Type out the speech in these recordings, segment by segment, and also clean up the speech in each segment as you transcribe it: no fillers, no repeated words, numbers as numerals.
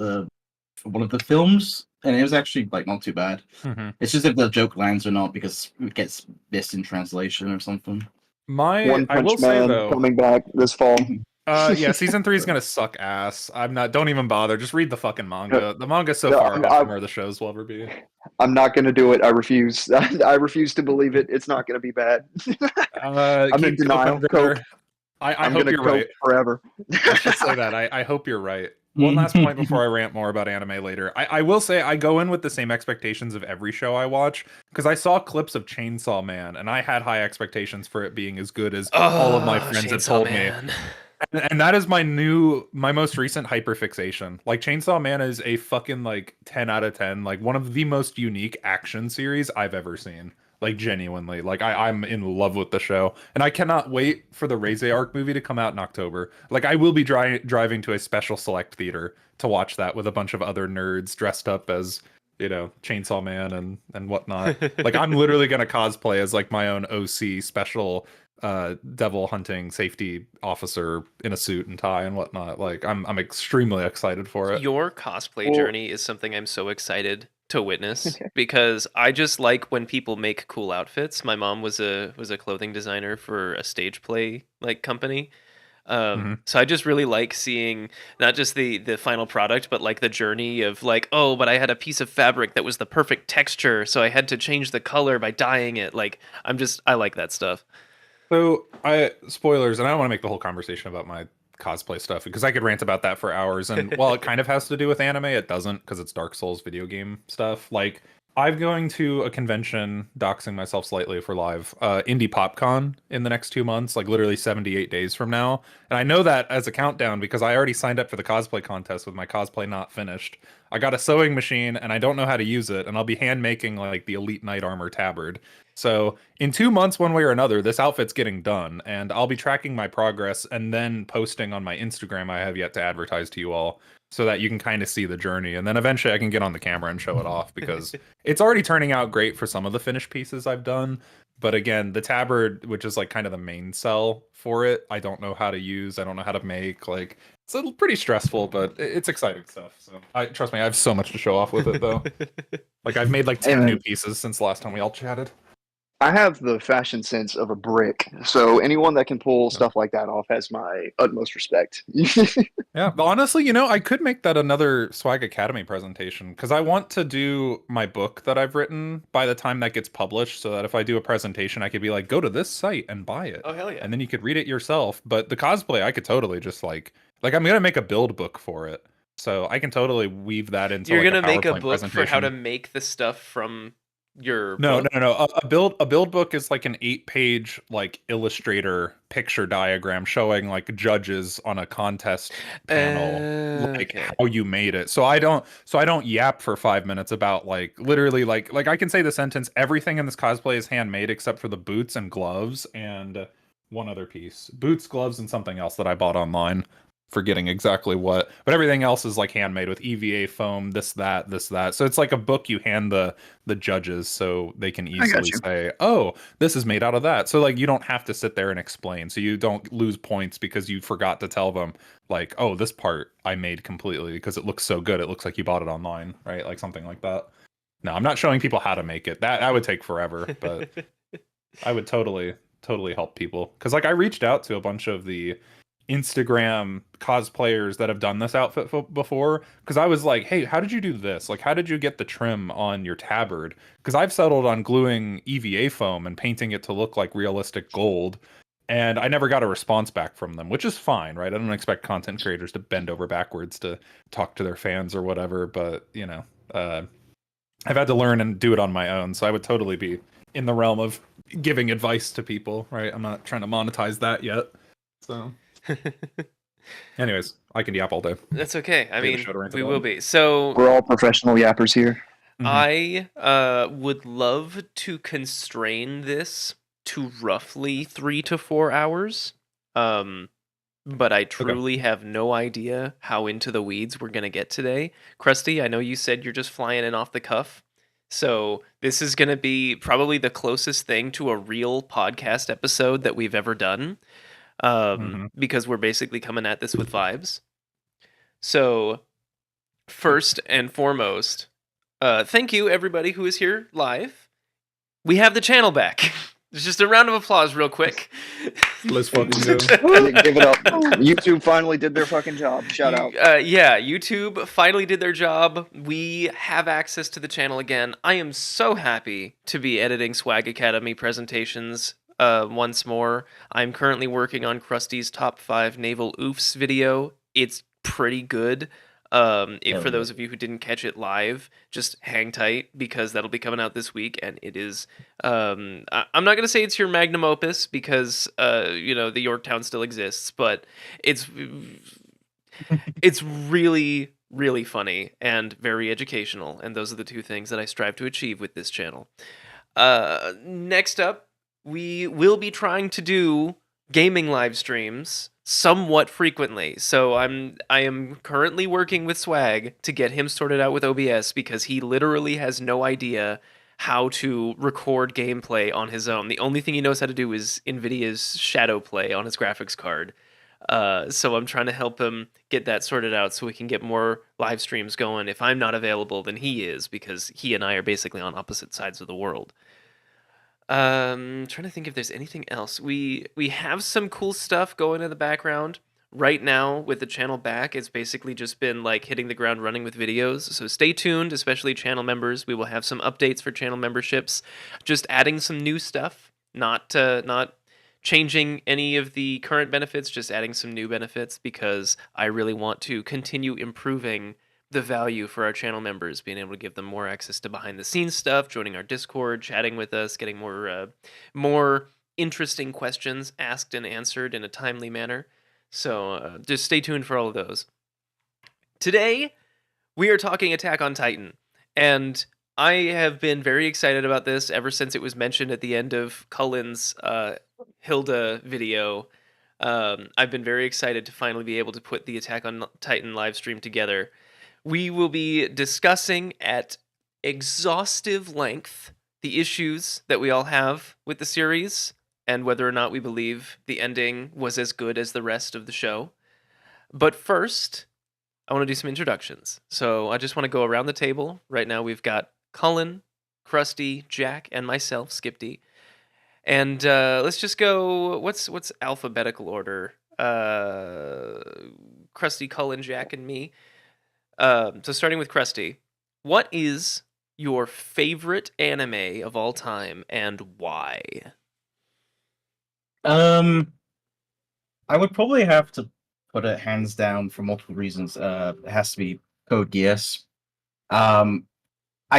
uh, for one of the films, and it was actually like not too bad. Mhm. It's just if the joke lands or not because it gets missed in translation or something. My One I will Punch say Man though, coming back this fall. yeah, season 3 is gonna suck ass. I'm not. Don't even bother. Just read the fucking No, manga. The manga's so no, far ahead from where the shows will ever be. I'm not going to do it. I refuse. I refuse to believe it. It's not going to be bad. I'm in Keep denial. coping, Coke. Ritter. I I'm going hope to you're coke right. forever. Let's just say that. I hope you're right. One last point before I rant more about anime later. I will say I go in with the same expectations of every show I watch because I saw clips of Chainsaw Man and I had high expectations for it being as good as all of my Oh, friends have Chainsaw told me. Man. And that is my most recent hyperfixation. Like Chainsaw Man is a fucking like 10 out of 10, like one of the most unique action series I've ever seen. Like genuinely, like I'm in love with the show, and I cannot wait for the Raze Arc movie to come out in October. Like I will be driving to a special select theater to watch that with a bunch of other nerds dressed up as Chainsaw Man and whatnot. Like I'm literally gonna cosplay as like my own OC special devil hunting safety officer in a suit and tie and whatnot. Like I'm extremely excited for it. Your cosplay Well, journey is something I'm so excited to witness because I just like when people make cool outfits. My mom was a clothing designer for a stage play like company. Hmm. So I just really like seeing not just the final product, but like the journey of like, oh, but I had a piece of fabric that was the perfect texture, so I had to change the color by dyeing it. Like I like that stuff. So I spoilers, and I don't want to make the whole conversation about my cosplay stuff because I could rant about that for hours. And while it kind of has to do with anime, it doesn't because it's Dark Souls video game stuff. Like I'm going to a convention, doxing myself slightly for live, Indie PopCon in the next 2 months, like literally 78 days from now. And I know that as a countdown because I already signed up for the cosplay contest with my cosplay not finished. I got a sewing machine and I don't know how to use it, and I'll be hand making like the Elite Knight Armor tabard. So in 2 months, one way or another, this outfit's getting done, and I'll be tracking my progress and then posting on my Instagram. I have yet to advertise to you all so that you can kind of see the journey. And then eventually I can get on the camera and show it off because it's already turning out great for some of the finished pieces I've done. But again, the tabard, which is like kind of the main cell for it, I don't know how to use. I don't know how to make. Like, it's a little pretty stressful, but it's exciting stuff. So I trust me, I have so much to show off with it though. Like I've made like 10 new And pieces since the last time we all chatted. I have the fashion sense of a brick, so anyone that can pull stuff like that off has my utmost respect. Yeah, but honestly, I could make that another Swag Academy presentation because I want to do my book that I've written by the time that gets published so that if I do a presentation, I could be like, go to this site and buy it. Oh hell yeah! And then you could read it yourself. But the cosplay, I could totally just like I'm gonna make a build book for it. So I can totally weave that into You're like a gonna make a PowerPoint book for how to presentation. make the stuff from your No, book? no, no, no. A build book is like an 8-page like Illustrator picture diagram showing like judges on a contest panel like Okay. how you made it. So I don't yap for 5 minutes about like literally like I can say the sentence everything in this cosplay is handmade except for the boots and gloves and one other piece. Boots, gloves, and something else that I bought online. Forgetting exactly what, but everything else is like handmade with EVA foam, this, that, this, that. So it's like a book you hand the judges so they can I got easily you. say, oh, this is made out of that. So like you don't have to sit there and explain. So you don't lose points because you forgot to tell them like, oh, this part I made completely because it looks so good. It looks like you bought it online, right? Like something like that. No, I'm not showing people how to make it. That would take forever, but I would totally help people because like I reached out to a bunch of the Instagram cosplayers that have done this outfit before because I was like, hey, how did you do this? Like, how did you get the trim on your tabard? Because I've settled on gluing EVA foam and painting it to look like realistic gold, and I never got a response back from them, which is fine, right? I don't expect content creators to bend over backwards to talk to their fans or whatever, but I've had to learn and do it on my own, so I would totally be in the realm of giving advice to people, right? I'm not trying to monetize that yet, so. Anyways, I can yap all day. That's okay. I We have a mean, show to rant we about. will be. So We're all professional yappers here. I would love to constrain this to roughly 3 to 4 hours. But I truly have no idea how into the weeds we're gonna get today. Krusty, I know you said you're just flying in off the cuff. So this is gonna be probably the closest thing to a real podcast episode that we've ever done. Because we're basically coming at this with vibes. So first and foremost, thank you everybody who is here live. We have the channel back. Just a round of applause real quick. Let's fucking go. Give it up. YouTube finally did their fucking job. Shout out. Yeah, YouTube finally did their job. We have access to the channel again. I am so happy to be editing Swag Academy presentations once more. I'm currently working on Krusty's top 5 naval oofs video. It's pretty good. For those of you who didn't catch it live, just hang tight because that'll be coming out this week, and it is. I'm not gonna say it's your magnum opus because the Yorktown still exists, but it's really really funny and very educational, and those are the two things that I strive to achieve with this channel. Next up, we will be trying to do gaming live streams somewhat frequently. So I am currently working with Swag to get him sorted out with OBS because he literally has no idea how to record gameplay on his own. The only thing he knows how to do is NVIDIA's shadow play on his graphics card. So I'm trying to help him get that sorted out so we can get more live streams going. If I'm not available, then he is, because he and I are basically on opposite sides of the world. Trying to think if there's anything else. We have some cool stuff going in the background. Right now, with the channel back, it's basically just been like hitting the ground running with videos. So stay tuned, especially channel members. We will have some updates for channel memberships. Just adding some new stuff. Not changing any of the current benefits, just adding some new benefits because I really want to continue improving the value for our channel members, being able to give them more access to behind the scenes stuff, joining our Discord, chatting with us, getting more interesting questions asked and answered in a timely manner. So just stay tuned for all of those. Today, we are talking Attack on Titan, and I have been very excited about this ever since it was mentioned at the end of Cullen's Hilda video. I've been very excited to finally be able to put the Attack on Titan live stream together. We will be discussing at exhaustive length the issues that we all have with the series and whether or not we believe the ending was as good as the rest of the show. But first, I want to do some introductions. So I just want to go around the table. Right now we've got Cullen, Krusty, Jack, and myself, Skipty. And let's just go, what's alphabetical order? Krusty, Cullen, Jack, and me. So starting with Krusty, what is your favorite anime of all time and why? I would probably have to put it hands down for multiple reasons. It has to be Code Geass. I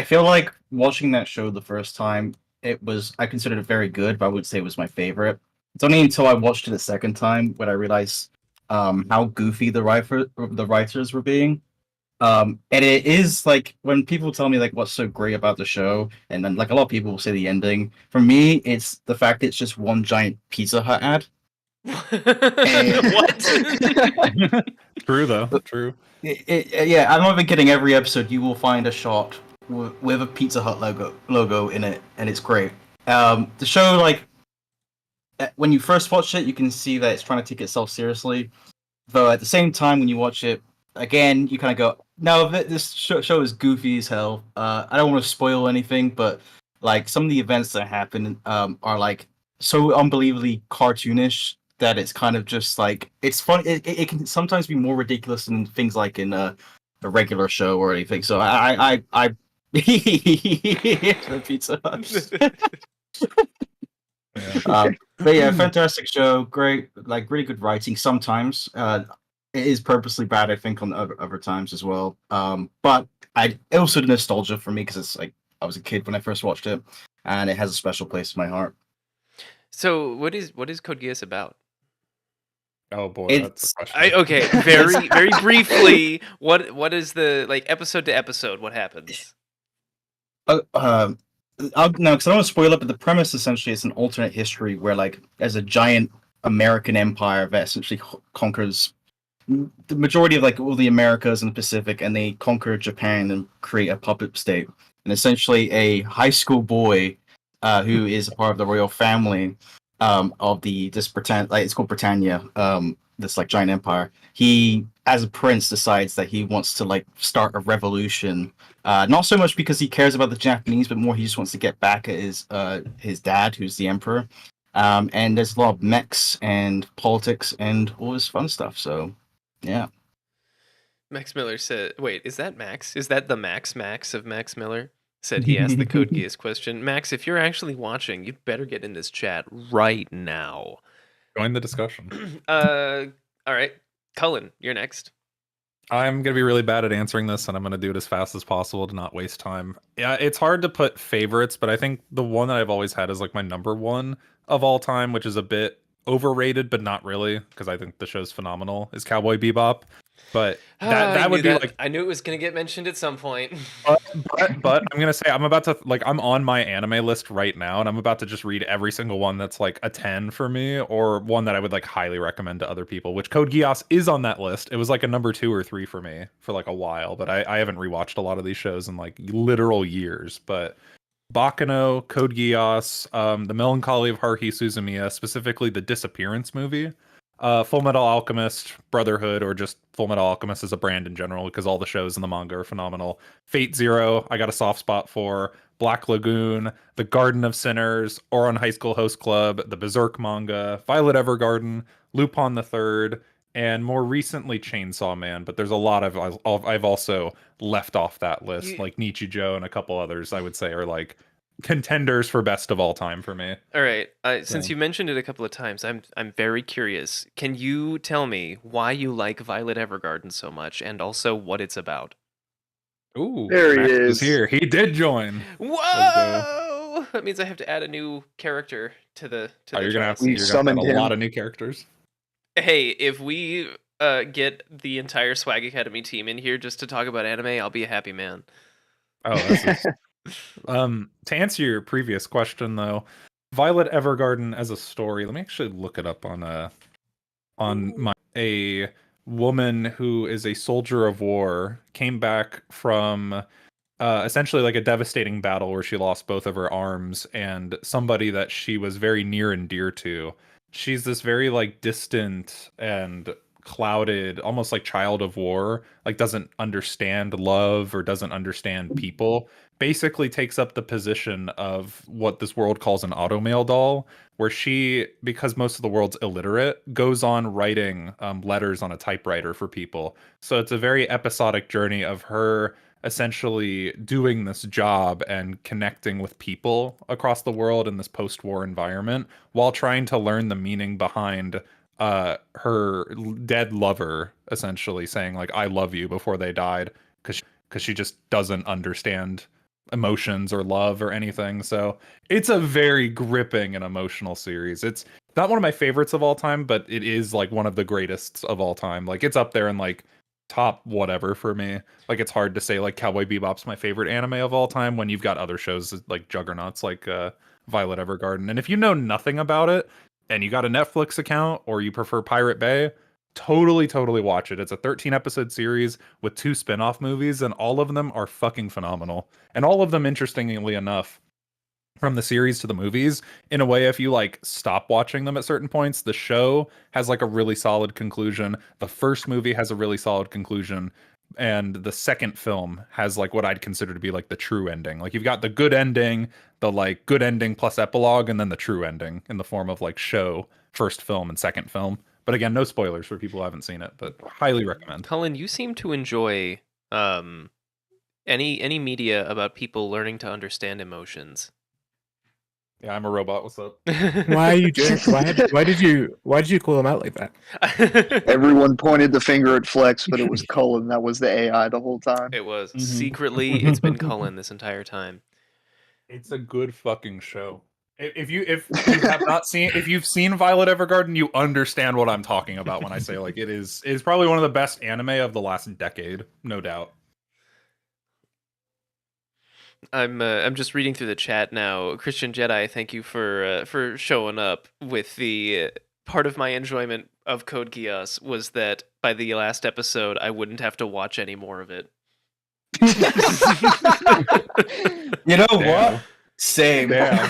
feel like watching that show the first time, I considered it very good, but I would say it was my favorite. It's only until I watched it a second time when I realized how goofy the writers were being. And it is like when people tell me like what's so great about the show, and then like a lot of people will say the ending. For me, it's the fact that it's just one giant Pizza Hut ad. What? True though. True. Yeah, I'm not even kidding. Every episode, you will find a shot with a Pizza Hut logo in it, and it's great. The show, like when you first watch it, you can see that it's trying to take itself seriously, though at the same time, when you watch it again, you kind of go, no, this show is goofy as hell. I don't want to spoil anything, but like some of the events that happen are like so unbelievably cartoonish that it's kind of just like it's fun. It can sometimes be more ridiculous than things like in a regular show or anything. So I the Pizza Hut. But yeah, fantastic show, great, like really good writing. Sometimes it is purposely bad, I think, on other times as well. But also the nostalgia for me because it's like I was a kid when I first watched it, and it has a special place in my heart. So what is Code Geass about? Oh boy, It's- that's a question. Okay, very briefly, what is the like episode to episode? What happens? No, because I don't want to spoil it, but the premise essentially is an alternate history where like there's a giant American empire that essentially conquers the majority of like all the Americas and the Pacific, and they conquer Japan and create a puppet state. And essentially, a high school boy who is a part of the royal family of this pretend, like it's called Britannia, this like giant empire. He as a prince, decides that he wants to like start a revolution. Not so much because he cares about the Japanese, but more he just wants to get back at his dad, who's the emperor. And there's a lot of mechs and politics and all this fun stuff. So, yeah. Max Miller said, wait, is that Max? Is that the Max of Max Miller? Said he asked the Code Geass question. Max, if you're actually watching, you'd better get in this chat right now. Join the discussion. All right. Cullen, you're next. I'm going to be really bad at answering this, and I'm going to do it as fast as possible to not waste time. Yeah, it's hard to put favorites, but I think the one that I've always had is like my number one of all time, which is a bit overrated, but not really, because I think the show's phenomenal, is Cowboy Bebop. But that would be like, I knew it was going to get mentioned at some point. but I'm gonna say I'm about to like I'm on my anime list right now, and I'm about to just read every single one that's like a 10 for me, or one that I would like highly recommend to other people. Which Code Geass is on that list. It was like a number 2 or 3 for me for like a while, but I haven't rewatched a lot of these shows in like literal years. But Bakano, Code Geass, The Melancholy of Haruhi Suzumiya, specifically the Disappearance movie. Fullmetal Alchemist, Brotherhood, or just Fullmetal Alchemist as a brand in general, because all the shows in the manga are phenomenal. Fate Zero, I got a soft spot for. Black Lagoon, The Garden of Sinners, Ouran High School Host Club, the Berserk manga, Violet Evergarden, Lupin the Third, and more recently Chainsaw Man. But there's a lot of I've also left off that list, like Nichijou and a couple others I would say are like contenders for best of all time for me. All right. Since you mentioned it a couple of times, I'm very curious. Can you tell me why you like Violet Evergarden so much, and also what it's about? Ooh, There he Max is. here. He did join. Whoa! That means I have to add a new character to the. You're gonna have We to add summoned a him. lot of new characters. Hey, if we get the entire Swag Academy team in here just to talk about anime, I'll be a happy man. Oh, this is to answer your previous question though, Violet Evergarden as a story, let me actually look it up on a woman who is a soldier of war, came back from essentially like a devastating battle where she lost both of her arms, and somebody that she was very near and dear to. She's this very like distant and clouded, almost like child of war, like doesn't understand love or doesn't understand people, basically takes up the position of what this world calls an automail doll, where she, because most of the world's illiterate, goes on writing letters on a typewriter for people. So it's a very episodic journey of her essentially doing this job and connecting with people across the world in this post-war environment while trying to learn the meaning behind her dead lover essentially saying like I love you before they died, because she just doesn't understand emotions or love or anything. So it's a very gripping and emotional series. It's not one of my favorites of all time, but it is like one of the greatest of all time. Like it's up there in like top whatever for me. Like it's hard to say like Cowboy Bebop's my favorite anime of all time when you've got other shows like juggernauts like Violet Evergarden. And if you know nothing about it and you got a Netflix account or you prefer Pirate Bay, totally watch it. It's a 13 episode series with 2 spin-off movies, and all of them are fucking phenomenal. And all of them, interestingly enough, from the series to the movies, in a way, if you like stop watching them at certain points, the show has like a really solid conclusion. The first movie has a really solid conclusion, and the second film has like what I'd consider to be like the true ending. Like you've got the good ending, the like good ending plus epilogue, and then the true ending in the form of like show, first film and second film. But again, no spoilers for people who haven't seen it, but highly recommend. Cullen, you seem to enjoy any media about people learning to understand emotions. Yeah, I'm a robot. What's up? Why are you doing? Why did you call him out like that? Everyone pointed the finger at Flex, but it was Cullen that was the AI the whole time. It was. Secretly, it's been Cullen this entire time. It's a good fucking show. If you have not seen, if you've seen Violet Evergarden, you understand what I'm talking about when I say like it is probably one of the best anime of the last decade, no doubt. I'm just reading through the chat now. Christian Jedi, thank you for showing up with the part of my enjoyment of Code Geass was that by the last episode I wouldn't have to watch any more of it. You know what? Same. Yeah.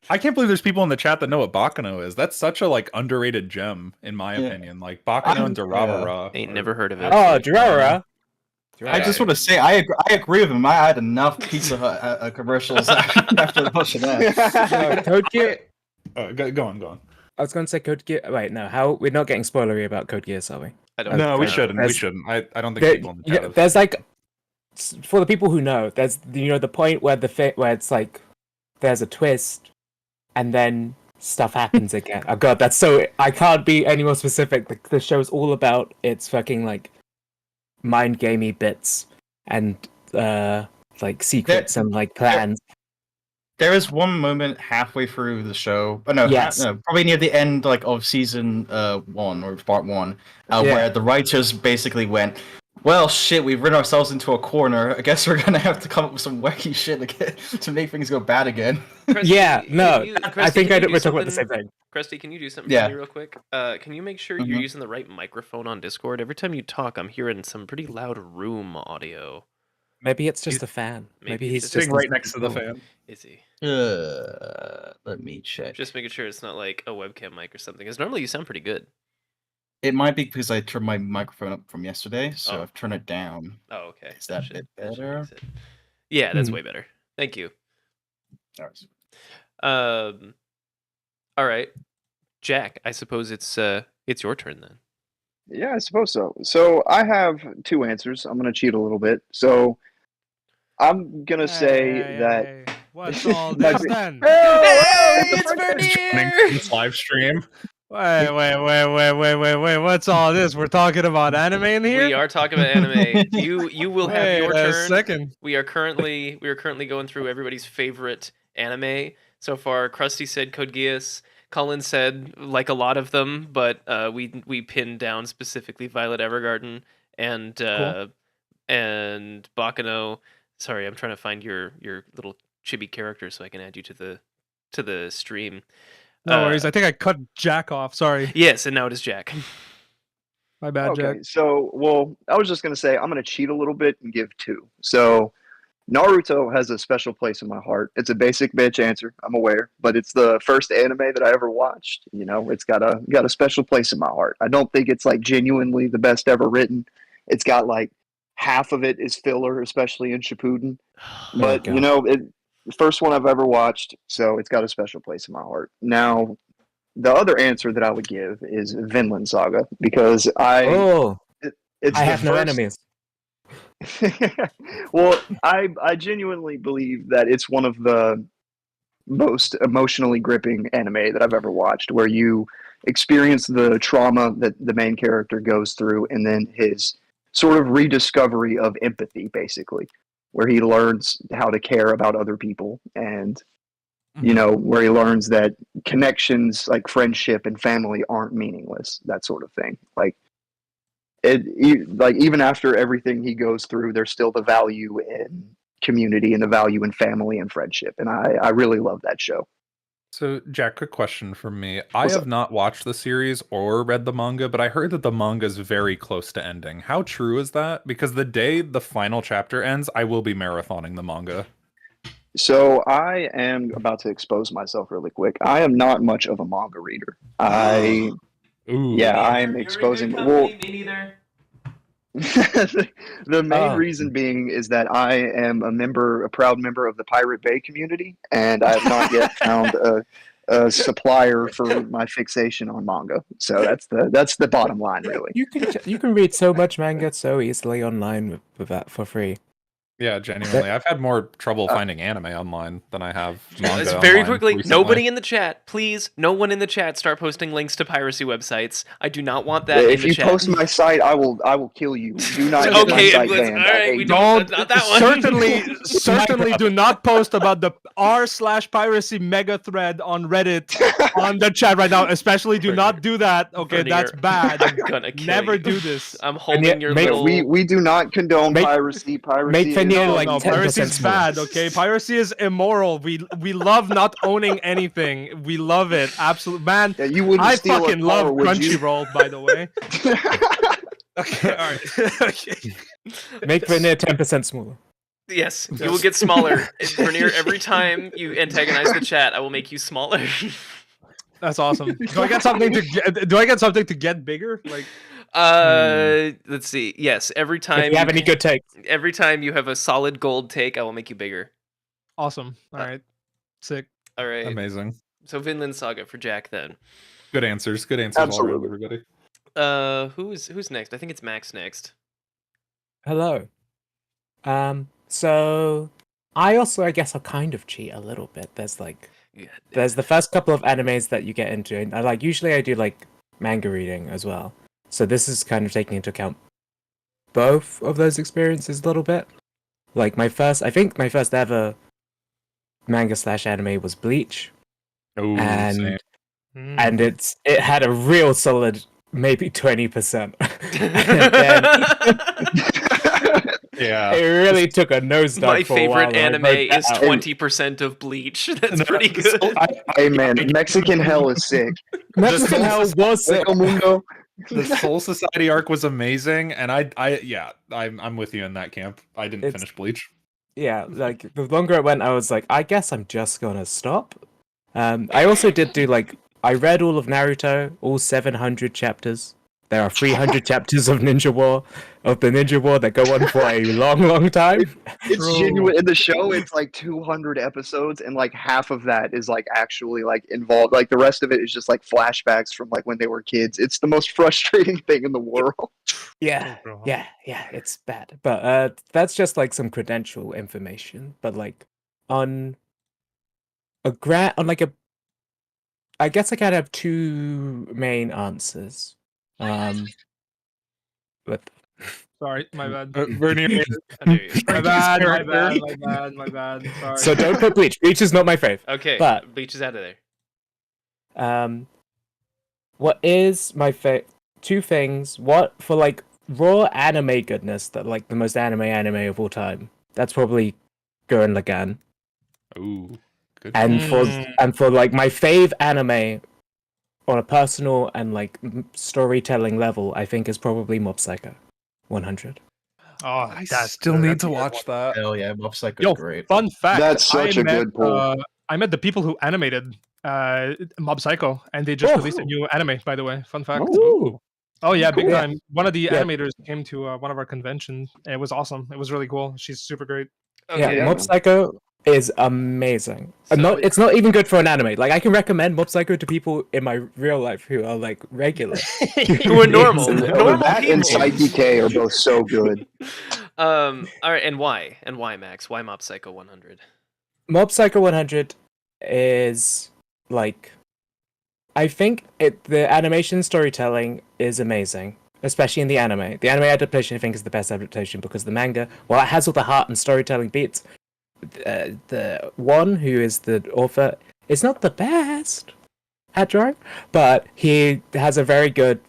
I can't believe there's people in the chat that know what Bakano is. That's such a like underrated gem, in my opinion. Like Bakano and Durarara. Ain't never heard of it. Oh, Durarara. I just want to say I agree with him. I had enough Pizza Hut commercials after watching that. Code Geass. Go on. I was going to say Code Geass. Wait, no. How we're not getting spoilery about Code Geass, are we? I don't. No, we know. shouldn't. We There's- shouldn't. I don't think people in the chat. have- There's like, for the people who know, there's the point where where it's like there's a twist, and then stuff happens again. Oh god, that's so. I can't be any more specific. The show's all about its fucking like mind gamey bits and like secrets and like plans. There is one moment halfway through the show, Yes. probably near the end, like of season 1 or part 1, where the writers basically went, "Well, shit, we've written ourselves into a corner. I guess we're gonna have to come up with some wacky shit to make things go bad again." Krusty, Yeah, no, Krusty, I think can you do we're talking about the something- same thing. Krusty, can you do something Yeah. for me real quick? Can you make sure you're using the right microphone on Discord? Every time you talk, I'm hearing some pretty loud room audio. Maybe it's just a fan. Maybe he's just Sitting right next to the fan. Is he? Let me check. Just making sure it's not like a webcam mic or something. Because normally you sound pretty good. It might be because I turned my microphone up from yesterday, so Oh. I've turned it down. Oh, okay. Is that a bit better? fix it. Yeah, that's Hmm. way better. Thank you. Alright. All right, Jack. I suppose it's your turn then. Yeah, I suppose so. So I have two answers. I'm going to cheat a little bit. So I'm going to say that. What's all My this big- then? Hey, it's Joining Vernier! this live stream. Wait. What's all this? We're talking about anime in here? We are talking about anime. You will have Wait your a turn. second. We are currently going through everybody's favorite anime so far. Krusty said Code Geass. Cullen said like a lot of them, but we pinned down specifically Violet Evergarden and Bakano. Sorry, I'm trying to find your little chibi character so I can add you to the stream. No worries. I think I cut Jack off. Sorry. Yes, and now it is Jack. My bad, Okay, Jack. so, well, I was just going to say I'm going to cheat a little bit and give two. So Naruto has a special place in my heart. It's a basic bitch answer, I'm aware, but it's the first anime that I ever watched. You know, it's got a special place in my heart. I don't think it's like genuinely the best ever written. It's got like half of it is filler, especially in Shippuden. But God. you know, the first one I've ever watched, so it's got a special place in my heart. Now, the other answer that I would give is Vinland Saga because it's I the have no first- enemies. well, I genuinely believe that it's one of the most emotionally gripping anime that I've ever watched, where you experience the trauma that the main character goes through, and then his sort of rediscovery of empathy, basically, where he learns how to care about other people, and you know, where he learns that connections like friendship and family aren't meaningless, that sort of thing. Like even after everything he goes through, there's still the value in community and the value in family and friendship, and I really love that show. So, Jack, quick question from me. I What's have up? not watched the series or read the manga, but I heard that the manga is very close to ending. How true is that? Because the day the final chapter ends, I will be marathoning the manga. So I am about to expose myself really quick. I am not much of a manga reader. Ooh. I'm exposing. Well, Me neither. the main Oh. reason being is that I am a proud member of the Pirate Bay community, and I have not yet found a supplier for my fixation on manga. So that's the bottom line, really. You can read so much manga so easily online with that for free. Yeah, genuinely. I've had more trouble finding anime online than I have manga Let's very online quickly, recently. nobody in the chat, please, no one in the chat start posting links to piracy websites. I do not want that If in the you chat. post my site, I will kill you. Do not get my Okay, site let's- banned. all I right, hate we you. don't- Don't not that one. certainly do not post about the r/piracy mega thread on Reddit on the chat right now. Especially do not do that. Okay, that's Vernier, bad. I'm gonna kill Never you. do this. I'm holding yet your make- little. We do not condone Make- piracy. Piracy make is Fenrir, No, like, no, 10% piracy is smaller. bad. Okay, piracy is immoral. We love not owning anything. We love it. Absolutely, man. Yeah, you wouldn't I steal a fucking car, love would you? Crunchyroll, by the way. Okay, all right. Okay. Make Vinny 10% smaller. Yes, you will get smaller. Vernier, every time you antagonize the chat, I will make you smaller. That's awesome. Do I get something to get bigger? Like, let's see. Yes, every time If you have any good takes. every time you have a solid gold take, I will make you bigger. awesome. All right, sick. All right. Amazing. So Vinland Saga for Jack then. Good answers. Good answers all around, Absolutely. everybody. Who's next? I think it's Max next. Hello. So I also, I guess, I'll kind of cheat a little bit. There's the first couple of animes that you get into, and usually I do like manga reading as well. So this is kind of taking into account both of those experiences a little bit. Like I think my first ever manga/anime was Bleach, Same. and it had a real solid maybe 20%. Yeah. It really took a nosedive. My for a while, favorite anime is 20% of Bleach. That's pretty good. Hey man, Mexican Hell is sick. Mexican Hell was sick. Rico Mundo. The Soul Society arc was amazing, and I'm with you in that camp. I didn't finish Bleach. Yeah, like the longer it went, I was like, I guess I'm just gonna stop. I also did do I read all of Naruto, all 700 chapters. There are 300 chapters of the Ninja War that go on for a long, long time. It's genuine. In the show, it's like 200 episodes, and like half of that is like actually like involved. Like the rest of it is just like flashbacks from like when they were kids. It's the most frustrating thing in the world. Yeah, it's bad. But that's just like some credential information. But like on I guess I kind of have two main answers. But Sorry, my bad. Vernier, My bad. Sorry. so don't put Bleach. Bleach is not my fave. Okay, But- Bleach is out of there. What is my two things? What for like raw anime goodness that like the most anime of all time? That's probably Gurren Lagann. Ooh, good. And for like my fave anime on a personal and like storytelling level, I think is probably Mob Psycho 100. Oh, I that's still good. need That's to a good watch one. that. Hell yeah, Mob Psycho's Yo, great. fun fact. That's such a good pull. I met the people who animated Mob Psycho, and they just released a new anime. By the way, fun fact. Ooh. Oh yeah, big Cool. time. One of the Yeah. animators came to one of our conventions. It was awesome. It was really cool. She's super great. Okay. Yeah, Mob Psycho is amazing. So- It's not even good for an anime. Like I can recommend Mob Psycho to people in my real life who are like regular. Who are normal. Yes. Normal That and people. Psyche K are both so good. All right, and why? And why, Max? Why Mob Psycho 100? Mob Psycho 100 is like I think the animation storytelling is amazing, especially in the anime. The anime adaptation I think is the best adaptation because the manga, while it has all the heart and storytelling beats, the one who is the author is not the best at drawing, but he has a very good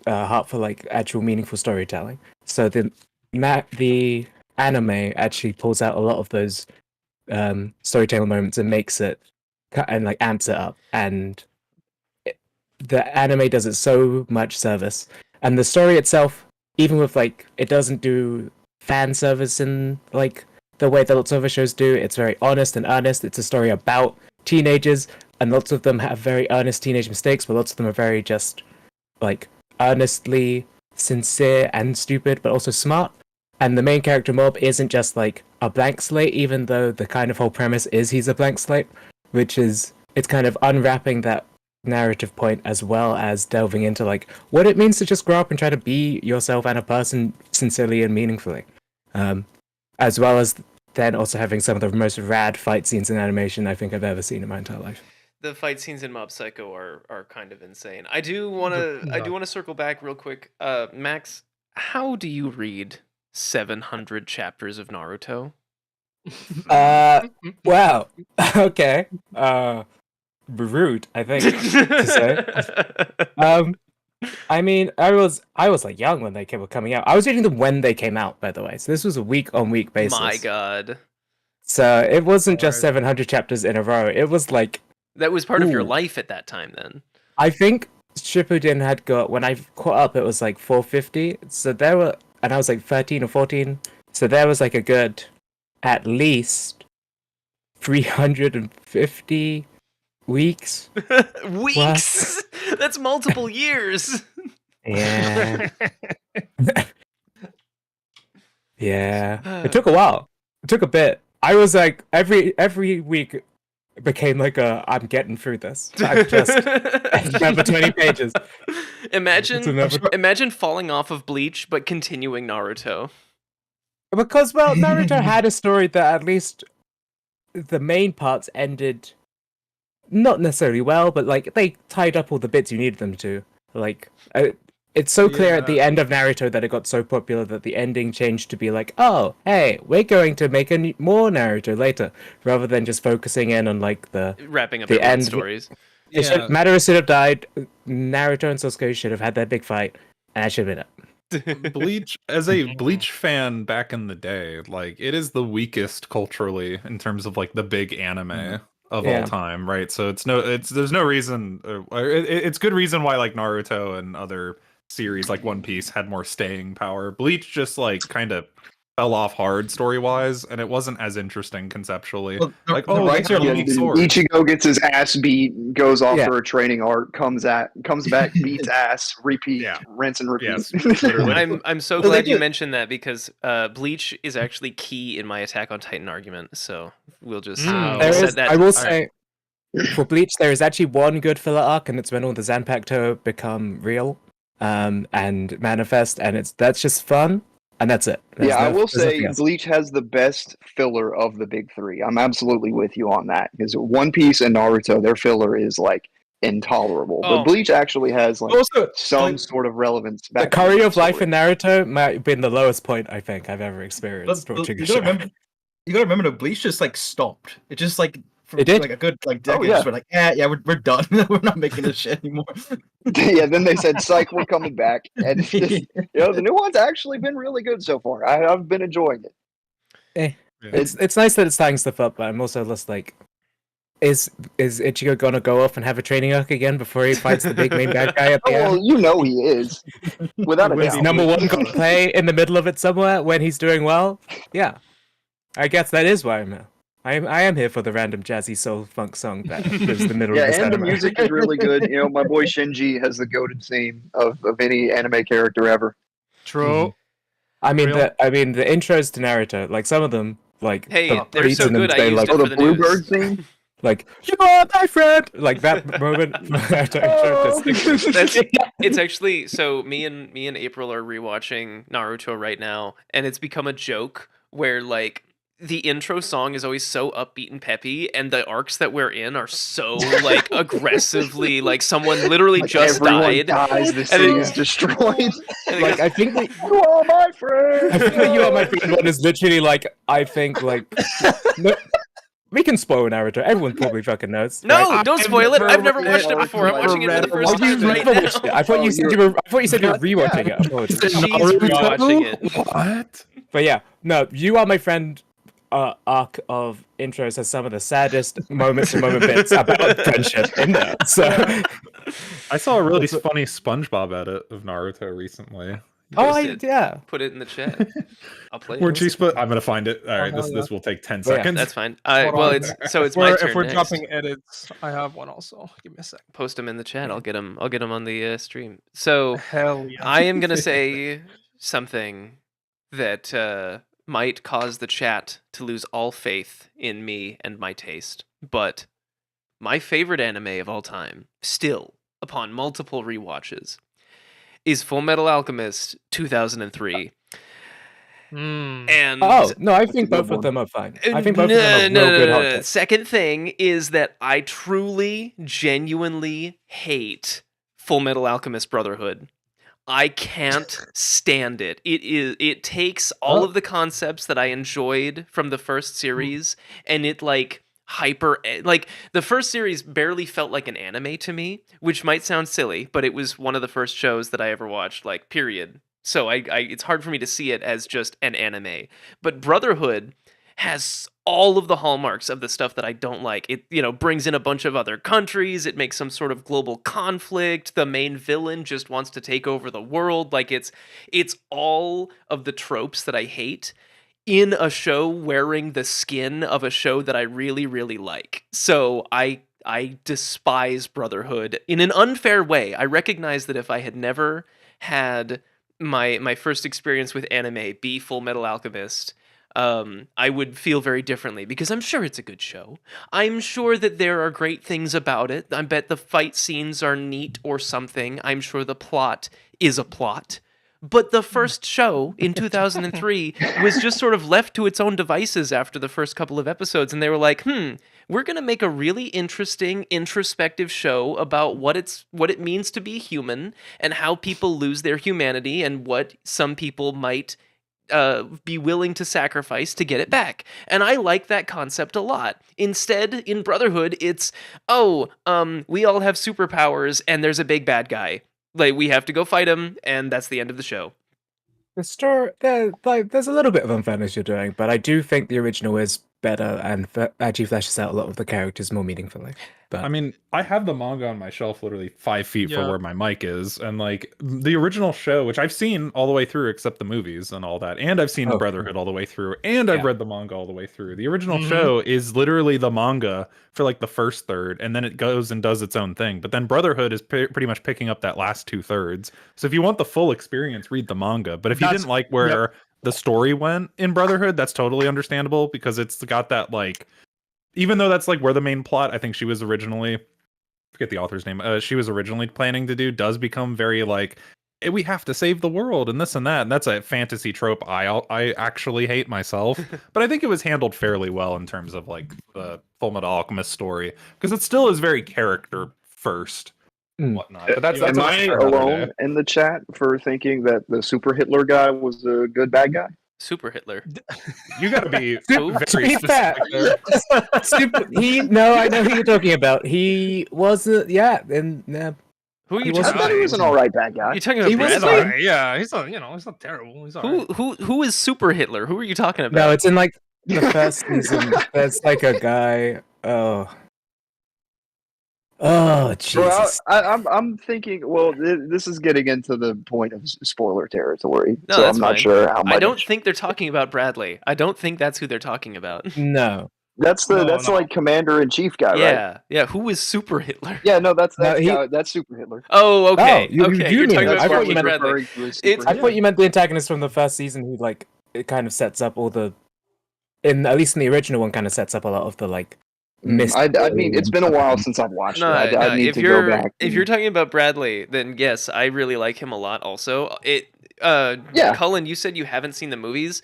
heart for like actual meaningful storytelling. So the anime actually pulls out a lot of those storytelling moments and makes it and like amps it up, and the anime does it so much service, and the story itself, even with like it doesn't do fan service in like the way that lots of other shows do. It's very honest and earnest. It's a story about teenagers, and lots of them have very earnest teenage mistakes, but lots of them are very just like earnestly sincere and stupid, but also smart. And the main character Mob isn't just like a blank slate, even though the kind of whole premise is he's a blank slate, which is it's kind of unwrapping that narrative point as well as delving into like what it means to just grow up and try to be yourself and a person sincerely and meaningfully, as well as then also having some of the most rad fight scenes in animation I think I've ever seen in my entire life. The fight scenes in Mob Psycho are kind of insane. I do want to circle back real quick. Max, how do you read 700 chapters of Naruto? Wow. Okay. Rude, I think to say. I mean, I was like young when they were coming out. I was reading them when they came out, by the way. So this was a week-on-week basis. My God, So it wasn't just Alright. 700 chapters in a row. It was like that was part of your Ooh. life at that time. Then I think Shippuden had got when I caught up. It was like 450. So there were, and I was like 13 or 14. So there was like a good at least 350 weeks. Weeks. That's multiple years. Yeah. Yeah. It took a while. It took a bit. I was like every week became like I'm getting through this. I'm just for 20 pages. Imagine falling off of Bleach but continuing Naruto. Because Naruto had a story that at least the main parts ended not necessarily well, but like they tied up all the bits you needed them to. Like it's so clear at the end of Naruto that it got so popular that the ending changed to be like, oh, hey, we're going to make more Naruto later, rather than just focusing in on like the wrapping up the everyone's end stories. Madara should have died. Naruto and Sasuke should have had their big fight, and that should have been it. Bleach, as a Bleach fan back in the day, like it is the weakest culturally in terms of like the big anime of all time, right? So there's no reason, it's good reason why like Naruto and other series like One Piece had more staying power. Bleach just like kind of fell off hard story wise, and it wasn't as interesting conceptually. Well, like the writer they have unique swords. Ichigo gets his ass beat, goes off for a training arc, comes back, beats ass, repeat, rinse and repeat. Yes, literally. I'm so glad you mentioned that because Bleach is actually key in my Attack on Titan argument. So we'll just set that. I will say, for Bleach, there is actually one good filler arc, and it's when all the Zanpakuto become real and manifest, and that's just fun. And that's it. I will say Bleach has the best filler of the big three. I'm absolutely with you on that. Because One Piece and Naruto, their filler is like intolerable. But Bleach actually has like some sort of relevance. The Curry of Life in Naruto might have been the lowest point I think I've ever experienced. You gotta remember that Bleach just like stopped. It just like it did like a good like decade. Just went like we're done. We're not making this shit anymore. Then they said, "Psych, we're coming back," and it's just, the new one's actually been really good so far. I've been enjoying it. It's nice that it's tying stuff up, but I'm also just like, is Ichigo gonna go off and have a training arc again before he fights the big main bad guy at the end? Well, he is, without a doubt. Is number one gonna play in the middle of it somewhere when he's doing well? Yeah, I guess that is why I'm here. I am here for the random jazzy soul funk song that is the middle of this and anime. the music is really good. My boy Shinji has the goated theme of any anime character ever. True. I mean the intros to Naruto, like some of them, like they're so good. I used it for the Bluebird theme. Like, you are my friend, like that moment. It's actually so. Me and April are rewatching Naruto right now, and it's become a joke where like the intro song is always so upbeat and peppy, and the arcs that we're in are so like aggressively like someone literally like just died. The city is destroyed. Like I think that you are my friend. I think that you are my friend one is literally like I think like. We can spoil Naruto. Everyone probably fucking knows. No, right? don't spoil it. I've never watched it before. I'm watching it for the first time right now. I thought you said you were rewatching it. She's rewatching it. What? But yeah, no, You Are My Friend arc of intros has some of the saddest moments and moment bits about friendship in there. So I saw a really funny SpongeBob edit of Naruto recently. Put it in the chat. I'll play it. Where'd she put? I'm gonna find it. All right, this will take 10 seconds. That's fine. It's my turn. If we're next. dropping edits, I have one also. Give me a sec. Post them in the chat. I'll get them on the stream. So hell yeah. I am gonna say something that might cause the chat to lose all faith in me and my taste, but my favorite anime of all time, still upon multiple rewatches, is Fullmetal Alchemist 2003. And I think both of them are fine. I think both of them are good hot. Second thing is that I truly, genuinely hate Fullmetal Alchemist Brotherhood. I can't stand it. It takes all of the concepts that I enjoyed from the first series, and it like the first series barely felt like an anime to me, which might sound silly, but it was one of the first shows that I ever watched, like period. So it's hard for me to see it as just an anime. But Brotherhood has all of the hallmarks of the stuff that I don't like. It, brings in a bunch of other countries. It makes some sort of global conflict. The main villain just wants to take over the world. Like it's all of the tropes that I hate. in a show wearing the skin of a show that I really, really like. So I despise Brotherhood in an unfair way. I recognize that if I had never had my first experience with anime be Full Metal Alchemist, I would feel very differently because I'm sure it's a good show. I'm sure that there are great things about it. I bet the fight scenes are neat or something. I'm sure the plot is a plot. But the first show in 2003 was just sort of left to its own devices after the first couple of episodes, and they were like, we're going to make a really interesting, introspective show about what it means to be human and how people lose their humanity and what some people might be willing to sacrifice to get it back. And I like that concept a lot. Instead, in Brotherhood, it's, we all have superpowers and there's a big bad guy. Like, we have to go fight him, and that's the end of the show. The story, there's a little bit of unfairness you're doing, but I do think the original is better and actually fleshes out a lot of the characters more meaningfully. But I mean, I have the manga on my shelf literally 5 feet from Yeah. where my mic is, and like the original show, which I've seen all the way through except the movies and all that, and I've seen Oh, Brotherhood all the way through, and I've Yeah. read the manga all the way through. The original Mhm. show is literally the manga for like the first third, and then it goes and does its own thing. But then Brotherhood is pretty much picking up that last 2/3. So if you want the full experience, read the manga. But if you That's- didn't like where the story went in Brotherhood, that's totally understandable because it's got that like, even though that's like where the main plot, I think she was originally, forget the author's name, she was originally planning to do, does become very like, we have to save the world and this and that, and that's a fantasy trope I actually hate myself. But I think it was handled fairly well in terms of like the Fullmetal Alchemist story, because it still is very character first and Mm. whatnot. But that's Am a I for another alone day. in the chat for thinking that the Super Hitler guy was a good bad guy? Super Hitler. You gotta be Who? To very be fair, specific there. no, I know who you're talking about. He wasn't, Who are He you wasn't I talking thought he was an alright bad guy. You talking about He was He's Bradley? alright, yeah, he's not, he's not terrible. He's alright. Who is Super Hitler? Who are you talking about? No, it's in like the first season. There's like a guy. Oh, Jesus. Well, I'm thinking. Well, this is getting into the point of spoiler territory, No, so that's I'm not fine. sure how much. I don't think they're talking about Bradley. I don't think that's who they're talking about. No. That's No. like Commander in Chief guy, right? Yeah, yeah. Who is Super Hitler? Yeah, no, that's No, that's Super Hitler. Oh, okay, Oh, you okay. do You're mean talking that. about I thought Marky you meant Bradley. referring to as It's- Super I Hitler. thought you meant the antagonist from the first season who, like, it kind of sets up all the. At least in the original one, kind of sets up a lot of the, like, I mean, it's been a while since I've watched it. I need if to you're go back. if you're talking about Bradley, then yes, I really like him a lot. Also, Yeah. Cullen, you said you haven't seen the movies.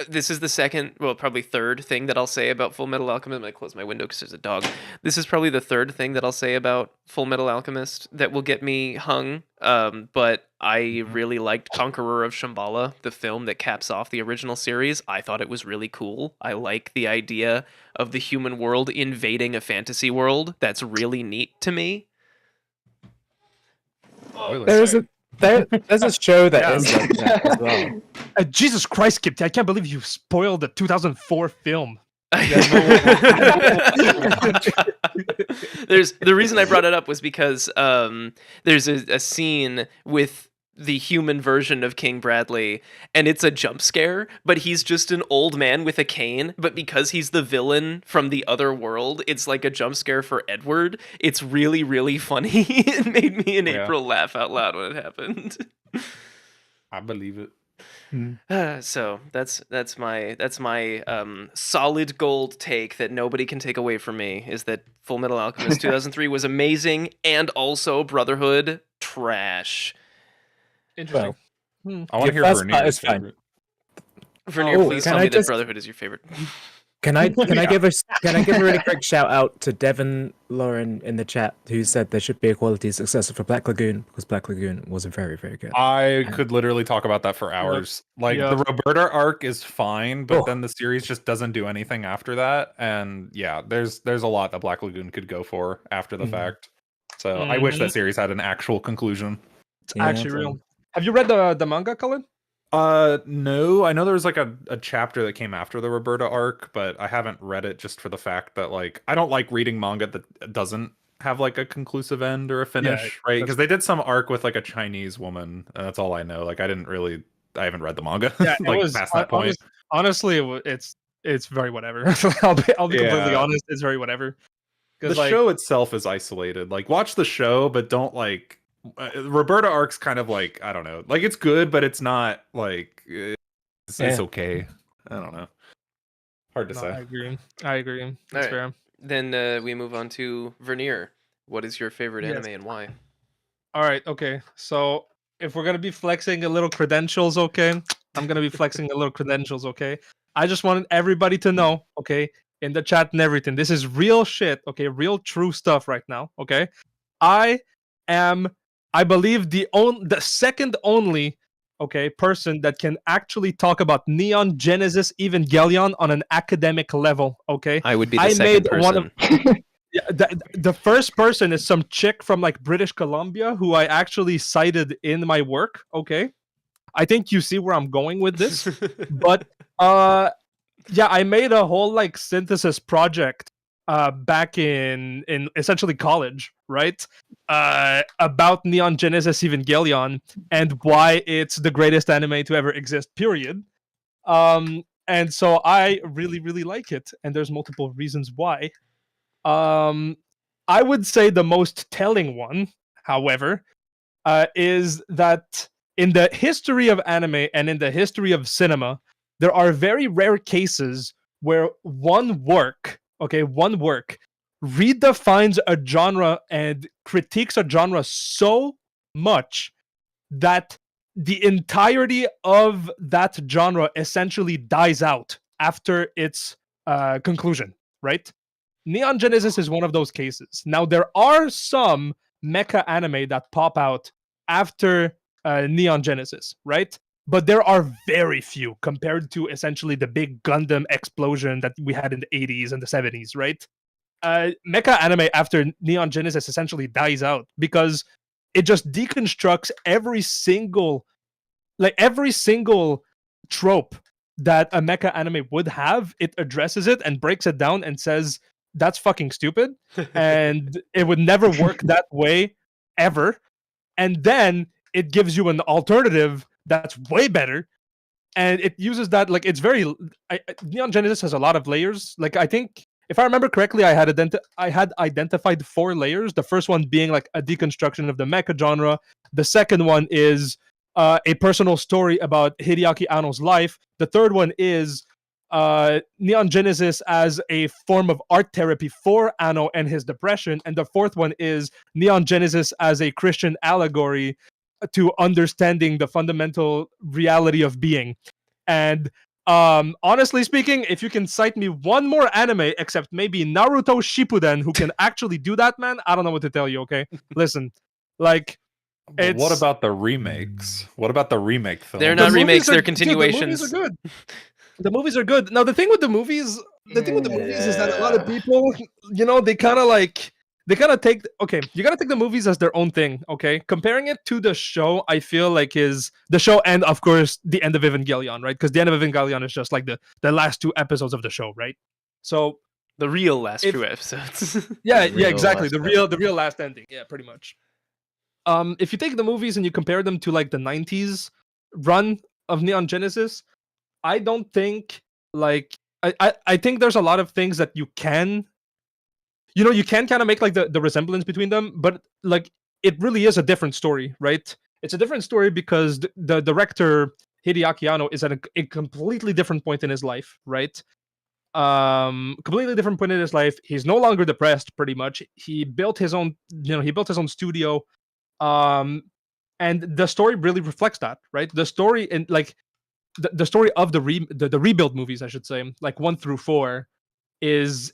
This is the second, well, probably third thing that I'll say about Full Metal Alchemist. I'm gonna close my window because there's a dog. This is probably the third thing that I'll say about Full Metal Alchemist that will get me hung. But I really liked Conqueror of Shambhala, the film that caps off the original series. I thought it was really cool. I like the idea of the human world invading a fantasy world. That's really neat to me. There's a show that Yeah. is like that as well. Jesus Christ, Kip, I can't believe you spoiled the 2004 film. There's the reason I brought it up was because there's a scene with the human version of King Bradley, and it's a jump scare, but he's just an old man with a cane. But because he's the villain from the other world, it's like a jump scare for Edward. It's really, really funny. It made me and Yeah. April laugh out loud when it happened. I believe it. So that's my solid gold take that nobody can take away from me is that Full Metal Alchemist 2003 was amazing, and also Brotherhood trash. Interesting. I want Your to hear first Vernier. part is fine. Vernier, Oh, please can tell I me that just- Brotherhood is your favorite. Can I Yeah. give a really quick shout out to Devon Lauren in the chat who said there should be a quality successor for Black Lagoon because Black Lagoon was very, very good. I could literally talk about that for hours. Like Yep. the Roberta arc is fine, but Oh. then the series just doesn't do anything after that. And yeah, there's a lot that Black Lagoon could go for after the Mhm. fact. So I wish Mhm. that series had an actual conclusion. It's Yeah, actually so- real. Have you read the manga, Cullen? No, I know there was like a chapter that came after the Roberta arc, but I haven't read it just for the fact that like I don't like reading manga that doesn't have like a conclusive end or a finish, right? that's- Because they did some arc with like a Chinese woman, and that's all I know. Like I haven't read the manga Yeah, like it was past that point. honestly, it's very whatever. I'll be completely Yeah. honest. It's very whatever. The 'Cause, like, show itself is isolated. Like, watch the show, but don't like. Roberta arc's kind of like, I don't know. Like, it's good, but it's not like it's Yeah. okay. I don't know. Hard to no, say. I agree. That's Alright. fair. Then we move on to Vernier. What is your favorite Yes. anime and why? All right, okay. So if we're gonna be flexing a little credentials, okay, I'm gonna be flexing a little credentials, okay. I just wanted everybody to know, okay, in the chat and everything. This is real shit, okay, real true stuff right now, okay. I am, I believe, the second only, okay, person that can actually talk about Neon Genesis Evangelion on an academic level, okay. I would be the I second made one of person. yeah, the first person is some chick from like British Columbia who I actually cited in my work. Okay, I think you see where I'm going with this. But yeah, I made a whole like synthesis project back in essentially college, right? About Neon Genesis Evangelion and why it's the greatest anime to ever exist. Period. And so I really really like it, and there's multiple reasons why. I would say the most telling one, however, is that in the history of anime and in the history of cinema, there are very rare cases where one work redefines a genre and critiques a genre so much that the entirety of that genre essentially dies out after its conclusion, right? Neon Genesis is one of those cases. Now, there are some mecha anime that pop out after Neon Genesis, right? But there are very few compared to essentially the big Gundam explosion that we had in the 80s and the 70s, right? Mecha anime after Neon Genesis essentially dies out because it just deconstructs every single trope that a mecha anime would have. It addresses it and breaks it down and says that's fucking stupid and it would never work that way ever. And then it gives you an alternative that's way better, and it uses that like it's very Neon Genesis has a lot of layers. Like, I think if I remember correctly, I had identified 4 layers. The first one being like a deconstruction of the mecha genre. The second one is a personal story about Hideaki Anno's life. The third one is Neon Genesis as a form of art therapy for Anno and his depression. And the fourth one is Neon Genesis as a Christian allegory to understanding the fundamental reality of being. And honestly speaking, if you can cite me one more anime except maybe Naruto Shippuden who can actually do that, man, I don't know what to tell you, okay? Listen, like, But what about the remakes? What about the remake film? They're not remakes, they're Dude, continuations. the movies are good. The movies are good. Now the thing with the movies is that a lot of people, they kind of take. Okay, you gotta take the movies as their own thing. Okay, comparing it to the show, I feel like is the show and of course the end of Evangelion, right? Because the end of Evangelion is just like the last 2 episodes of the show, right? So The real last 2 episodes. yeah, real exactly. last The real last ending. Yeah, pretty much. If you take the movies and you compare them to like the 90s run of Neon Genesis, I don't think like I think there's a lot of things that you can kind of make like the resemblance between them, but like it really is a different story, right? It's a different story because the director Hideaki Anno is at a completely different point in his life, right? Completely different point in his life. He's no longer depressed, pretty much. He built his own, studio. And the story really reflects that, right? The story and like the story of the rebuild movies, I should say, like 1 through 4, is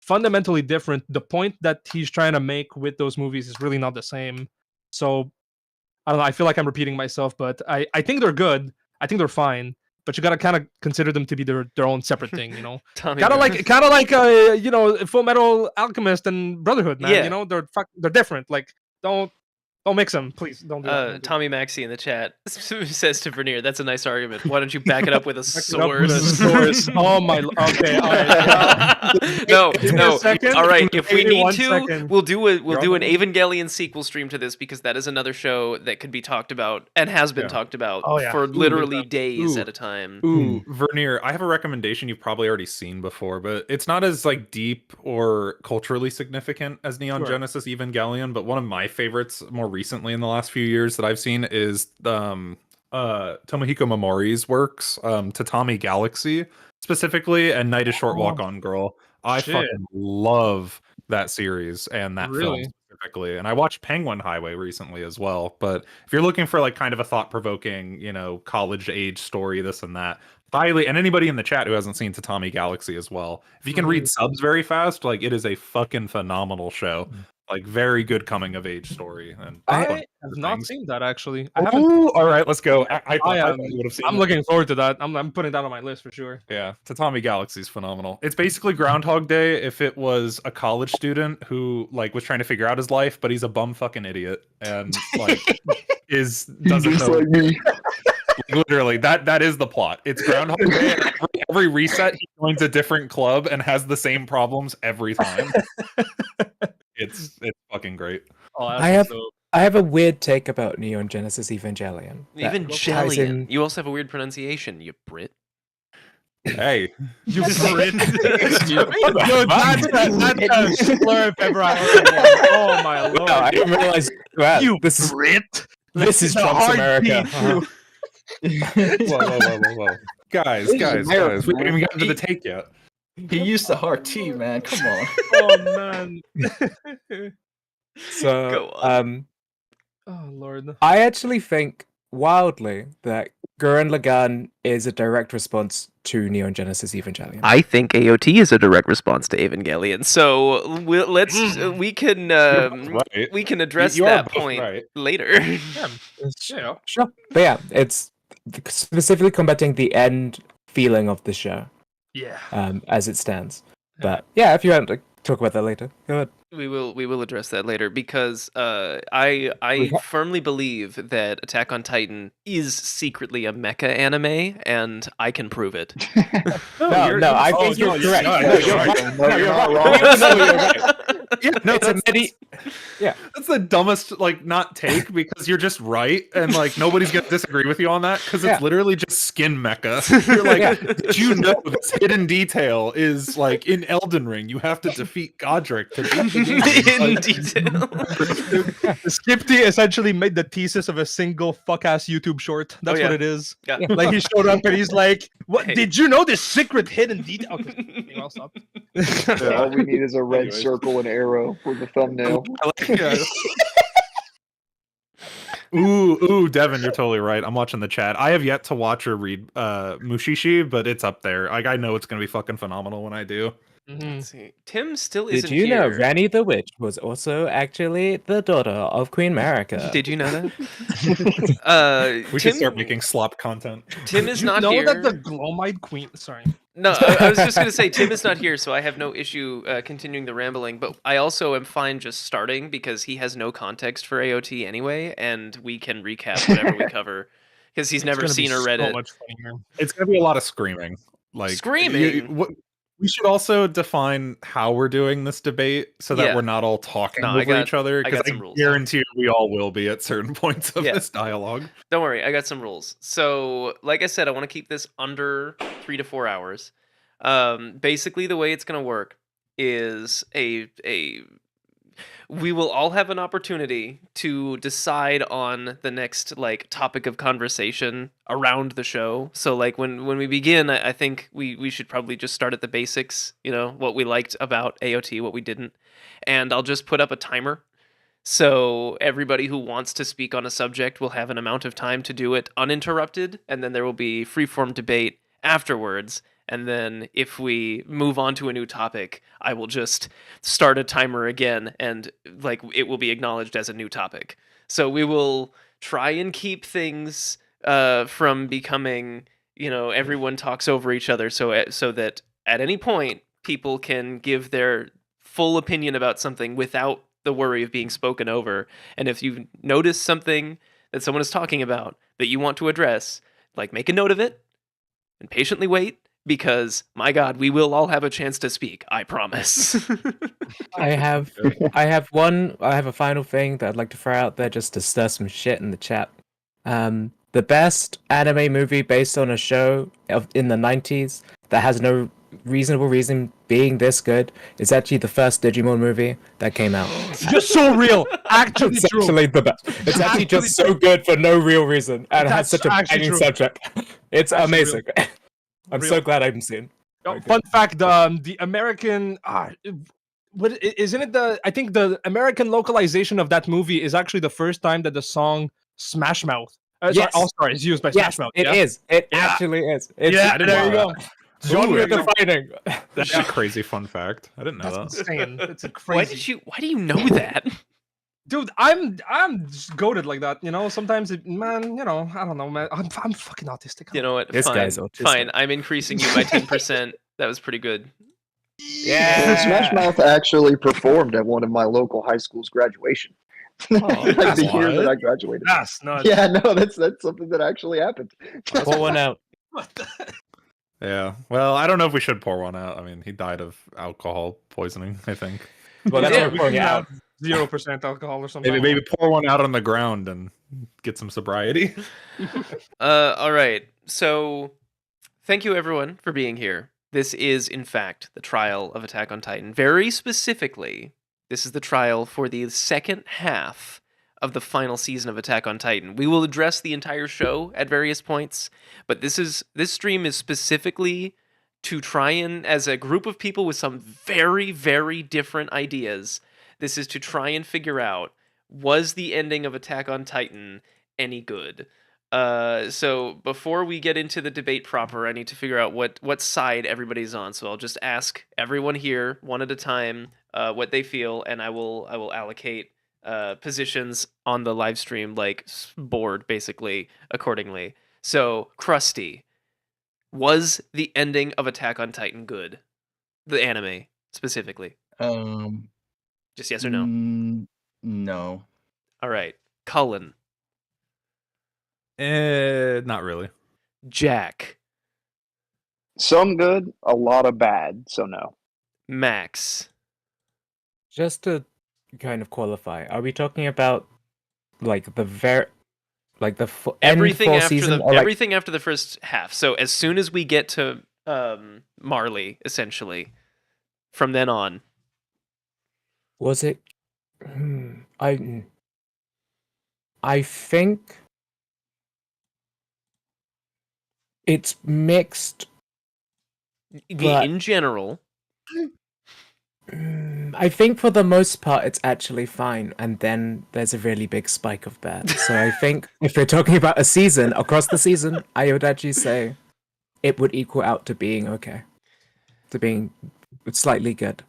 fundamentally different. The point that he's trying to make with those movies is really not the same. So I don't know. I feel like I'm repeating myself, but I think they're good. I think they're fine. But you gotta kind of consider them to be their own separate thing, Tommy kind of Gun. like Fullmetal Alchemist and Brotherhood, man. Yeah. They're different. Like don't Don't mix them, please. Don't do that. Don't do that. Tommy Maxey in the chat says to Vernier, "That's a nice argument. Why don't you back it up with a Back it up with a source?" source. Oh my. Okay. All right. No, Give me no. a second. All right, if we Give me need 1 to, second. we'll do an on Evangelion sequel stream to this because that is another show that could be talked about and has been Yeah. talked about Oh, yeah. for literally Ooh, days Ooh. at a time. Ooh, Vernier, I have a recommendation you've probably already seen before, but it's not as like deep or culturally significant as Neon Sure. Genesis Evangelion, but one of my favorites more recently in the last few years that I've seen is Tomohiko Momori's works, Tatami Galaxy specifically, and Night is Short Walk On Girl. I Shit. fucking love that series and that Really? film specifically. And I watched Penguin Highway recently as well. But if you're looking for like kind of a thought-provoking, college age story, this and that, highly, and anybody in the chat who hasn't seen Tatami Galaxy as well, if you can read subs very fast, like it is a fucking phenomenal show. Like very good coming of age story. And I fun have not things. seen that actually. I haven't. Ooh, all right, let's go. I thought am- you would have seen I'm it. looking forward to that. I'm putting that on my list for sure. Yeah, Tatami Galaxy is phenomenal. It's basically Groundhog Day if it was a college student who like was trying to figure out his life, but he's a bum fucking idiot and like doesn't Just know. like me. Literally, that is the plot. It's Groundhog Day. And every reset, he joins a different club and has the same problems every time. It's fucking great. Oh, I have a weird take about Neon Genesis Evangelion. that ties in- Evangelion. You also have a weird pronunciation, you Brit. Hey, You Brit. Yo, that's a slur if ever I heard one. Oh my lord. Wow, I didn't realize. Wow, You this is Brit. this is The Trump's hard America. P, whoa. Guys, we haven't even gotten to the take yet. He used the hard T, man. Come on. Oh man. So, Go on. Oh lord. I actually think wildly that Gurren Lagann is a direct response to Neon Genesis Evangelion. I think AOT is a direct response to Evangelion. So we can Right. we can address You are that both point right. later. Yeah. Sure, but yeah, it's specifically combating the end feeling of the show Yeah. as it stands. But yeah, if you want to talk about that later, go ahead. We will address that later because I firmly believe that Attack on Titan is secretly a mecha anime, and I can prove it. No, I think you're correct. No, you're right. No, you're not wrong. wrong. No, you're right. Yeah, no, It's a that's the dumbest not take because you're just right and like nobody's gonna disagree with you on that because it's Yeah. literally just skin mecha. You're like, Yeah. did you know this hidden detail is like in Elden Ring? You have to defeat Godric to beat the game. In Like, detail. Skipty essentially made the thesis of a single fuck-ass YouTube short. That's yeah. what it is. Yeah. Like he showed up and he's like, "What? Hey. Did you know this secret hidden detail?" Okay, anyway, I'll stop. All we need is a red Anyways. circle and arrow for the thumbnail. yeah. Ooh, Devin, you're totally right. I'm watching the chat. I have yet to watch or read Mushishi, but it's up there. Like I know it's gonna be fucking phenomenal when I do. Let's see. Tim still isn't Did you know here. Rani the Witch was also actually the daughter of Queen Marika? Did you know that? We should start making slop content. Tim is You not know here. that the Glomide Queen. Sorry. No, I was just going to say Tim is not here, so I have no issue continuing the rambling. But I also am fine just starting because he has no context for AOT anyway, and we can recap whatever we cover because he's never It's gonna seen be or read so it. much funnier. It's gonna be a lot of screaming. Like Screaming? We should also define how we're doing this debate so that Yeah. we're not all talking No, I over got- each other. I Because got I some rules. guarantee we all will be at certain points of Yeah. this dialogue. Don't worry, I got some rules. So, like I said, I want to keep this under 3 to 4 hours. Basically, the way it's going to work is we will all have an opportunity to decide on the next like topic of conversation around the show. So like when we begin, I think we should probably just start at the basics, what we liked about AOT, what we didn't. And I'll just put up a timer. So everybody who wants to speak on a subject will have an amount of time to do it uninterrupted, and then there will be freeform debate afterwards. And then if we move on to a new topic, I will just start a timer again, and like it will be acknowledged as a new topic. So we will try and keep things from becoming, everyone talks over each other, so that at any point people can give their full opinion about something without the worry of being spoken over. And if you notice something that someone is talking about that you want to address, like make a note of it and patiently wait, because my God, we will all have a chance to speak. I promise. I have a final thing that I'd like to throw out there just to stir some shit in the chat. The best anime movie based on a show in the 90s that has no reasonable reason being this good is actually the first Digimon movie that came out. Just so real. Actually It's true. actually the best. It's actually just so good for no real reason, and it has That's such a actually banging true. subject. It's Actually amazing. I'm Real. so glad I haven't seen. Oh, fun fact: the American, isn't it the? I think the American localization of that movie is actually the first time that the song "Smash Mouth," Yes. All Star, is used by Yes, Smash Mouth. it yeah? is. It Yeah. actually is. It's Yeah, didn't there you know go. genre defining. That's a crazy fun fact. I didn't know That's that. insane. It's a Why crazy. do you know that? Dude, I'm just goated like that. You know, sometimes man, I don't know, man. I'm fucking autistic. You know what? This Fine. guy's autistic. Fine. I'm increasing you by 10%. That was pretty good. Yeah. Smash Mouth actually performed at one of my local high school's graduation. Like the year that what? I graduated. That's nuts. Yeah, no, that's something that actually happened. Pour one out. Yeah. Well, I don't know if we should pour one out. I mean, he died of alcohol poisoning, I think. Well, that's Yeah, what we're pouring it out. 0% alcohol or something. Maybe pour one out on the ground and get some sobriety. All right. So, thank you everyone for being here. This is, in fact, the trial of Attack on Titan. Very specifically, this is the trial for the second half of the final season of Attack on Titan. We will address the entire show at various points, but this stream is specifically to try and, as a group of people with some very, very different ideas, this is to try and figure out, was the ending of Attack on Titan any good? So before we get into the debate proper, I need to figure out what side everybody's on. So I'll just ask everyone here one at a time what they feel, and I will allocate positions on the live stream, like board basically accordingly. So Krusty, was the ending of Attack on Titan good? The anime specifically. Just yes or no. No. All right, Cullen, Not really. Jack, Some good, a lot of bad, so no. Max. Just to kind of qualify, are we talking about like the end Everything full after season, the or like everything after the first half. So as soon as we get to Marley, essentially, from then on. was it? I think it's mixed. But- In general, I think for the most part it's actually fine, and then there's a really big spike of bad. So I think if we're talking about a season, across the season, I would actually say it would equal out to being okay. To being slightly good.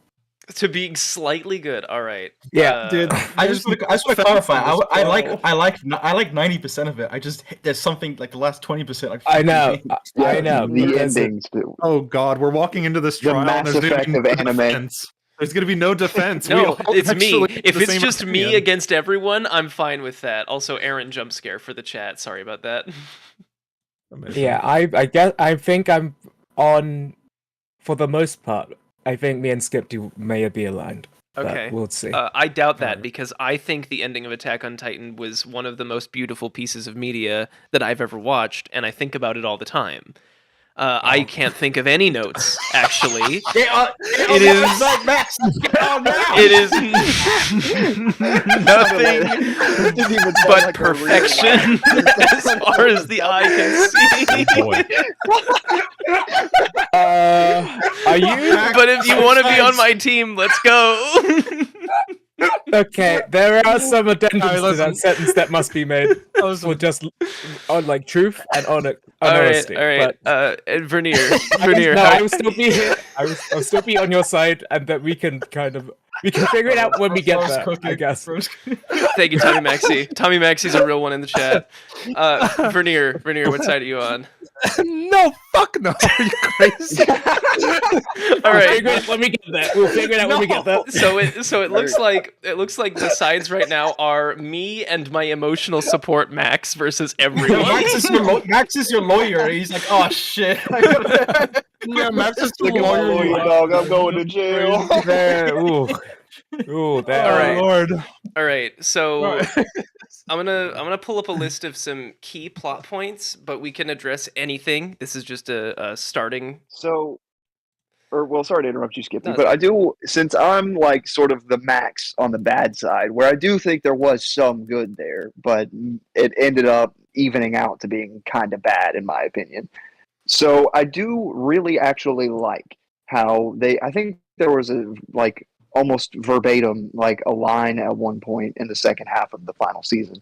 to being slightly good. All right. Yeah, Dude, I just want to clarify. I like 90% of it. I just there's something like the last 20%. Like I know. I know. The because it- endings. Oh God, we're walking into this The trial. and Mass there's gonna Effect be of no anime. defense. There's gonna be no defense. We No, all it's me. actually have If the it's same just me opinion. against everyone, I'm fine with that. Also, Eren jump scare for the chat. Sorry about that. Amazing. Yeah, I think I'm on for the most part. I think me and Skipty may be aligned. but Okay. we'll see. I doubt that Alright. because I think the ending of Attack on Titan was one of the most beautiful pieces of media that I've ever watched, and I think about it all the time. I can't think of any notes, actually. It is like Max. Get on now. It is nothing Didn't even sound but like a real perfection as far as the eye can see. Boy. Are you But if you want to be on my team, let's go. okay? There are some addendums Alright, to listen. that sentence that must be made for just on like truth and all right, honesty. all right. But And Vernier, no, how- I will still be here. I'll still be on your side, and that we can figure it out when we get there. I guess. thank you, Tommy Maxey. Tommy Maxey's a real one in the chat. Vernier, what side are you on? No, fuck no. Are you crazy? All right. When we get there. We'll figure it out when we get there. So it looks like the sides right now are me and my emotional support Max versus everyone. Max is your lawyer. He's like, oh shit. Yeah, Max is Look at my lawyer, dog. I'm going to jail. Ooh, that. All right. Lord. All right, so All right. I'm gonna pull up a list of some key plot points, but we can address anything. This is just a starting. So, sorry to interrupt you, Skippy, No, but I do, since I'm like sort of the Max on the bad side, where I do think there was some good there, but it ended up evening out to being kind of bad, in my opinion. So I do really actually like how I think there was a, like, almost verbatim, like a line at one point in the second half of the final season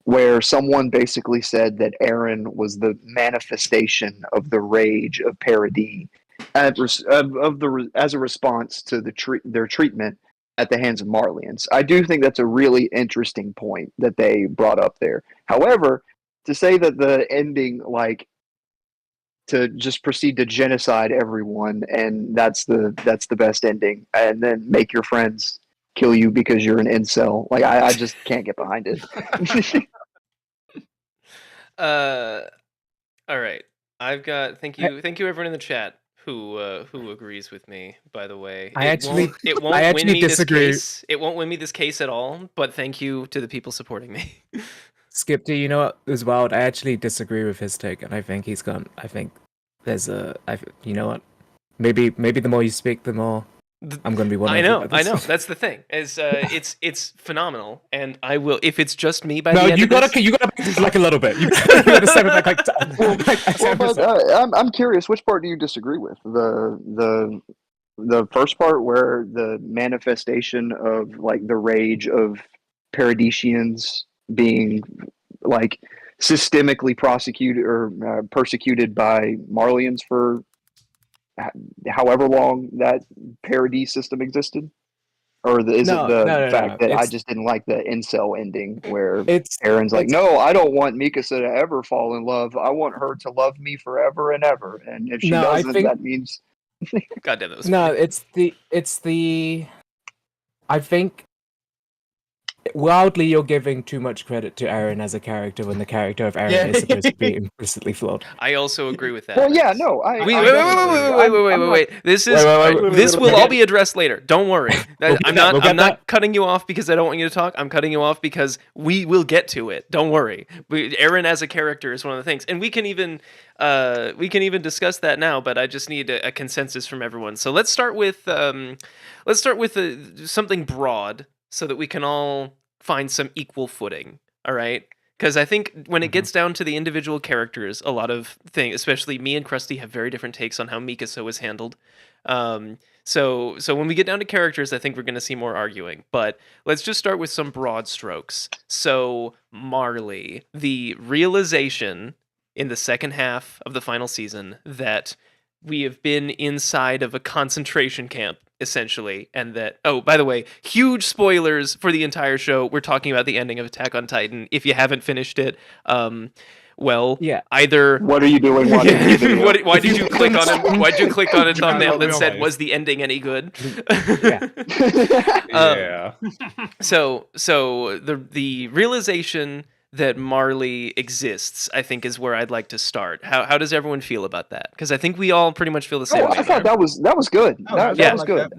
where someone basically said that Eren was the manifestation of the rage of Paradis as a response to their treatment at the hands of Marlians. I do think that's a really interesting point that they brought up there. However, to say that the ending, like, to just proceed to genocide everyone and that's the best ending, and then make your friends kill you because you're an incel, like, I just can't get behind it. All right, I've got thank you everyone in the chat who agrees with me. By the way, I actually win me disagree. this case. It won't win me this case at all. But thank you to the people supporting me. Skip, do you know what as well? I actually disagree with his take, and I think he's gone. I think there's you know what? Maybe the more you speak, the more I'm going to be one. I know. That's the thing. It's phenomenal, and I will, if it's just me by the end. You of gotta this, like a little bit. You gotta step it back like. I'm curious, which part do you disagree with? The first part, where the manifestation of, like, the rage of Paradisians being, like, systemically prosecuted or persecuted by Marlians for however long that Paradis system existed? Or is it the fact that I just didn't like the incel ending where Eren's like, no, I don't want Mikasa to ever fall in love. I want her to love me forever and ever. And if she doesn't, that means... God damn, that was No, funny. it's the I think wildly you're giving too much credit to Eren as a character when the character of Eren is supposed to be implicitly flawed. I also agree with that. Well, yeah, no, Wait. This will all be addressed later. Don't worry. I'm not cutting you off because I don't want you to talk. I'm cutting you off because we will get to it. Don't worry. Eren as a character is one of the things, and we can even discuss that now. But I just need a consensus from everyone. So let's start with something broad, so that we can all find some equal footing, all right? Because I think when it gets down to the individual characters, a lot of things, especially me and Krusty, have very different takes on how Mikasa was handled. So when we get down to characters, I think we're going to see more arguing. But let's just start with some broad strokes. So Marley, the realization in the second half of the final season that we have been inside of a concentration camp, essentially, and that, oh, by the way, huge spoilers for the entire show. We're talking about the ending of Attack on Titan. If you haven't finished it, either... What are you doing? Why did you click on it? Why'd you click on a thumbnail that said, was the ending any good? Yeah. So the realization that Marley exists, I think, is where I'd like to start. How does everyone feel about that? Because I think we all pretty much feel the same way. I thought that was good. That was good.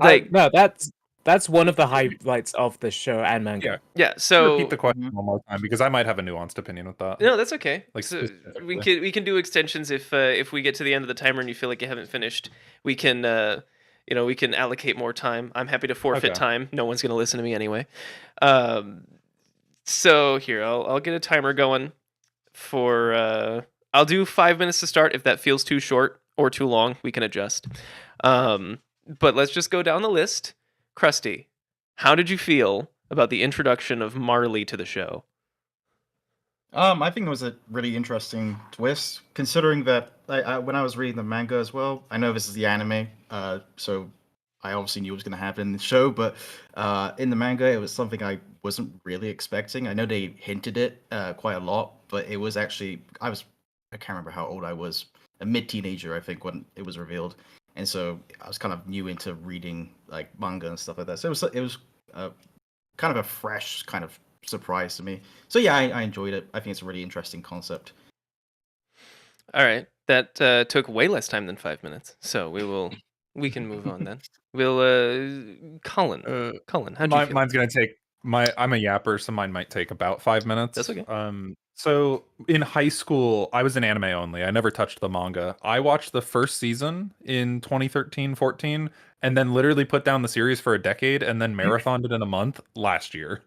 That's one of the highlights of the show and manga. Yeah. So repeat the question one more time, because I might have a nuanced opinion with that. No, that's okay. Like, so we can do extensions if we get to the end of the timer and you feel like you haven't finished. We can we can allocate more time. I'm happy to forfeit time. No one's gonna listen to me anyway. So here, I'll get a timer going for I'll do 5 minutes to start. If that feels too short or too long, we can adjust. But let's just go down the list. Krusty, how did you feel about the introduction of Marley to the show? I think it was a really interesting twist, considering that when I was reading the manga as well, I know this is the anime, so I obviously knew what was going to happen in the show, but in the manga, it was something I wasn't really expecting. I know they hinted it quite a lot, but it was actually, I was I can't remember how old I was, a mid-teenager, I think, when it was revealed. And so I was kind of new into reading like manga and stuff like that. So it was kind of a fresh kind of surprise to me. So yeah, I enjoyed it. I think it's a really interesting concept. All right, that took way less time than 5 minutes. So we can move on then. We'll Colin, how'd you feel? Mine's gonna take I'm a yapper, so mine might take about 5 minutes. That's okay. So in high school, I was an anime only. I never touched the manga. I watched the first season in 2013-14, and then literally put down the series for a decade, and then marathoned it in a month last year.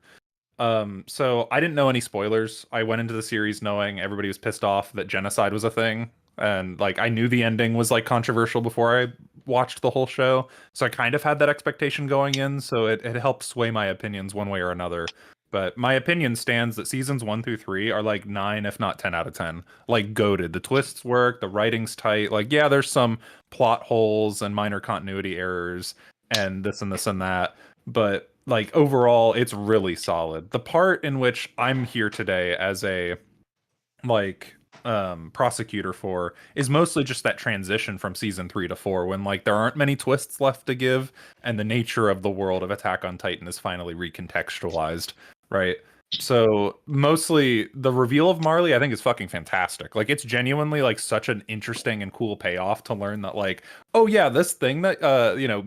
So I didn't know any spoilers. I went into the series knowing everybody was pissed off that genocide was a thing, and like I knew the ending was like controversial before I watched the whole show. So I kind of had that expectation going in, so it helped sway my opinions one way or another. But my opinion stands that seasons 1 through 3 are like 9, if not 10 out of 10. Like goated. The twists work, the writing's tight. Like, yeah, there's some plot holes and minor continuity errors and this and this and that. But like overall, it's really solid. The part in which I'm here today as a like prosecutor for is mostly just that transition from season 3 to 4 when like there aren't many twists left to give and the nature of the world of Attack on Titan is finally recontextualized, right? So mostly the reveal of Marley I think is fucking fantastic. Like it's genuinely like such an interesting and cool payoff to learn that like, oh yeah, this thing that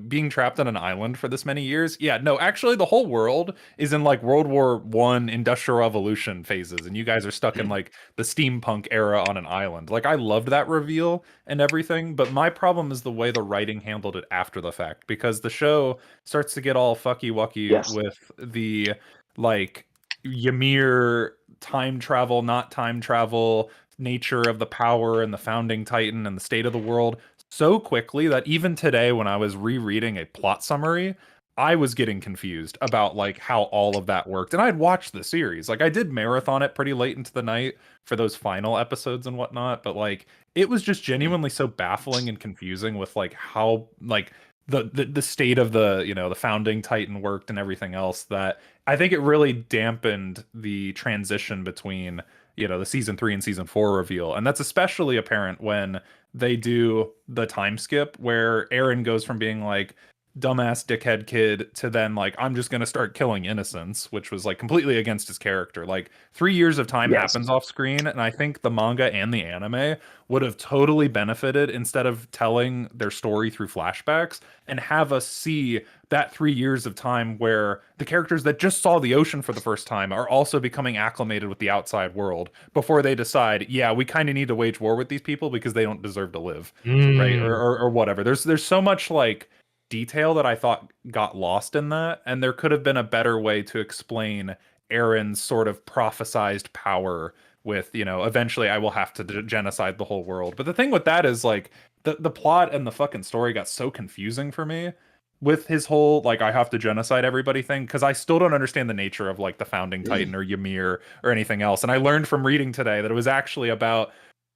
being trapped on an island for this many years, yeah, no, actually the whole world is in like World War I Industrial Revolution phases and you guys are stuck in like the steampunk era on an island. Like I loved that reveal and everything, but my problem is the way the writing handled it after the fact, because the show starts to get all fucky wucky Yes. with the like Ymir time travel, not time travel, nature of the power and the founding Titan and the state of the world so quickly that even today when I was rereading a plot summary, I was getting confused about like how all of that worked. And I'd watched the series. Like I did marathon it pretty late into the night for those final episodes and whatnot, but like it was just genuinely so baffling and confusing with like how like the state of the the founding Titan worked and everything else, that I think it really dampened the transition between the season 3 and season 4 reveal. And that's especially apparent when they do the time skip where Eren goes from being like dumbass dickhead kid to then like I'm just gonna start killing innocents, which was like completely against his character. Like 3 years of time Yes. happens off screen, and I think the manga and the anime would have totally benefited instead of telling their story through flashbacks and have us see that 3 years of time where the characters that just saw the ocean for the first time are also becoming acclimated with the outside world before they decide, yeah, we kind of need to wage war with these people because they don't deserve to live, right? Or whatever. There's so much like detail that I thought got lost in that, and there could have been a better way to explain Eren's sort of prophesized power with, eventually I will have to genocide the whole world. But the thing with that is like the plot and the fucking story got so confusing for me with his whole like I have to genocide everybody thing, because I still don't understand the nature of like the founding Titan or Ymir or anything else. And I learned from reading today that it was actually about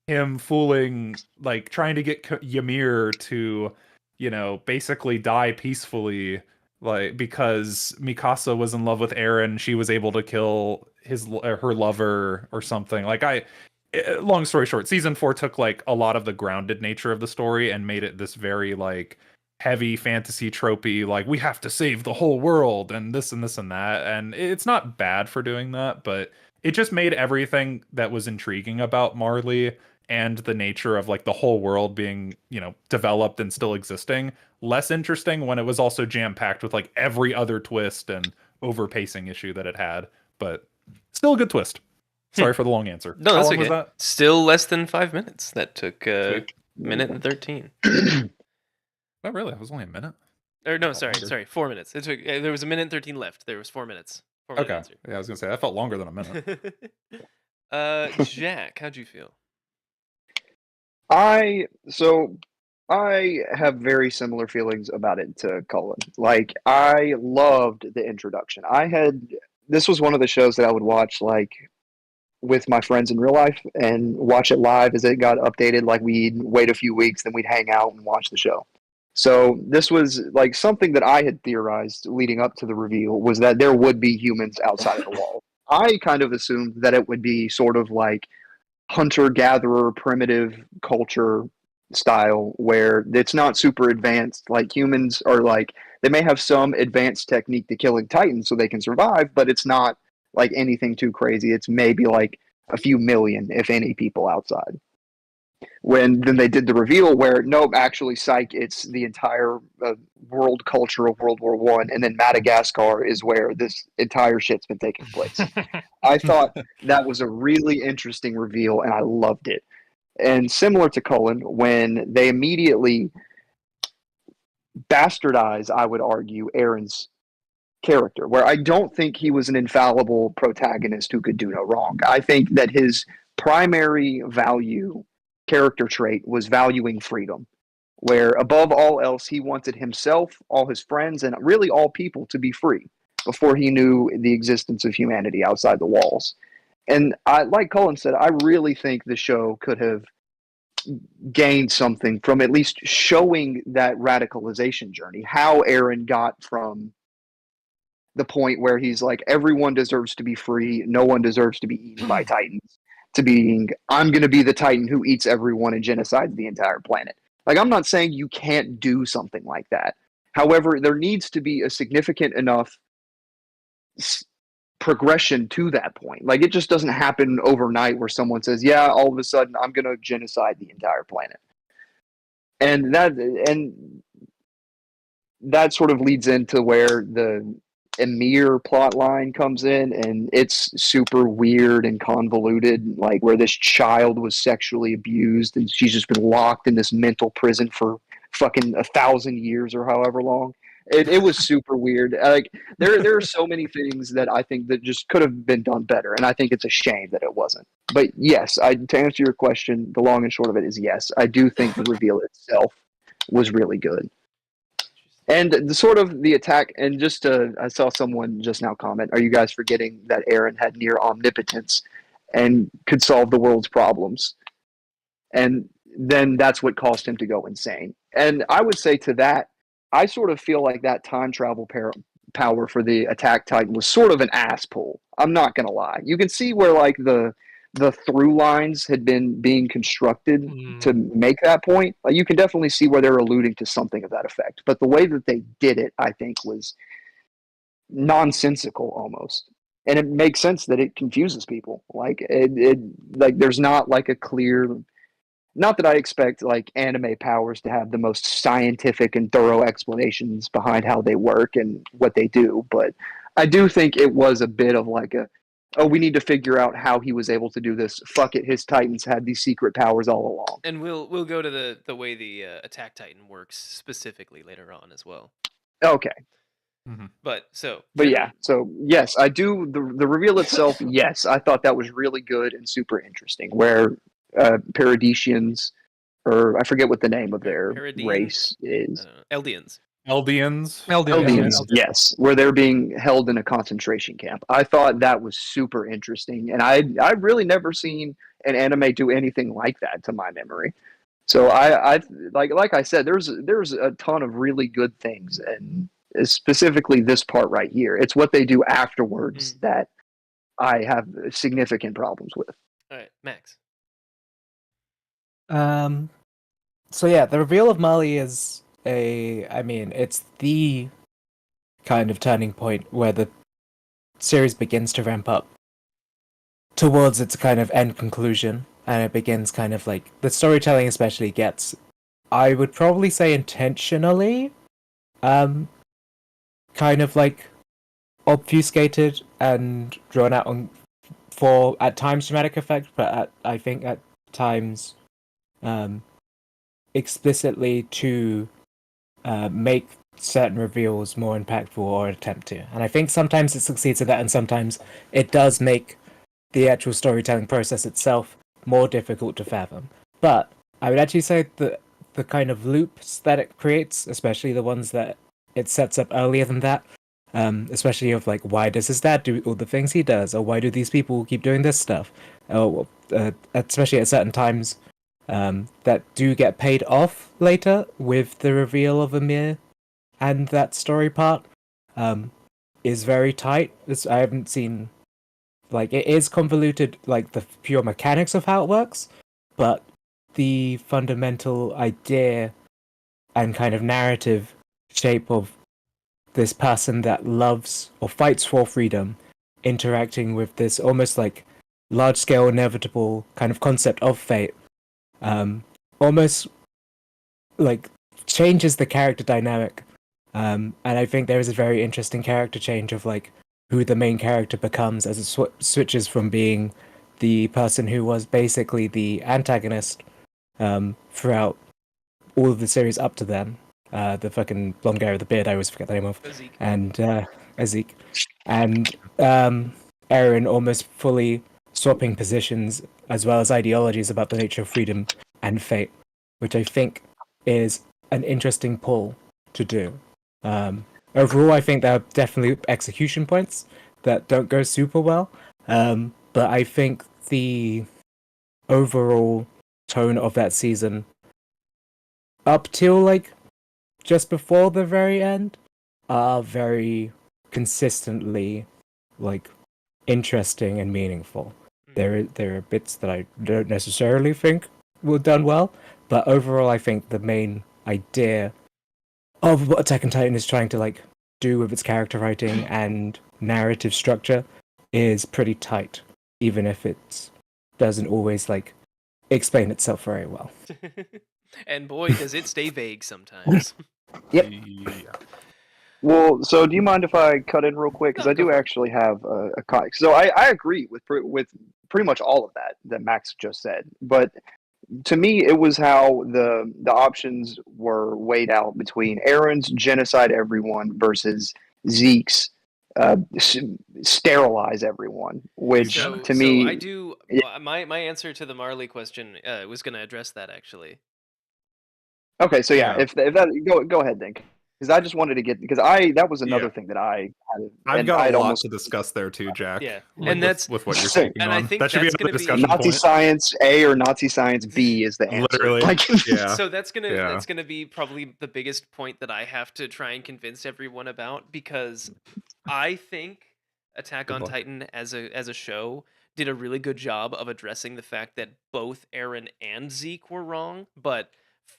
him fooling, like trying to get Ymir to basically die peacefully, like because Mikasa was in love with Eren, she was able to kill her lover or something. Like long story short, season 4 took like a lot of the grounded nature of the story and made it this very like heavy fantasy tropey, like we have to save the whole world and this and this and that. And it's not bad for doing that, but it just made everything that was intriguing about Marley and the nature of like the whole world being, developed and still existing less interesting when it was also jam-packed with like every other twist and overpacing issue that it had. But still a good twist. Sorry for the long answer. No, How that's long okay. was that? Still less than 5 minutes. That took Sweet. minute and 13. Oh, really? It was only a minute? Or no, Oh, sorry, longer. 4 minutes. It took. There was a minute and 13 left. There was 4 minutes. 4 minute Okay. answer. Yeah, I was gonna say that felt longer than a minute. Jack, how'd you feel? I have very similar feelings about it to Colin. Like I loved the introduction. This was one of the shows that I would watch like with my friends in real life and watch it live as it got updated. Like we'd wait a few weeks, then we'd hang out and watch the show. So this was like something that I had theorized leading up to the reveal, was that there would be humans outside of the wall. I kind of assumed that it would be sort of like hunter-gatherer primitive culture style where it's not super advanced. Like humans are like they may have some advanced technique to killing titans so they can survive, but it's not like anything too crazy. It's maybe like a few million, if any, people outside. When then they did the reveal where nope, actually, psych, it's the entire world culture of World War One, and then Madagascar is where this entire shit's been taking place. I thought that was a really interesting reveal, and I loved it. And similar to Cullen, when they immediately bastardize, I would argue, Eren's character, where I don't think he was an infallible protagonist who could do no wrong. I think that his primary character trait was valuing freedom, where above all else, he wanted himself, all his friends, and really all people to be free before he knew the existence of humanity outside the walls. And like Cullen said, I really think the show could have gained something from at least showing that radicalization journey, how Eren got from the point where he's like, everyone deserves to be free, no one deserves to be eaten by titans, to being, I'm going to be the titan who eats everyone and genocides the entire planet. Like, I'm not saying you can't do something like that. However, there needs to be a significant enough progression to that point. Like, it just doesn't happen overnight where someone says, yeah, all of a sudden I'm going to genocide the entire planet. And that sort of leads into where the Emir plot line comes in, and it's super weird and convoluted, like where this child was sexually abused and she's just been locked in this mental prison for fucking 1,000 years or however long. It was super weird. Like there are so many things that I think that just could have been done better, and I think it's a shame that it wasn't. But yes, to answer your question, the long and short of it is yes, I do think the reveal itself was really good. And the sort of the attack, and just I saw someone just now comment, are you guys forgetting that Eren had near omnipotence and could solve the world's problems? And then that's what caused him to go insane. And I would say to that, I sort of feel like that time travel power for the Attack Titan was sort of an ass pull. I'm not going to lie. You can see where like the through lines had been being constructed to make that point. Like, you can definitely see where they're alluding to something of that effect. But the way that they did it, I think, was nonsensical almost. And it makes sense that it confuses people. Like it like there's not like a clear, not that I expect like anime powers to have the most scientific and thorough explanations behind how they work and what they do, but I do think it was a bit of like oh, we need to figure out how he was able to do this. Fuck it, his Titans had these secret powers all along. And we'll go to the way the Attack Titan works specifically later on as well. Okay. Mm-hmm. But yeah, so yes, I do the reveal itself. Yes, I thought that was really good and super interesting. Where Paradisians, or I forget what the name of their race is. Eldians. Eldians, yes, where they're being held in a concentration camp. I thought that was super interesting, and I've really never seen an anime do anything like that to my memory. So I like I said, there's a ton of really good things, and specifically this part right here. It's what they do afterwards that I have significant problems with. All right, Max. So yeah, the reveal of Marley is it's the kind of turning point where the series begins to ramp up towards its kind of end conclusion, and it begins kind of like the storytelling especially gets, I would probably say intentionally, kind of like obfuscated and drawn out for at times dramatic effect, but I think at times explicitly to make certain reveals more impactful or attempt to. And I think sometimes it succeeds at that, and sometimes it does make the actual storytelling process itself more difficult to fathom. But I would actually say that the kind of loops that it creates, especially the ones that it sets up earlier than that, especially of like, why does his dad do all the things he does, or why do these people keep doing this stuff, or especially at certain times that do get paid off later with the reveal of Amir and that story part, is very tight. I haven't seen like it is convoluted, like the pure mechanics of how it works, but the fundamental idea and kind of narrative shape of this person that loves or fights for freedom interacting with this almost like large scale inevitable kind of concept of fate almost like changes the character dynamic, and I think there is a very interesting character change of like who the main character becomes as it switches from being the person who was basically the antagonist throughout all of the series up to then. The fucking blonde guy with the beard, I always forget the name of. Zeke. And Zeke. And Eren almost fully swapping positions as well as ideologies about the nature of freedom and fate, which I think is an interesting pull to do. Overall, I think there are definitely execution points that don't go super well, but I think the overall tone of that season up till like just before the very end are very consistently like interesting and meaningful. There are bits that I don't necessarily think were done well, but overall I think the main idea of what Attack on Titan is trying to like do with its character writing and narrative structure is pretty tight, even if it doesn't always like explain itself very well. And boy, does it stay vague sometimes. Yep. Yeah. Well, so do you mind if I cut in real quick? Because No, I go do for it. actually have a con. So I agree with pretty much all of that Max just said. But to me, it was how the options were weighed out between Aaron's genocide everyone versus Zeke's sterilize everyone. Which So, to me, I do. Yeah. My answer to the Marley question was going to address that actually. okay. So yeah, Yeah. if that go ahead then, because I just wanted to get because that was another Yeah. thing that I had. I've and got I'd a lot almost to discuss there too, Jack. Yeah, Like, and that's with what you're So- speaking and on. I think that should be that's another gonna be- discussion Nazi point. science A or Nazi science B is the answer. Literally. Like, Yeah. So that's Yeah. gonna be probably the biggest point that I have to try and convince everyone about, because I think Attack Good on luck. Titan as a show did a really good job of addressing the fact that both Eren and Zeke were wrong, but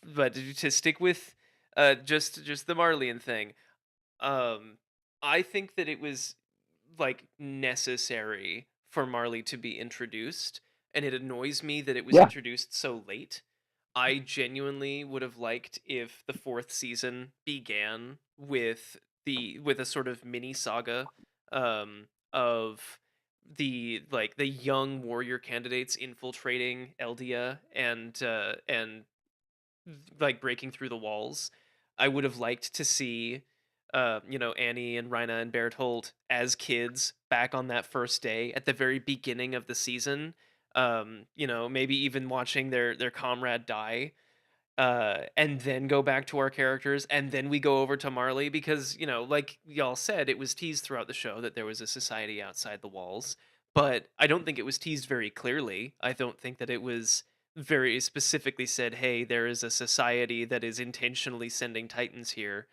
to stick with just the Marleyan thing, I think that it was like necessary for Marley to be introduced, and it annoys me that it was Yeah. introduced so late. I genuinely would have liked if the fourth season began with a sort of mini saga of the young warrior candidates infiltrating Eldia and like breaking through the walls. I would have liked to see Annie and Rhina and Bertolt as kids back on that first day at the very beginning of the season. Maybe even watching their comrade die, and then go back to our characters, and then we go over to Marley, because like y'all said, it was teased throughout the show that there was a society outside the walls, but I don't think it was teased very clearly. I don't think that it was very specifically said, hey, there is a society that is intentionally sending titans here.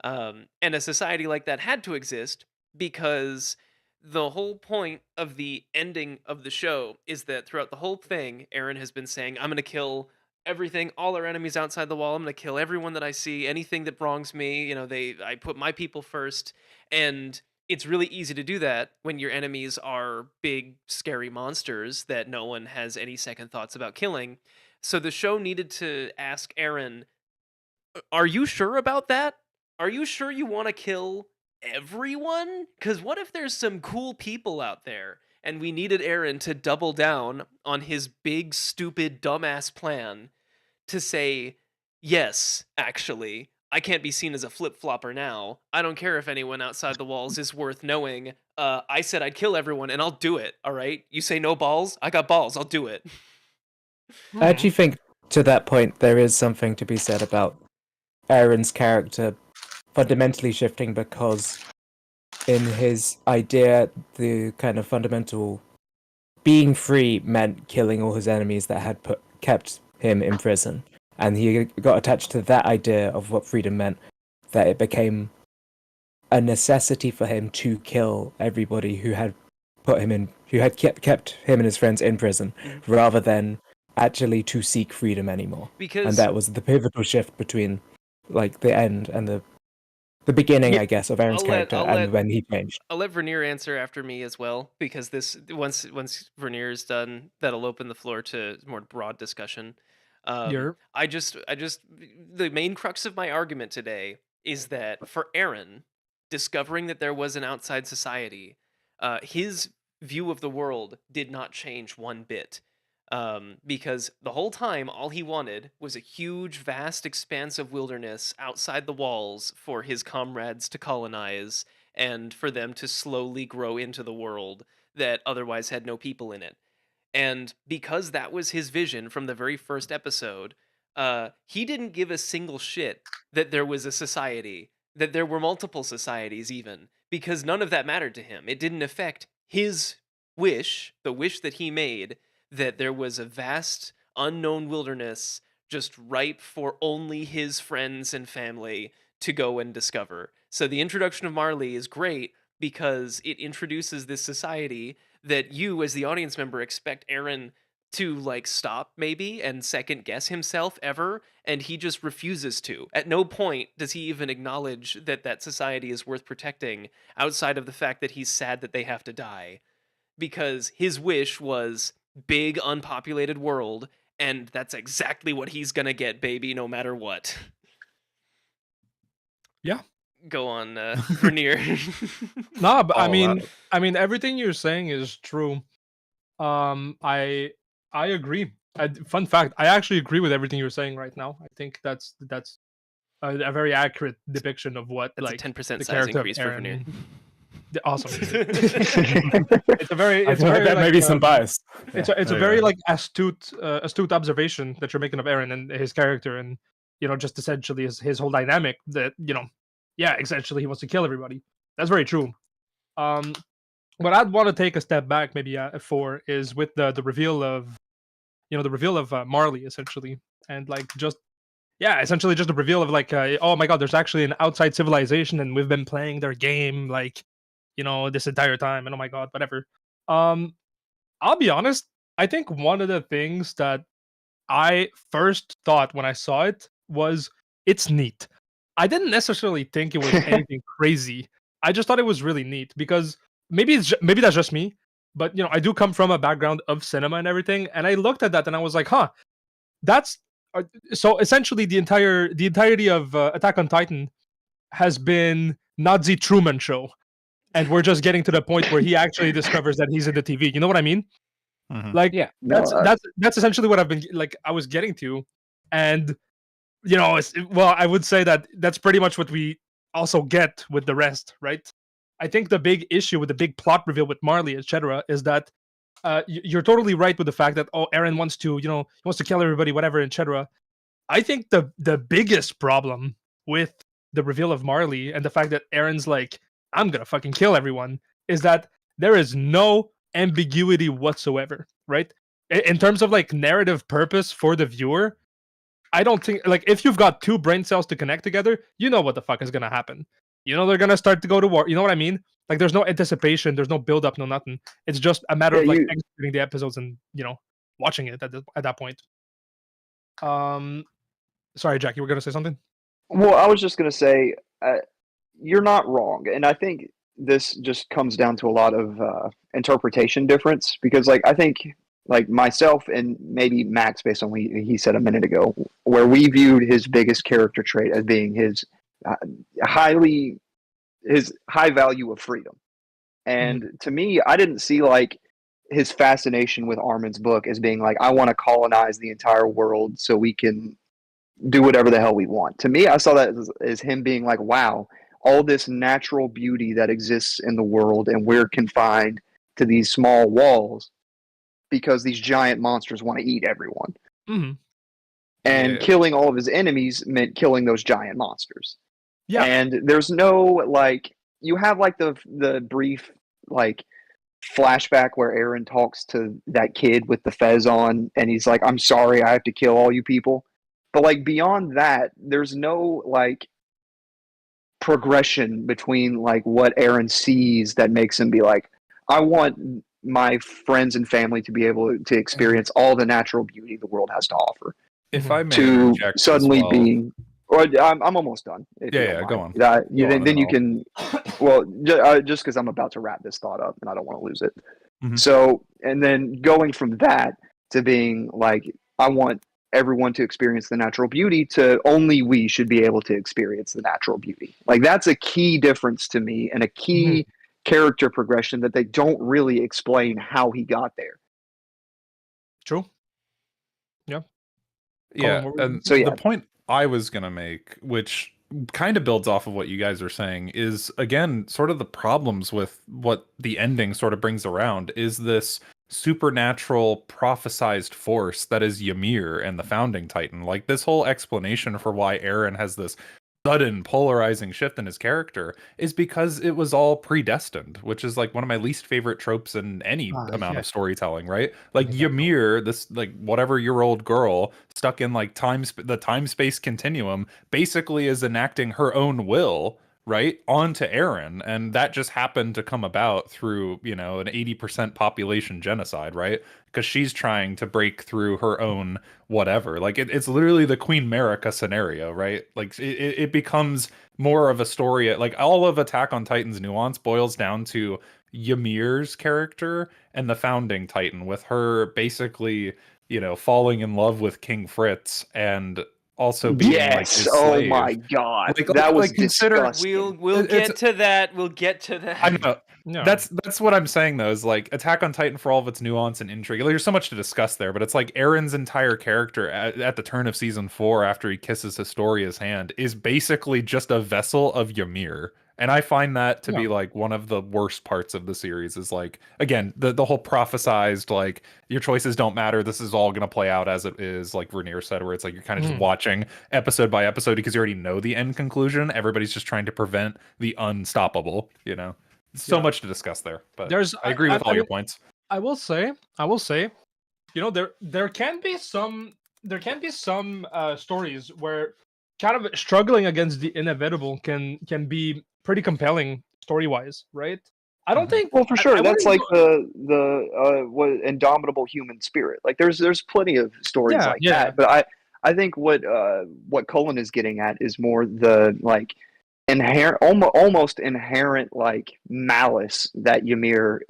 And a society like that had to exist because the whole point of the ending of the show is that throughout the whole thing, Eren has been saying, I'm going to kill everything, all our enemies outside the wall. I'm going to kill everyone that I see, anything that wrongs me. I put my people first. And it's really easy to do that when your enemies are big, scary monsters that no one has any second thoughts about killing. So the show needed to ask Eren, are you sure about that? Are you sure you want to kill everyone? Because what if there's some cool people out there? And we needed Eren to double down on his big, stupid, dumbass plan to say, yes, actually, I can't be seen as a flip-flopper now. I don't care if anyone outside the walls is worth knowing. I said I'd kill everyone, and I'll do it, all right? You say no balls? I got balls. I'll do it. I actually think to that point there is something to be said about Eren's character fundamentally shifting, because in his idea, the kind of fundamental being free meant killing all his enemies that had kept him in prison, and he got attached to that idea of what freedom meant, that it became a necessity for him to kill everybody who had put him in who had kept him and his friends in prison, Mhm. rather than actually to seek freedom anymore. Because And that was the pivotal shift between like the end and the beginning, Yeah. I guess, of Eren's character and when he changed. I'll let Vernier answer after me as well, because this once Vernier is done, that'll open the floor to more broad discussion. You're I just the main crux of my argument today is that for Eren, discovering that there was an outside society, his view of the world did not change one bit. Because the whole time, all he wanted was a huge, vast expanse of wilderness outside the walls for his comrades to colonize and for them to slowly grow into the world that otherwise had no people in it. And because that was his vision from the very first episode, he didn't give a single shit that there was a society, that there were multiple societies, even, because none of that mattered to him. It didn't affect his wish, the wish that he made, that there was a vast, unknown wilderness just ripe for only his friends and family to go and discover. So the introduction of Marley is great because it introduces this society that you, as the audience member, expect Eren to like stop maybe and second guess himself ever, and he just refuses to. At no point does he even acknowledge that that society is worth protecting outside of the fact that he's sad that they have to die, because his wish was big unpopulated world, and that's exactly what he's gonna get, baby, no matter what. Yeah. Go on, Vernier. no, but All I mean, everything you're saying is true. I agree. Fun fact: I actually agree with everything you're saying right now. I think that's a very accurate depiction of what That's like a 10% the size character increase of for Eren. Vernier. Awesome. It's a very, I it's feel like very there like, may be some bias. it's a very like astute observation that you're making of Eren and his character, and just essentially his whole dynamic that yeah, essentially he wants to kill everybody. That's very true. What I'd want to take a step back maybe for is with the reveal of Marley essentially, and like just yeah, essentially just the reveal of like oh my god, there's actually an outside civilization and we've been playing their game like this entire time, and oh my god, whatever. I'll be honest, I think one of the things that I first thought when I saw it was it's neat. I didn't necessarily think it was anything crazy. I just thought it was really neat because maybe that's just me, but I do come from a background of cinema and everything, and I looked at that and I was like, huh, that's so essentially the entirety of Attack on Titan has been Nazi Truman Show, and we're just getting to the point where he actually discovers that he's in the TV. You know what I mean? Mhm. Like Yeah. No, that's essentially what I've been like I was getting to, and I would say that that's pretty much what we also get with the rest, right? I think the big issue with the big plot reveal with Marley, etc., is that you're totally right with the fact that Eren wants to he wants to kill everybody, whatever, etc. I think the biggest problem with the reveal of Marley and the fact that Eren's like, I'm gonna fucking kill everyone, is that there is no ambiguity whatsoever, right? In terms of like narrative purpose for the viewer, I don't think like if you've got two brain cells to connect together, you know what the fuck is gonna happen. They're gonna start to go to war. You know what I mean? Like there's no anticipation, there's no build up, no nothing. It's just a matter Yeah, of like you executing the episodes and watching it at that point. Sorry, Jack, you were gonna say something? well, I was just gonna say you're not wrong, and I think this just comes down to a lot of interpretation difference because, like, I think like myself and maybe Max, based on what he said a minute ago, where we viewed his biggest character trait as being his uh, his high value of freedom. And to me, I didn't see like his fascination with Armin's book as being like, I want to colonize the entire world so we can do whatever the hell we want. To me, I saw that as him being like, wow, all this natural beauty that exists in the world, and we're confined to these small walls because these giant monsters want to eat everyone. Mm-hmm. And Yeah. killing all of his enemies meant killing those giant monsters. Yeah. And there's no like you have like the brief like flashback where Eren talks to that kid with the fez on and he's like, I'm sorry, I have to kill all you people. But like beyond that, there's no like progression between like what Eren sees that makes him be like, I want my friends and family to be able to experience all the natural beauty the world has to offer. If I may To interject as suddenly well. being, or I'm almost done. If you don't Go mind. on. Go on Then and you I'll- can. Well, just because I'm about to wrap this thought up and I don't want to lose it. Mhm. So, and then going from that to being like, I want everyone to experience the natural beauty, to only we should be able to experience the natural beauty. Like, that's a key difference to me, and a key character progression that they don't really explain how he got there. True. Yeah, what were you and So, yeah. the point I was gonna make, which kind of builds off of what you guys are saying, is again sort of the problems with what the ending sort of brings around is this supernatural prophesized force that is Ymir and the founding titan. Like, this whole explanation for why Eren has this sudden polarizing shift in his character is because it was all predestined, which is like one of my least favorite tropes in any amount of storytelling, right? Like, Ymir, this like whatever year old girl stuck in like the time space continuum, basically is enacting her own will, right, onto Eren, and that just happened to come about through, you know, an 80% population genocide, right? Because she's trying to break through her own whatever. Like, it's literally the Queen Marika scenario, right? Like, it becomes more of a story. Like, all of Attack on Titan's nuance boils down to Ymir's character and the founding titan, with her basically, you know, falling in love with King Fritz and also being like his Oh slave. my god, Like, that was consider disgusting. We'll It's- get to that. We'll get to that. I know. Yeah. That's what I'm saying though, is like Attack on Titan, for all of its nuance and intrigue. Like, there's so much to discuss there, but it's like Eren's entire character at the turn of season 4, after he kisses Historia's hand, is basically just a vessel of Ymir. And I find that to be like one of the worst parts of the series, is like, again, the whole prophesized, like, your choices don't matter, this is all gonna play out as it is, like Rainier said, where it's like you're kind of just watching episode by episode because you already know the end conclusion. Everybody's just trying to prevent the unstoppable, you know. So much to discuss there, but I agree with all your points. I will say, you know, there can be some stories where kind of struggling against the inevitable can be pretty compelling story wise, right? I don't think. Well, for sure, I that's wouldn't like the what indomitable human spirit. Like, there's plenty of stories like that, but I think what Cullen is getting at is more the like inherent, almost inherent, like, malice that Ymir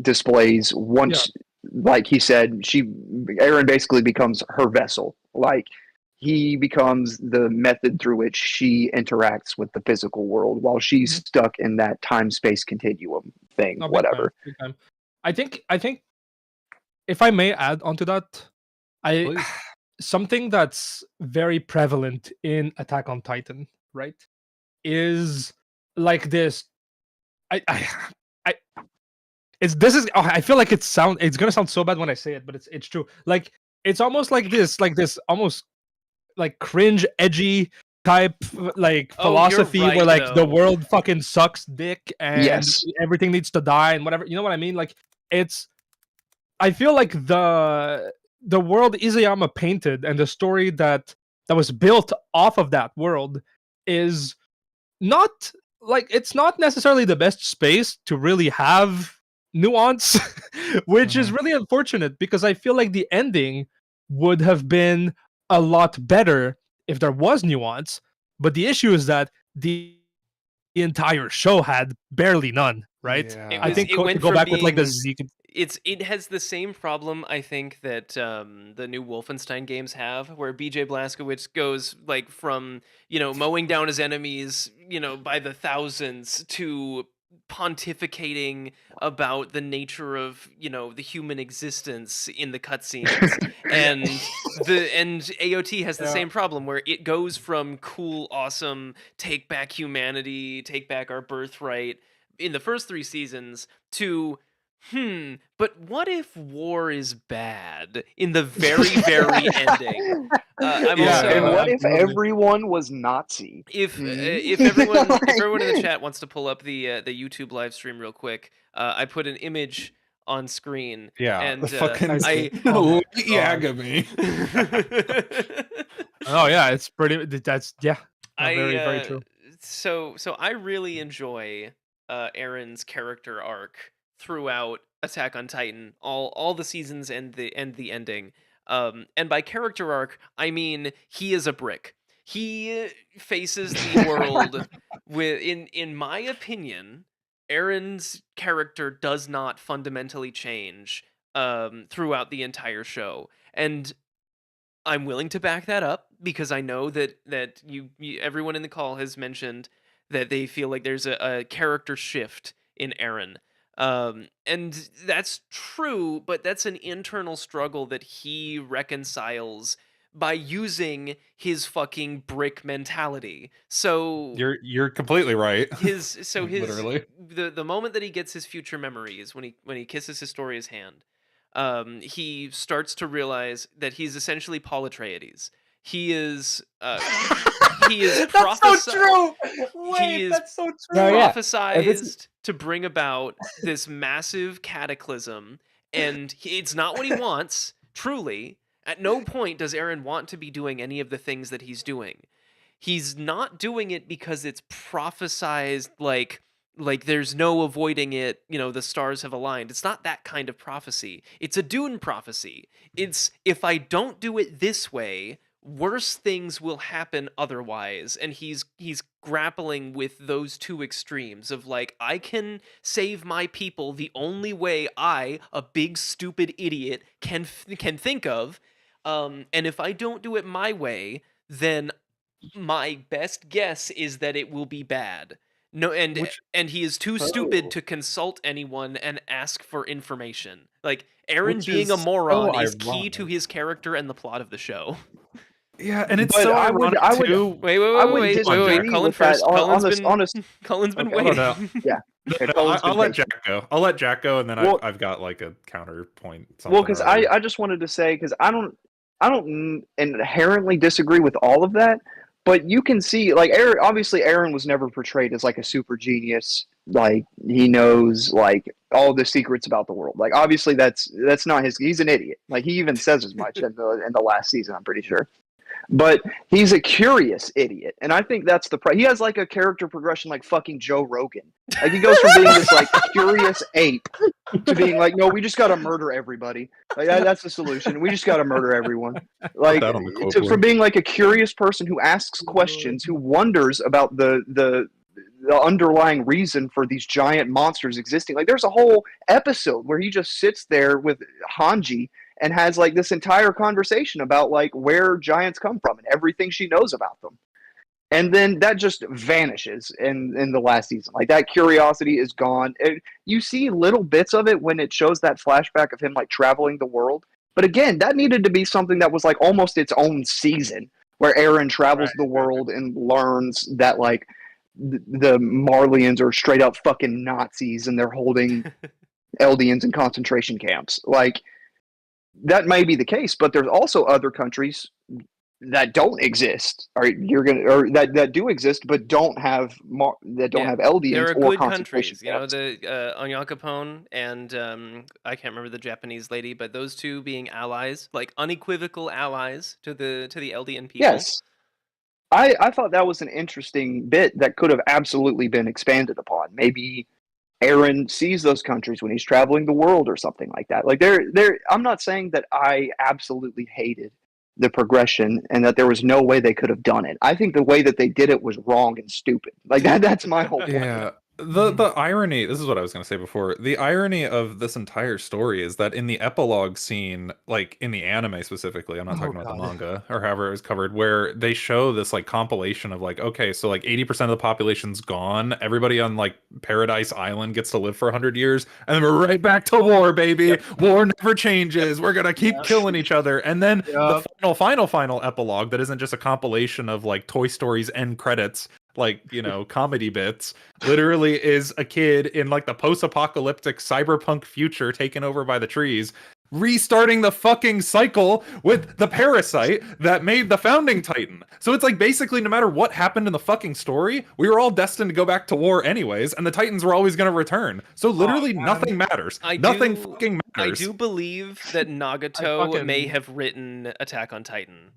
displays once, like he said, Eren basically becomes her vessel. Like, he becomes the method through which she interacts with the physical world while she's stuck in that time-space continuum thing, No, whatever. big time. I think if I may add onto that, Please. something that's very prevalent in Attack on Titan, right, is like this. I feel like it's gonna sound so bad when I say it, but it's true. Like, it's almost like this almost like cringe, edgy type, like, Oh, philosophy, you're right, where like the though. world fucking sucks dick and Yes. everything needs to die and whatever. You know what I mean? Like, I feel like the world Izayama painted and the story that was built off of that world is not, like, it's not necessarily the best space to really have nuance, which is really unfortunate, because I feel like the ending would have been a lot better if there was nuance. But the issue is that the entire show had barely none, right? Yeah. I think It to went go from back with like the being it has the same problem, I think, that the new Wolfenstein games have, where BJ Blazkowicz goes like from, you know, mowing down his enemies, you know, by the thousands, to pontificating about the nature of, you know, the human existence in the cutscenes. and AOT has the same problem, where it goes from cool, awesome, take back humanity, take back our birthright in the first 3 seasons, to but what if war is bad in the very, very ending? I'm also, And what if absolutely. everyone was Nazi? if everyone in the chat wants to pull up the YouTube live stream real quick, I put an image on screen. Yeah, and the fucking Oh, Yagami. Oh yeah, it's pretty. That's very very true. So I really enjoy Eren's character arc throughout Attack on Titan, all the seasons and the ending. And by character arc, I mean he is a brick. He faces the world with, in my opinion, Eren's character does not fundamentally change throughout the entire show, and I'm willing to back that up because I know that everyone in the call has mentioned that they feel like there's a character shift in Eren. And that's true, but that's an internal struggle that he reconciles by using his fucking brick mentality. So You're completely right. his Literally. the moment that he gets his future memories, when he kisses Historia's hand, he starts to realize that he's essentially Paul Atreides. He is he is That's so true. he is That's so true. No, yeah. prophesized to bring about this massive cataclysm, and it's not what he wants, truly. At no point does Eren want to be doing any of the things that he's doing. He's not doing it because it's prophesized, like there's no avoiding it, the stars have aligned. It's not that kind of prophecy. It's a Dune prophecy. It's, if I don't do it this way, worse things will happen otherwise. And he's grappling with those two extremes of like, I can save my people the only way I, a big stupid idiot, can think of. And if I don't do it my way, then my best guess is that it will be bad. No, and he is too stupid to consult anyone and ask for information. Like, Eren Which being a is moron so is key ironic. to his character and the plot of the show. Yeah, and it's But so I would- ironic I would- too. Wait, I would wait. disagree Colin with that first. on this. Colin's been Okay. waiting. No, Okay, No, Colin's I'll been let patient. Jack go. I'll let Jack go, and then Well- I've got like a counterpoint. Well, because I just wanted to say, because I don't inherently disagree with all of that, but you can see, like, Eren was never portrayed as like a super genius, like he knows like all the secrets about the world. Like, obviously that's not he's an idiot. Like, he even says as much in the last season, I'm pretty sure. But he's a curious idiot, and I think that's he has like a character progression like fucking Joe Rogan. Like, he goes from being this like curious ape to being like, no, we just got to murder everybody. Like, that's the solution. We just got to murder everyone. Like, that on the quote from board. being like a curious person who asks questions, who wonders about the underlying reason for these giant monsters existing. Like, there's a whole episode where he just sits there with Hanji and has like this entire conversation about like where giants come from and everything she knows about them. And then that just vanishes in the last season. Like, that curiosity is gone. You see little bits of it when it shows that flashback of him like traveling the world. But again, that needed to be something that was like almost its own season, where Eren travels the world and learns that like the Marleyans are straight up fucking Nazis and they're holding Eldians in concentration camps. Like, that may be the case, but there's also other countries that don't exist, or that do exist, but don't have have Eldians There are or good concentration countries, camps. the Onyankopon and I can't remember the Japanese lady, but those two being allies, like unequivocal allies to the Eldian people. Yes, I thought that was an interesting bit that could have absolutely been expanded upon. Maybe Eren sees those countries when he's traveling the world or something like that. Like, I'm not saying that I absolutely hated the progression and that there was no way they could have done it. I think the way that they did it was wrong and stupid. Like, that's my whole point. Yeah. The irony, this is what I was going to say before. The irony of this entire story is that in the epilogue scene, like in the anime specifically, I'm not talking about the manga or however it was covered, where they show this like compilation of like, okay, so like 80% of the population's gone. Everybody on like Paradise Island gets to live for 100 years. And then we're right back to war, baby. Yep. War never changes. We're going to keep killing each other. And then the final epilogue that isn't just a compilation of like Toy Story's end credits, like, comedy bits, literally is a kid in like the post-apocalyptic cyberpunk future taken over by the trees, restarting the fucking cycle with the parasite that made the founding Titan. So it's like, basically, no matter what happened in the fucking story, we were all destined to go back to war anyways, and the Titans were always going to return. So literally nothing matters. Nothing fucking matters. I do believe that Nagato may have written Attack on Titan.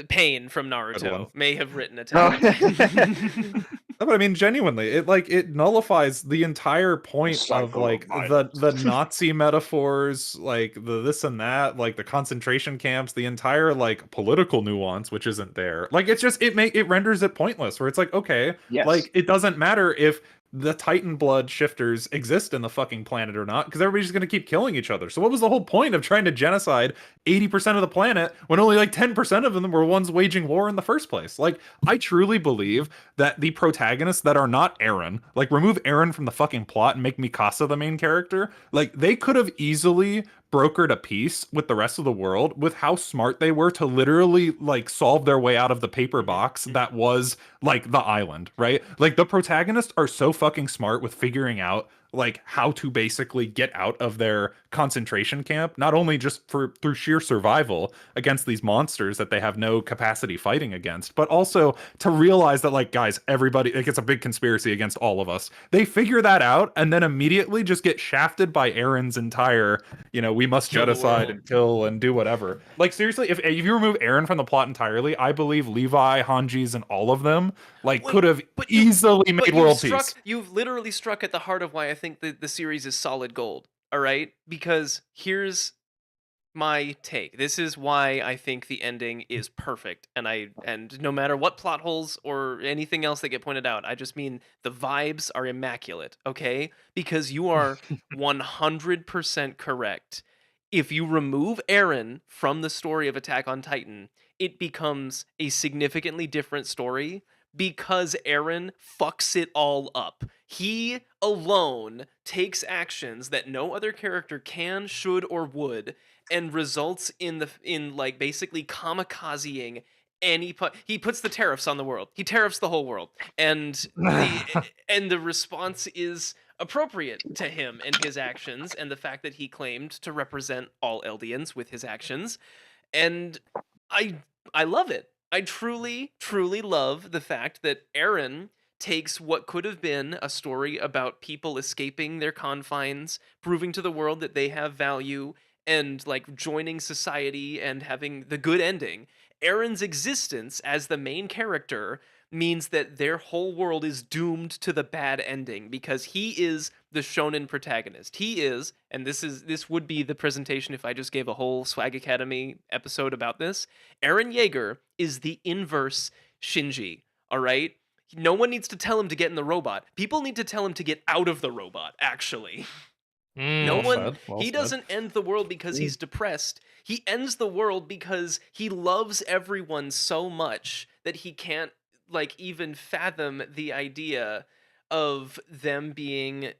Pain from Naruto may have written Attack on Titan. No, but I mean, genuinely, it nullifies the entire point of cycle of like violence. the Nazi metaphors, like the this and that, like the concentration camps, the entire like political nuance, which isn't there. Like it's just it renders it pointless. Where it's like, okay, Yes. like it doesn't matter if the Titan blood shifters exist in the fucking planet or not, because everybody's just gonna keep killing each other. So what was the whole point of trying to genocide 80% of the planet when only like 10% of them were ones waging war in the first place? Like, I truly believe that the protagonists that are not Eren, like remove Eren from the fucking plot and make Mikasa the main character, like they could have easily brokered a peace with the rest of the world with how smart they were to literally like solve their way out of the paper box that was like the island, right? Like the protagonists are so fucking smart with figuring out like how to basically get out of their concentration camp, not only just through sheer survival against these monsters that they have no capacity fighting against, but also to realize that like, guys, everybody, like it's a big conspiracy against all of us. They figure that out and then immediately just get shafted by Eren's entire, we must Kill the genocide world. and kill and do whatever. Like seriously, if you remove Eren from the plot entirely, I believe Levi, Hanji's, and all of them like Wait, could have but you- easily made world peace. You've literally struck at the heart of why I think the series is solid gold. All right, because here's my take. This is why I think the ending is perfect, and no matter what plot holes or anything else that get pointed out, I just mean the vibes are immaculate. Okay, because you are 100% correct. If you remove Eren from the story of Attack on Titan, it becomes a significantly different story because Eren fucks it all up. He alone takes actions that no other character can, should, or would, and results in like basically kamikazeing he puts the tariffs on the world. He tariffs the whole world. And the response is appropriate to him and his actions and the fact that he claimed to represent all Eldians with his actions. And I love it. I truly, truly love the fact that Eren takes what could have been a story about people escaping their confines, proving to the world that they have value, and like joining society and having the good ending. Eren's existence as the main character means that their whole world is doomed to the bad ending because he is the shonen protagonist. He is, and this would be the presentation if I just gave a whole Swag Academy episode about this. Eren Yeager is the inverse Shinji, all right? No one needs to tell him to get in the robot. People need to tell him to get out of the robot, actually. No Well one. said, well He said. doesn't end the world because he's depressed. He ends the world because he loves everyone so much that he can't like even fathom the idea of them being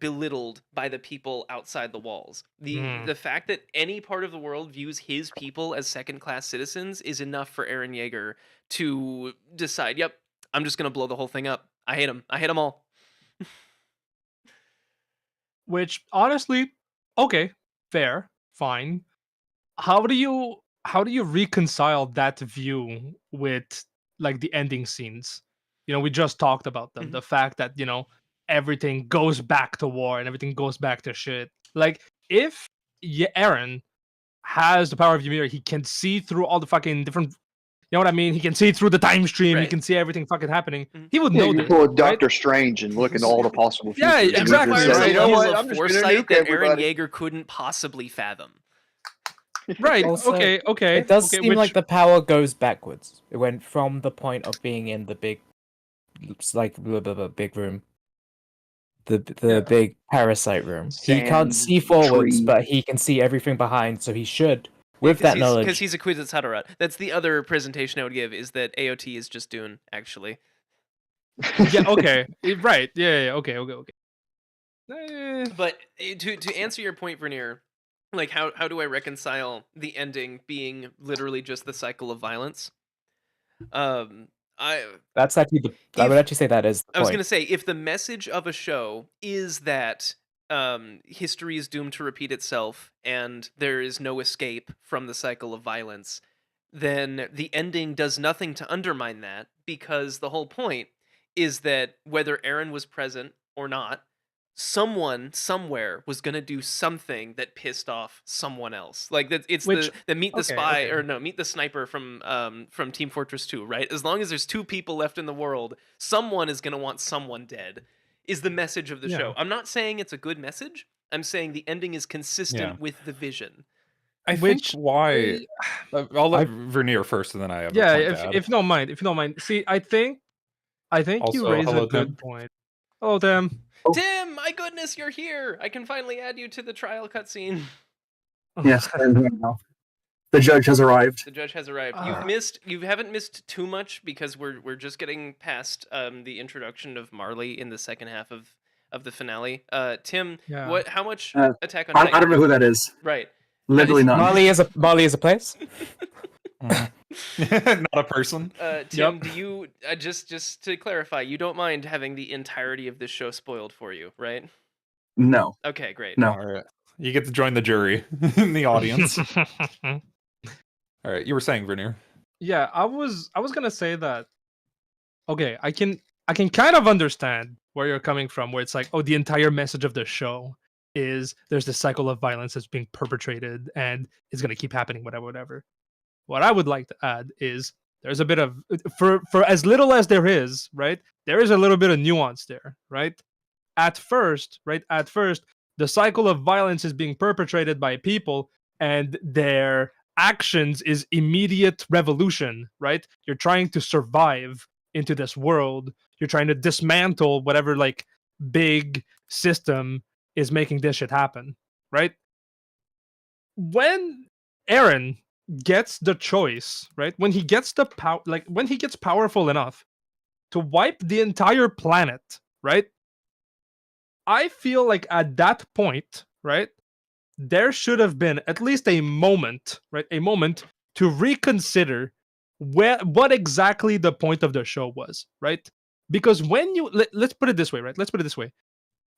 belittled by the people outside the walls. The fact that any part of the world views his people as second-class citizens is enough for Eren Yeager to decide, yep, I'm just gonna blow the whole thing up. I hate him. I hate them all. Which honestly, okay, fair, fine. How do you reconcile that view with like the ending scenes? We just talked about them. Mhm. The fact that, everything goes back to war and everything goes back to shit. Like if Eren has the power of Ymir, he can see through all the fucking different, you know what I mean? He can see through the time stream. He Right. can see everything fucking happening. Mhm. He would Yeah, know you this, pull a right? Doctor Strange and look at all the possible futures. Yeah, and he exactly, just Requires says, a you know level what? of I'm just gonna foresight nuke that Eren everybody. Yeager couldn't possibly fathom. Right. Also, okay. It does okay, seem like the power goes backwards. It went from the point of being in the big, big room, the big parasite room. He can't Sand, see forwards, tree. but he can see everything behind. So he should, with that Because knowledge. he's a Kwisatz Haderach. That's the other presentation I would give, is that AOT is just Dune, actually. Yeah. Okay. Right. Yeah. Okay. But to answer your point, Vernier, like how do I reconcile the ending being literally just the cycle of violence? That's actually I would actually say that is the I was point. gonna say, if the message of a show is that history is doomed to repeat itself and there is no escape from the cycle of violence, then the ending does nothing to undermine that, because the whole point is that whether Eren was present or not, someone somewhere was gonna do something that pissed off someone else. Like that, it's Which- the meet the okay, spy okay. or no, meet the sniper from Team Fortress 2, right? As long as there's 2 people left in the world, someone is gonna want someone dead. Is the message of the Yeah. show. I'm not saying it's a good message. I'm saying the ending is consistent Yeah. with the vision. I Which think why. I'll let I- Vernier first, and then I have Yeah, a point to add. if you don't mind. See, I think you Also, raise hello, a good Tim. point. Hello, Tim. Tim, my goodness, you're here! I can finally add you to the trial cutscene. Yes, I'm here now. The judge has arrived. The judge has arrived. Ah. You haven't missed too much because we're just getting past the introduction of Marley in the second half of the finale. Tim, Yeah. how much Uh, Attack on I Titan? don't know who that is. Right. Literally none. Marley is a place. Not a person. Tim, Yep. do you just to clarify, you don't mind having the entirety of this show spoiled for you, right? No. Okay, great. No. All right. You get to join the jury in the audience. All right. You were saying, Vernier. Yeah, I was gonna say that. Okay, I can kind of understand where you're coming from, where it's like, oh, the entire message of the show is there's this cycle of violence that's being perpetrated and it's gonna keep happening, whatever. What I would like to add is there's a bit of for as little as there is, right? There is a little bit of nuance there, right? At first, the cycle of violence is being perpetrated by people and their actions is immediate revolution, right? You're trying to survive into this world. You're trying to dismantle whatever like big system is making this shit happen, right? When Eren gets the choice, right? When he gets the power, like when he gets powerful enough to wipe the entire planet, right? I feel like at that point, right, there should have been at least a moment, right? A moment to reconsider what exactly the point of the show was, right? Because when you let's put it this way, right? Let's put it this way.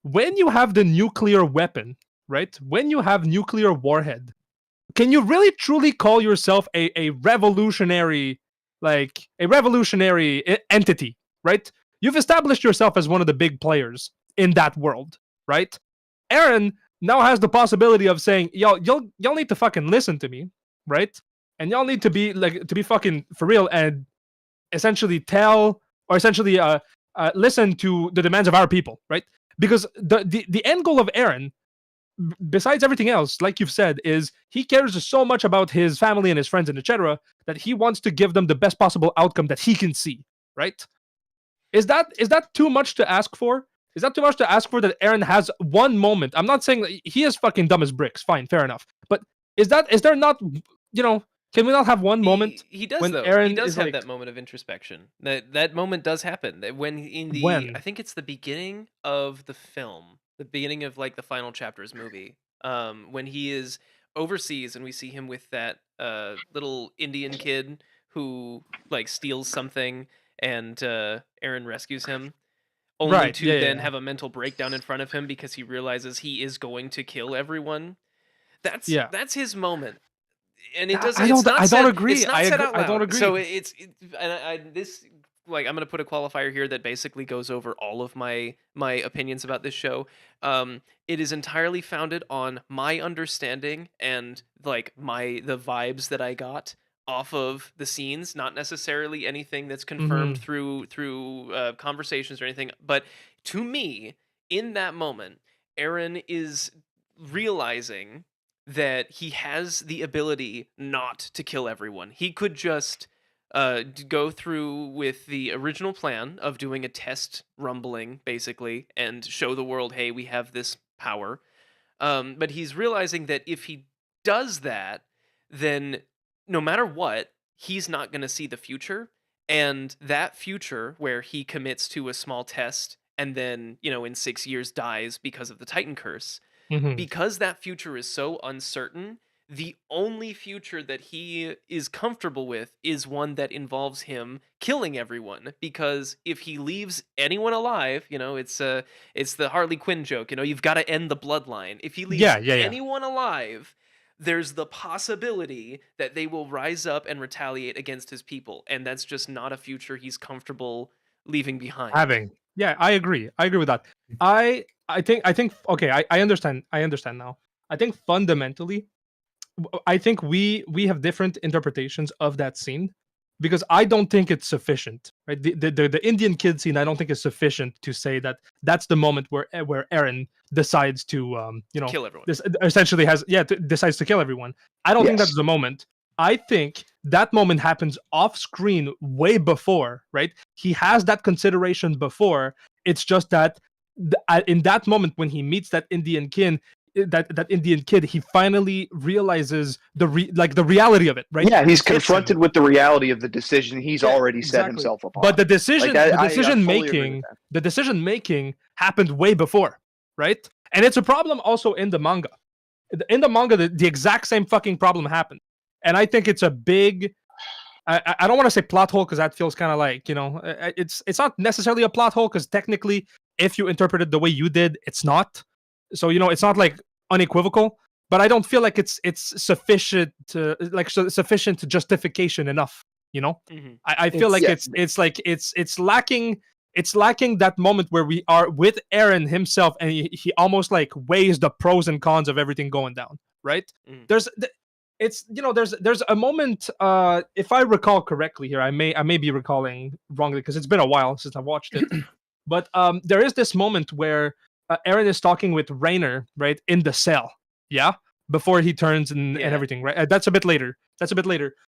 When you have the nuclear weapon, right? When you have nuclear warhead, can you really truly call yourself a revolutionary, like a revolutionary entity, right? You've established yourself as one of the big players in that world, right? Eren now has the possibility of saying, y'all need to fucking listen to me, right? And y'all need to be fucking for real and essentially listen to the demands of our people, right? Because the end goal of Eren, besides everything else, like you've said, is he cares so much about his family and his friends and etc. that he wants to give them the best possible outcome that he can see, right? Is that too much to ask for? Is that too much to ask for that Eren has one moment? I'm not saying that he is fucking dumb as bricks. Fine, fair enough. But is there not, can we not have one moment? He does when though. Eren He does is have like- that moment of introspection. That moment does happen. That when When? I think it's the beginning of the film, the beginning of like the final chapters movie. When he is overseas and we see him with that little Indian kid who like steals something and Eren rescues him. Only Right, to yeah, then yeah. have a mental breakdown in front of him because he realizes he is going to kill everyone. That's Yeah. his moment. And it I doesn't. don't- It's not I don't said, agree. It's not I said agree- out loud. I don't agree. So this like I'm gonna put a qualifier here that basically goes over all of my opinions about this show. It is entirely founded on my understanding and like the vibes that I got off of the scenes, not necessarily anything that's confirmed through conversations or anything. But to me, in that moment, Eren is realizing that he has the ability not to kill everyone. He could just go through with the original plan of doing a test rumbling, basically, and show the world, hey, we have this power. But he's realizing that if he does that, then no matter what, he's not going to see the future. And that future where he commits to a small test and then, in 6 years dies because of the Titan curse, because that future is so uncertain, the only future that he is comfortable with is one that involves him killing everyone. Because if he leaves anyone alive, it's the Harley Quinn joke. You've got to end the bloodline. If he leaves anyone alive, there's the possibility that they will rise up and retaliate against his people, and that's just not a future he's comfortable leaving behind. having. Yeah, I agree. I agree with that. I think okay, I understand. I understand now. I think fundamentally, I think we have different interpretations of that scene because I don't think it's sufficient. Right, the Indian kid scene I don't think is sufficient to say that that's the moment where Eren decides to Kill everyone. this essentially decides to kill everyone. I don't think Yes. that's the moment. I think that moment happens off screen way before, right? He has that consideration before. It's just that in that moment when he meets that Indian kid, he finally realizes the reality of it, right? Yeah, he's It hits him. confronted with the reality of the decision he's Yeah, already set exactly. himself upon. But the decision, I making, the decision making happened way before, right? And it's a problem also in the manga. In the manga, the exact same fucking problem happened, and I think it's a big. I don't want to say plot hole because that feels kind of like it's not necessarily a plot hole because technically, if you interpret it the way you did, it's not. So it's not like unequivocal, but I don't feel like it's sufficient to sufficient justification enough. Mhm. I feel like it's lacking. It's lacking that moment where we are with Eren himself, and he almost like weighs the pros and cons of everything going down. Right? Mhm. There's a moment. If I recall correctly here, I may be recalling wrongly because it's been a while since I watched it. But there is this moment where Eren is talking with Rainer, right, in the cell. Yeah, before he turns and everything, right? That's a bit later.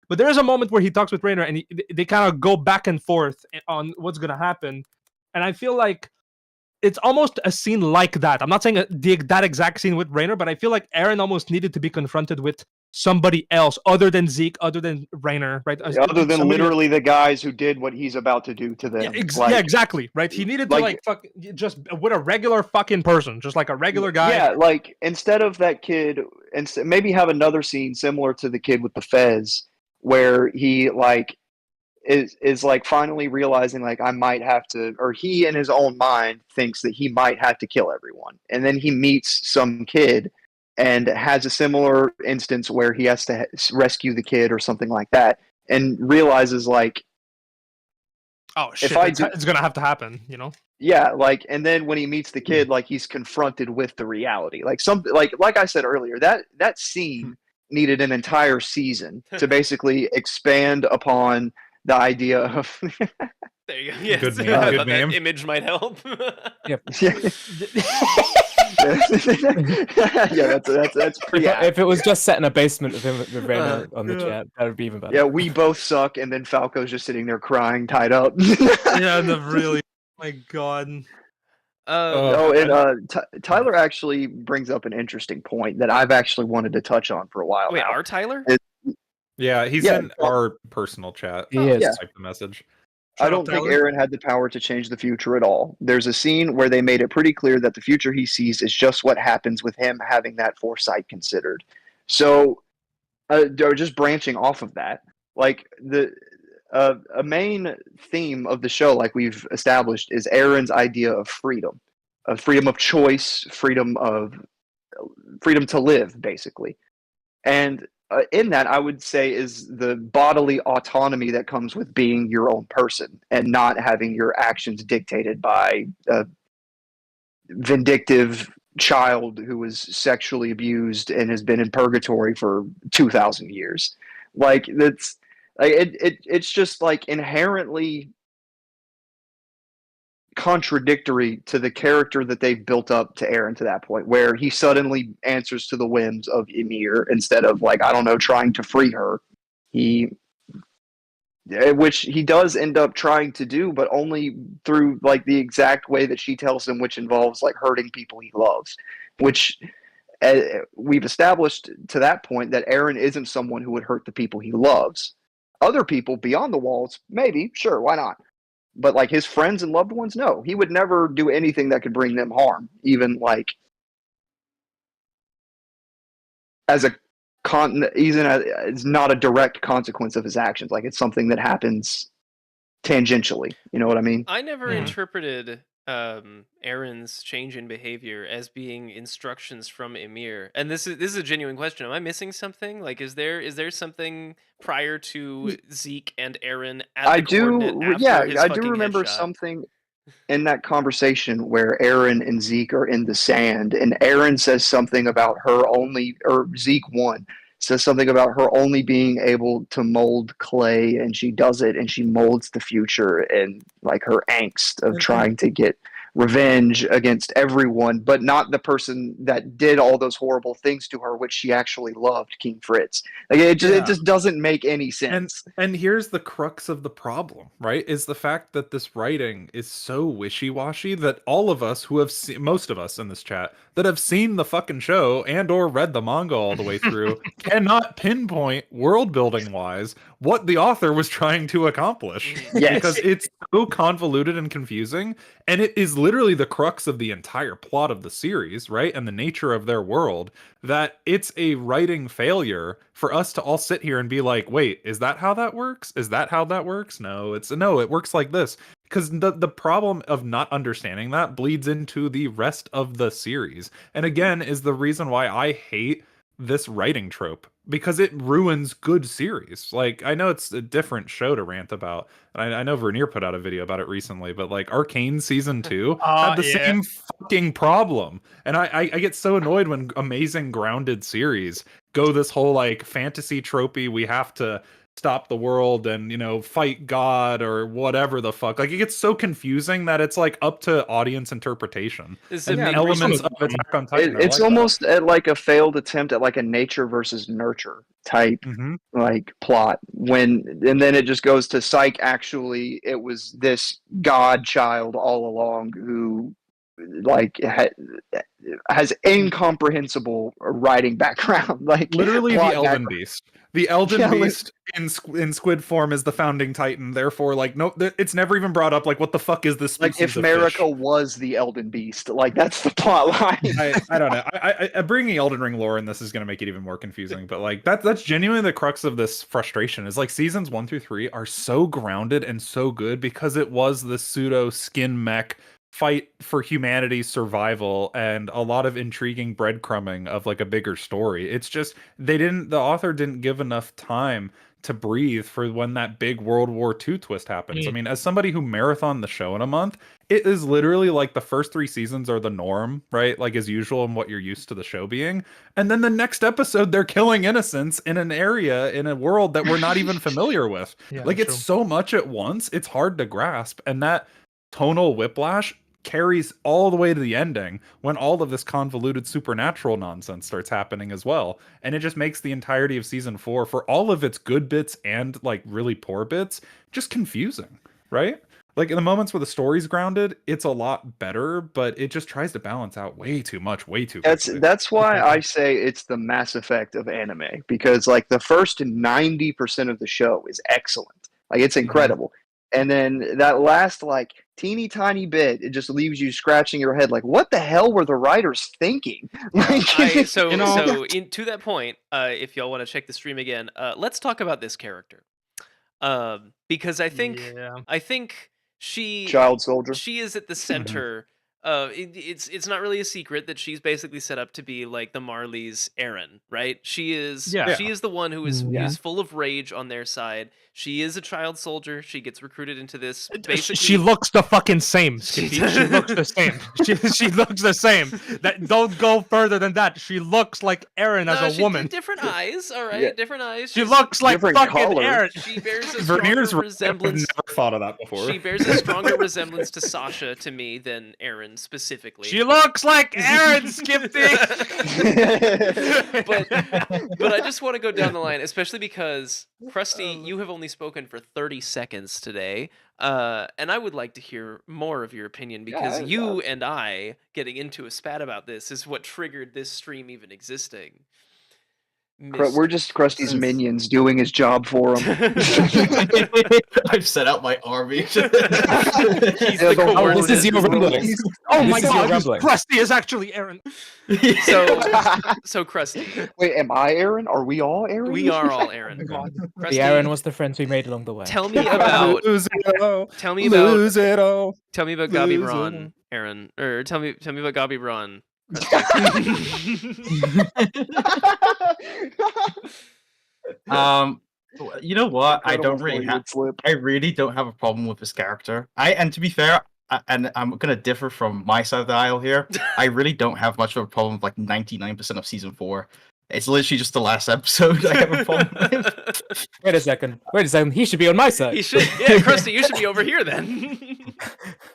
But there is a moment where he talks with Rainer, and they kind of go back and forth on what's gonna happen. And I feel like it's almost a scene like that. I'm not saying that exact scene with Rainer, but I feel like Eren almost needed to be confronted with somebody else other than Zeke, other than Rainer, right? Other than literally the guys who did what he's about to do to them. Yeah, exactly, right? He needed to just with a regular fucking person, just like a regular guy. Yeah, like instead of that kid, and maybe have another scene similar to the kid with the fez, where he is like finally realizing like I might have to, or he in his own mind thinks that he might have to kill everyone, and then he meets some kid and has a similar instance where he has to rescue the kid or something like that, and realizes like, oh shit, it's gonna have to happen, Yeah, and then when he meets the kid, like he's confronted with the reality. Like like I said earlier, that scene needed an entire season to basically expand upon the idea of there you go. Yes. Good meme. I Good thought meme. that image might help. Yep. yeah, that's pretty If it was just set in a basement with him with Rainer on the jet, that would be even better. Yeah, we both suck, and then Falco's just sitting there crying, tied up. Yeah, really. My God. Tyler actually brings up an interesting point that I've actually wanted to touch on for a while. Wait, now. our Tyler? Yeah, he's in our personal chat. He is. Type the message. I don't think Eren had the power to change the future at all. There's a scene where they made it pretty clear that the future he sees is just what happens with him having that foresight considered. So, they're just branching off of that. Like a main theme of the show, like we've established, is Eren's idea of freedom of choice, freedom to live, basically. And in that, I would say, is the bodily autonomy that comes with being your own person and not having your actions dictated by a vindictive child who was sexually abused and has been in purgatory for 2,000 years. Like that's like it's just like inherently contradictory to the character that they've built up to Eren to that point, where he suddenly answers to the whims of Ymir instead of trying to free her. Which he does end up trying to do, but only through the exact way that she tells him, which involves hurting people he loves. Which we've established to that point that Eren isn't someone who would hurt the people he loves. Other people beyond the walls, maybe, sure, why not? But his friends and loved ones, no. He would never do anything that could bring them harm, even as it's not a direct consequence of his actions. It's something that happens tangentially. You know what I mean? I never interpreted Eren's change in behavior as being instructions from Ymir. And this is a genuine question. Am I missing something? Is there something prior to Zeke and Eren at the coordinate after his I do fucking remember headshot? something. in that conversation where Eren and Zeke are in the sand, and Eren says something about her only, or Zeke one says something about her only being able to mold clay, and she does it, and she molds the future, and like her angst of trying to get revenge against everyone, but not the person that did all those horrible things to her, which she actually loved, King Fritz. Like it just doesn't make any sense. And here's the crux of the problem, right? Is the fact that this writing is so wishy-washy that all of us who have seen, most of us in this chat that have seen the fucking show and or read the manga all the way through cannot pinpoint world building wise what the author was trying to accomplish. Yes. Because it's so convoluted and confusing, and it is literally the crux of the entire plot of the series, right? And the nature of their world, that it's a writing failure for us to all sit here and be like, wait, is that how that works? Is that how that works? No, it works like this. Because the problem of not understanding that bleeds into the rest of the series. And again, is the reason why I hate this writing trope, because it ruins good series. Like, I know it's a different show to rant about, and I know Vernier put out a video about it recently, but like Arcane season 2 had the same fucking problem. And I get so annoyed when amazing grounded series go this whole like fantasy tropey, we have to stop the world and, you know, fight God or whatever the fuck. Like, it gets so confusing that it's like up to audience interpretation. And elements of Attack on Titan It's like almost at like a failed attempt at like a nature versus nurture type like plot, and then it just goes to psych. Actually, it was this god child all along who like has incomprehensible writing background, like literally the Elden background. Beast. The Elden Beast in squid form is the founding titan. Therefore, like, no, it's never even brought up. Like, what the fuck is this? Like, if Marika was the Elden Beast, like that's the plot line. I don't know. I bringing Elden Ring lore in this is going to make it even more confusing. But like that's genuinely the crux of this frustration. Is like seasons 1 through 3 are so grounded and so good because it was the pseudo skin mech fight for humanity's survival and a lot of intriguing breadcrumbing of like a bigger story. It's just the author didn't give enough time to breathe for when that big World War II twist happens. I mean, as somebody who marathoned the show in a month, it is literally like the first 3 seasons are the norm, right? Like as usual and what you're used to the show being. And then the next episode, they're killing innocents in an area, in a world that we're not even familiar with. Like, it's so much at once, it's hard to grasp. And that tonal whiplash carries all the way to the ending when all of this convoluted supernatural nonsense starts happening as well. And it just makes the entirety of season 4, for all of its good bits and like really poor bits, just confusing, right? Like, in the moments where the story's grounded, it's a lot better, but it just tries to balance out way too much, way too quickly. That's why I say it's the Mass Effect of anime, because like the first 90% of the show is excellent. Like, it's incredible. And then that last like teeny tiny bit, it just leaves you scratching your head like, what the hell were the writers thinking? Like, so to that point, if y'all want to check the stream again, let's talk about this character. Because I think she child soldier. She is at the center. It's not really a secret that she's basically set up to be like the Marley's Eren, right? She is the one who is full of rage on their side. She is a child soldier. She gets recruited into this. Basically, she looks the fucking same. She looks the same. She looks the same. That don't go further than that. She looks like Eren as a woman. Different eyes, all right, different eyes. She looks like fucking Eren. She bears a stronger resemblance. I've never thought of that before. She bears a stronger resemblance to Sasha to me than Eren specifically. She looks like Eren, Skipty. but I just want to go down the line, especially because Krusty, you have only spoken for 30 seconds today, and I would like to hear more of your opinion, because you and I getting into a spat about this is what triggered this stream even existing. We're just Krusty's minions doing his job for him. I've set out my army. This is your rumbling. Oh my god, Krusty is actually Eren. So Krusty. Wait, am I Eren? Are we all Eren? We are all Eren. The Eren was the friends we made along the way. Tell me about Gabi Braun, Eren. Or tell me about Gabi Braun. You know what? I really don't have a problem with this character. And to be fair, and I'm gonna differ from my side of the aisle here. I really don't have much of a problem with like 99% of season 4. It's literally just the last episode I have a problem with. Wait a second. He should be on my side. He should. Yeah, Krusty, you should be over here then.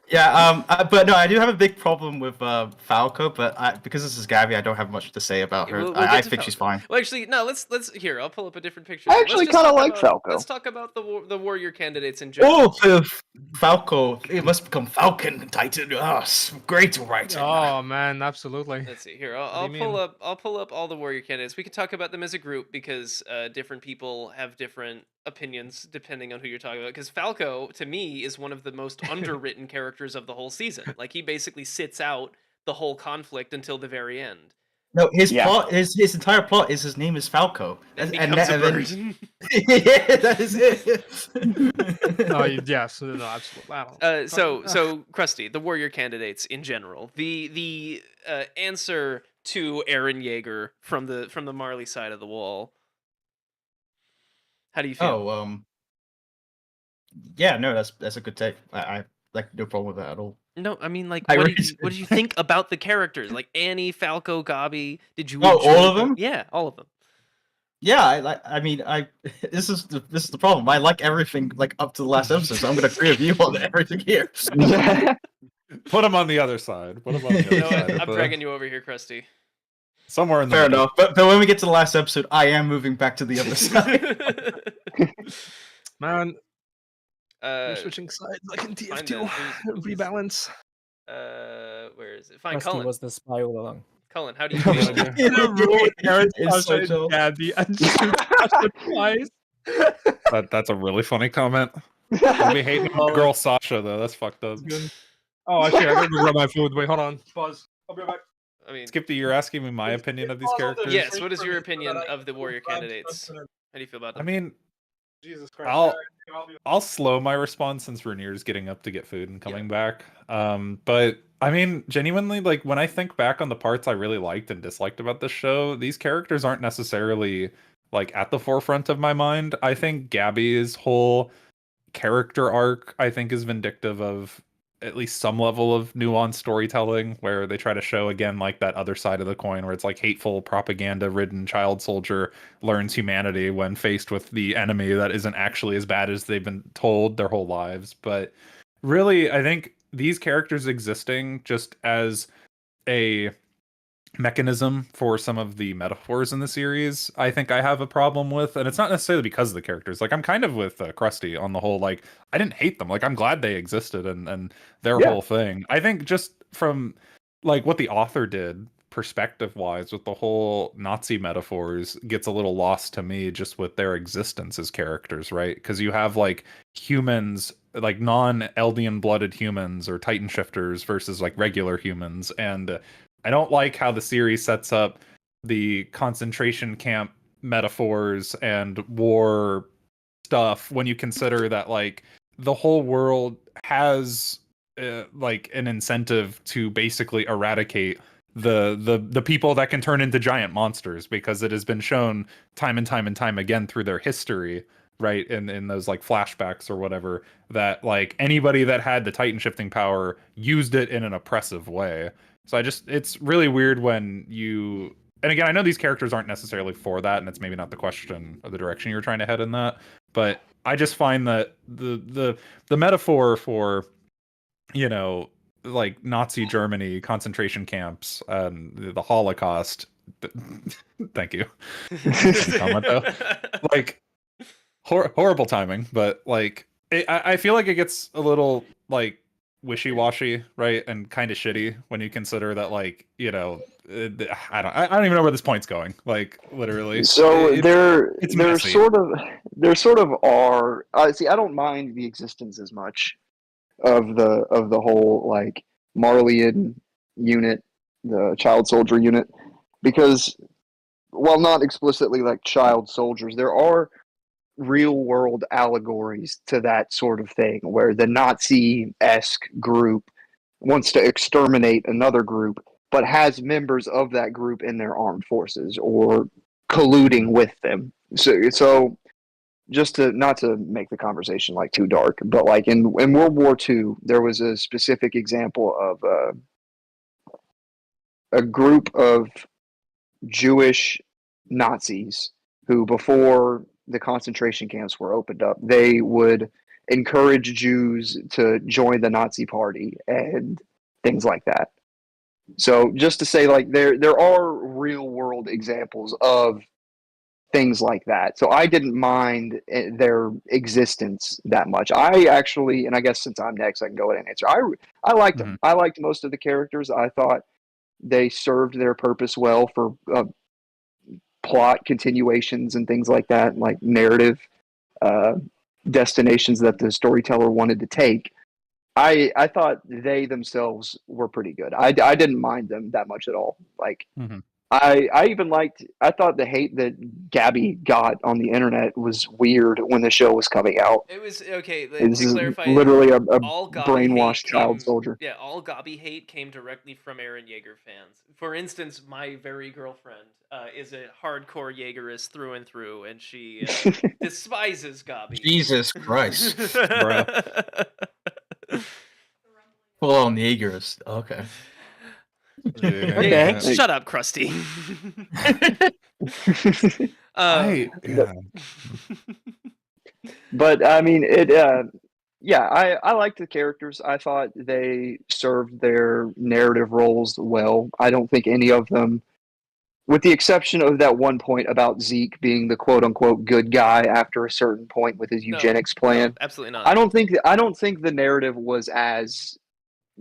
Yeah, but no, I do have a big problem with Falco, but because this is Gabby, I don't have much to say about her. We'll I get to think she's Falco. fine. Well, actually, no. Let's here. I'll pull up a different picture. I Let's actually just kinda talk like about- Falco. Let's talk about the warrior candidates in general. Oh, Falco! It must become Falcon Titan. Great writing. Oh man, absolutely. Let's see here. do I'll you pull mean? up. I'll pull up all the warrior candidates. We could talk about them as a group because different people have different opinions depending on who you're talking about. Because Falco, to me, is one of the most underwritten characters of the whole season. Like he basically sits out the whole conflict until the very end. No, his Yeah. plot, his entire plot is his name is Falco, And becomes a bird. yeah, that is it. Oh, yes, no, absolutely. I don't. So Krusty, the warrior candidates in general, the answer to Eren Yeager from the Marley side of the wall. How do you feel? Oh, yeah, no, that's a good take. I like no problem with that at all. No, I mean, like, I what really did you think about the characters? Like Annie, Falco, Gabi? Did you Oh, enjoy all of them? Yeah, all of them. Yeah, I mean, this is the problem. I like everything like up to the last episode, so I'm gonna agree with you on everything here. Put him on the other side. Put him on the other No, side. I'm dragging you over here, Krusty. Somewhere in the Fair middle. enough, but when we get to the last episode, I am moving back to the other side. Man, you're uh, switching sides like in find TF2. who's- Rebalance. where is it? Fine, Rusty Cullen. was the spy all along. Cullen, how do you No feel? idea. In a room with Aaron, It's so Sasha, chill. and Gabby, and shoot Sasha twice. That's a really funny comment. Don't be hating on girl Sasha though. That's fucked up. Oh, actually, I gotta go grab my food. Wait, hold on. Pause. I'll be right back. I mean, Skippy, you're asking me my opinion of these characters. yes. What is your opinion of the warrior candidates? How do you feel about I them? mean, Jesus Christ. I'll slow my response since Rainier's getting up to get food and coming back. But I mean, genuinely, like when I think back on the parts I really liked and disliked about this show, these characters aren't necessarily like at the forefront of my mind. I think Gabby's whole character arc, I think, is vindictive of at least some level of nuanced storytelling where they try to show again like that other side of the coin where it's like hateful propaganda ridden child soldier learns humanity when faced with the enemy that isn't actually as bad as they've been told their whole lives. But really, I think these characters existing just as a mechanism for some of the metaphors in the series, I think I have a problem with, and it's not necessarily because of the characters. Like I'm kind of with Krusty on the whole. Like I didn't hate them. Like I'm glad they existed and their Yeah. whole thing. I think just from like what the author did perspective wise with the whole Nazi metaphors gets a little lost to me just with their existence as characters, right? Because you have like humans, like non-Eldian blooded humans or Titan shifters versus like regular humans, and I don't like how the series sets up the concentration camp metaphors and war stuff when you consider that like the whole world has like an incentive to basically eradicate the people that can turn into giant monsters, because it has been shown time and time and time again through their history, right, in those like flashbacks or whatever, that like anybody that had the Titan shifting power used it in an oppressive way. So it's really weird when you, and again, I know these characters aren't necessarily for that, and it's maybe not the question of the direction you're trying to head in that, but I just find that the metaphor for, you know, like Nazi Germany, concentration camps, the Holocaust. Thank you. Comment though. Like horrible timing, but like I feel like it gets a little like wishy-washy, right, and kind of shitty when you consider that, like, you know, I don't even know where this point's going, like literally. So there messy. sort of are. See, I don't mind the existence as much of the whole like Marleyan unit, the child soldier unit, because while not explicitly like child soldiers, there are real world allegories to that sort of thing where the Nazi-esque group wants to exterminate another group but has members of that group in their armed forces or colluding with them. So just to not to make the conversation like too dark, but like in World War II, there was a specific example of a group of Jewish Nazis who, before the concentration camps were opened up, they would encourage Jews to join the Nazi party and things like that. So just to say, like, there are real world examples of things like that. So I didn't mind their existence that much. I actually, and I guess since I'm next, I can go ahead and answer. I liked them. I liked most of the characters. I thought they served their purpose well for plot continuations and things like that, like narrative destinations that the storyteller wanted to take. I thought they themselves were pretty good. I didn't mind them that much at all. Like, I even liked, I thought the hate that Gabby got on the internet was weird when the show was coming out. It was okay. This To is clarify, literally a all Gabi brainwashed hate child came, soldier. Yeah, all Gabi hate came directly from Eren Yeager fans. For instance, my very girlfriend is a hardcore Yeagerist through and through, and she despises Gabi. Jesus Christ. Bruh. Full on Jaegers. Okay. Okay. Shut up, Krusty. Yeah. But I mean, yeah, I liked the characters. I thought they served their narrative roles well. I don't think any of them, with the exception of that one point about Zeke being the quote unquote good guy after a certain point with his eugenics plan. No, absolutely not. I don't think the narrative was as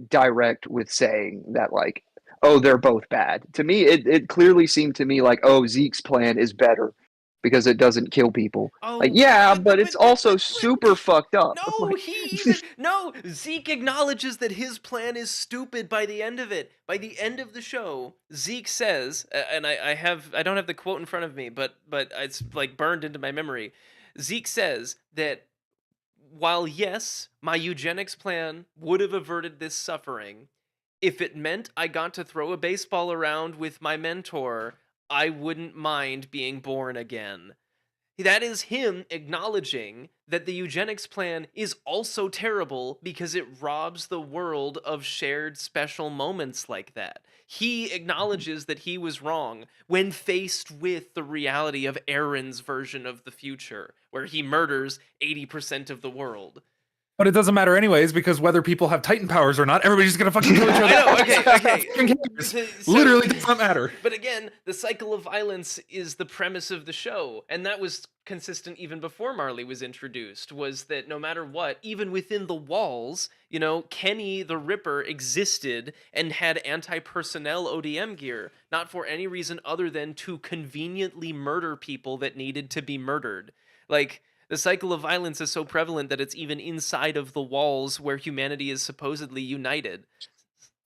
direct with saying that, like, oh, they're both bad. To me, it clearly seemed to me like, oh, Zeke's plan is better because it doesn't kill people. Oh, like, yeah, but it's also super fucked up. No, Zeke acknowledges that his plan is stupid by the end of it. By the end of the show, Zeke says, and I don't have the quote in front of me, but it's like burned into my memory. Zeke says that while yes, my eugenics plan would have averted this suffering, if it meant I got to throw a baseball around with my mentor, I wouldn't mind being born again. That is him acknowledging that the eugenics plan is also terrible because it robs the world of shared special moments like that. He acknowledges that he was wrong when faced with the reality of Eren's version of the future, where he murders 80% of the world. But it doesn't matter anyways, because whether people have Titan powers or not, everybody's just gonna fucking kill each other. I know, okay. Literally does not matter. But again, the cycle of violence is the premise of the show, and that was consistent even before Marley was introduced, was that no matter what, even within the walls, you know, Kenny the Ripper existed and had anti-personnel ODM gear, not for any reason other than to conveniently murder people that needed to be murdered. Like, the cycle of violence is so prevalent that it's even inside of the walls where humanity is supposedly united.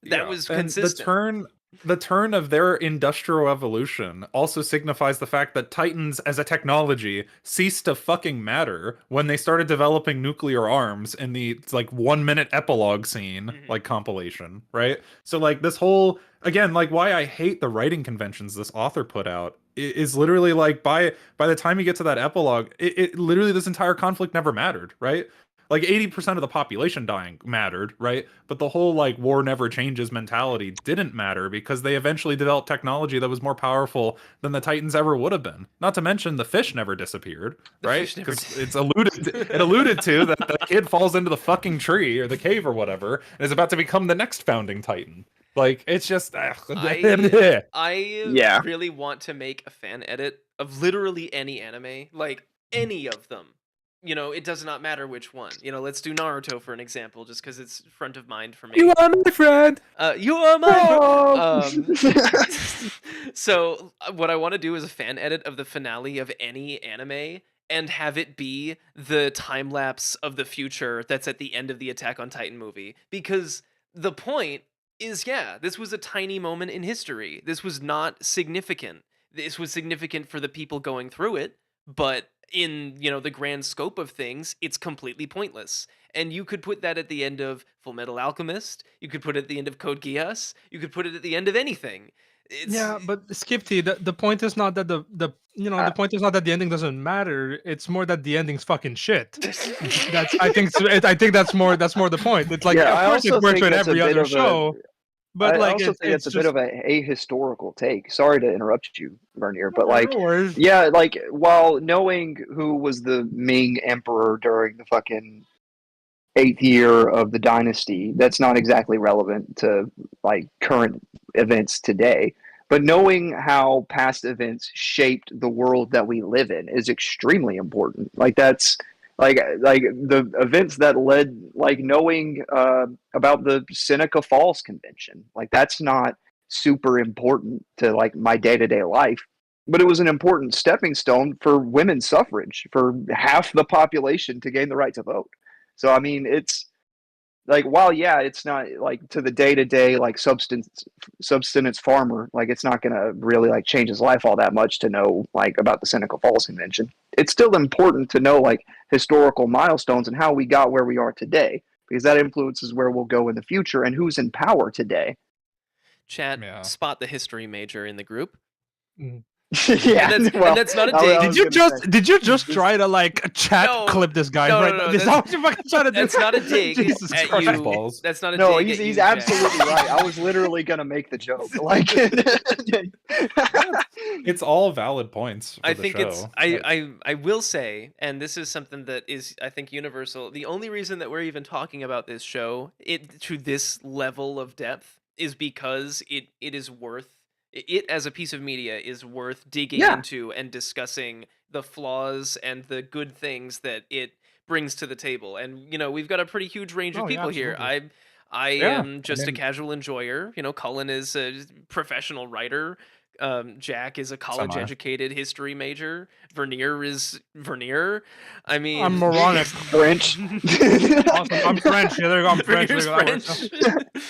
That was consistent. The turn of their industrial evolution also signifies the fact that Titans as a technology ceased to fucking matter when they started developing nuclear arms in the like 1 minute epilogue scene, like compilation, right? So like this whole, again, like why I hate the writing conventions this author put out is literally like by the time you get to that epilogue, it literally, this entire conflict never mattered, right? Like 80% of the population dying mattered, right? But the whole like war never changes mentality didn't matter because they eventually developed technology that was more powerful than the Titans ever would have been. Not to mention the fish never disappeared, right? Because it alluded to that the kid falls into the fucking tree or the cave or whatever and is about to become the next founding Titan. Like, it's just I really want to make a fan edit of literally any anime, like any of them. You know, it does not matter which one. You know, let's do Naruto for an example, just because it's front of mind for me. You are my friend. You are my friend. So what I want to do is a fan edit of the finale of any anime and have it be the time lapse of the future that's at the end of the Attack on Titan movie. Because the point is, yeah, this was a tiny moment in history. This was not significant. This was significant for the people going through it, but in, you know, the grand scope of things, it's completely pointless. And you could put that at the end of Fullmetal Alchemist, you could put it at the end of Code Geass, you could put it at the end of anything. Yeah, but Skipty, the point is not that the point is not that the ending doesn't matter. It's more that the ending's fucking shit. That's I think that's more the point. It's like, Yeah, of I course it also works think with that's a every bit other of a. show, but I like also think it's it's a bit just of a ahistorical take. Sorry to interrupt you, Vernier, but like, no worries. yeah, like while knowing who was the Ming emperor during the fucking 8th year of the dynasty, that's not exactly relevant to like current events today. But knowing how past events shaped the world that we live in is extremely important. Like that's like the events that led, like knowing about the Seneca Falls Convention. Like that's not super important to like my day-to-day life, but it was an important stepping stone for women's suffrage for half the population to gain the right to vote. So I mean, it's like while yeah, it's not like to the day to day like subsistence farmer, like it's not gonna really like change his life all that much to know like about the Seneca Falls Convention. It's still important to know like historical milestones and how we got where we are today, because that influences where we'll go in the future and who's in power today. Chat, Yeah. spot the history major in the group. Yeah, and that's not a I dig. was Did you just this- try to like chat No, clip this guy no, right no, now? no, Is that what you're fucking trying to do? That's not a dig Jesus at Christ. you. Balls. That's not a No, dig he's at you, absolutely Jack. right. I was literally gonna make the joke. Like, It's all valid points for I the think show. it's I will say, and this is something that is I think universal. The only reason that we're even talking about this show it to this level of depth is because it is worth it as a piece of media is worth digging Yeah. into and discussing the flaws and the good things that it brings to the table. And you know, we've got a pretty huge range of Oh, yeah, people here. absolutely. I Yeah, am just a mean- casual enjoyer. You know, Cullen is a professional writer. Jack is a college-educated history major. Vernier is Vernier. I mean, I'm moronic. French. Awesome. I'm French. Yeah, there you go. I'm French. There Vernier's you go. That works. French.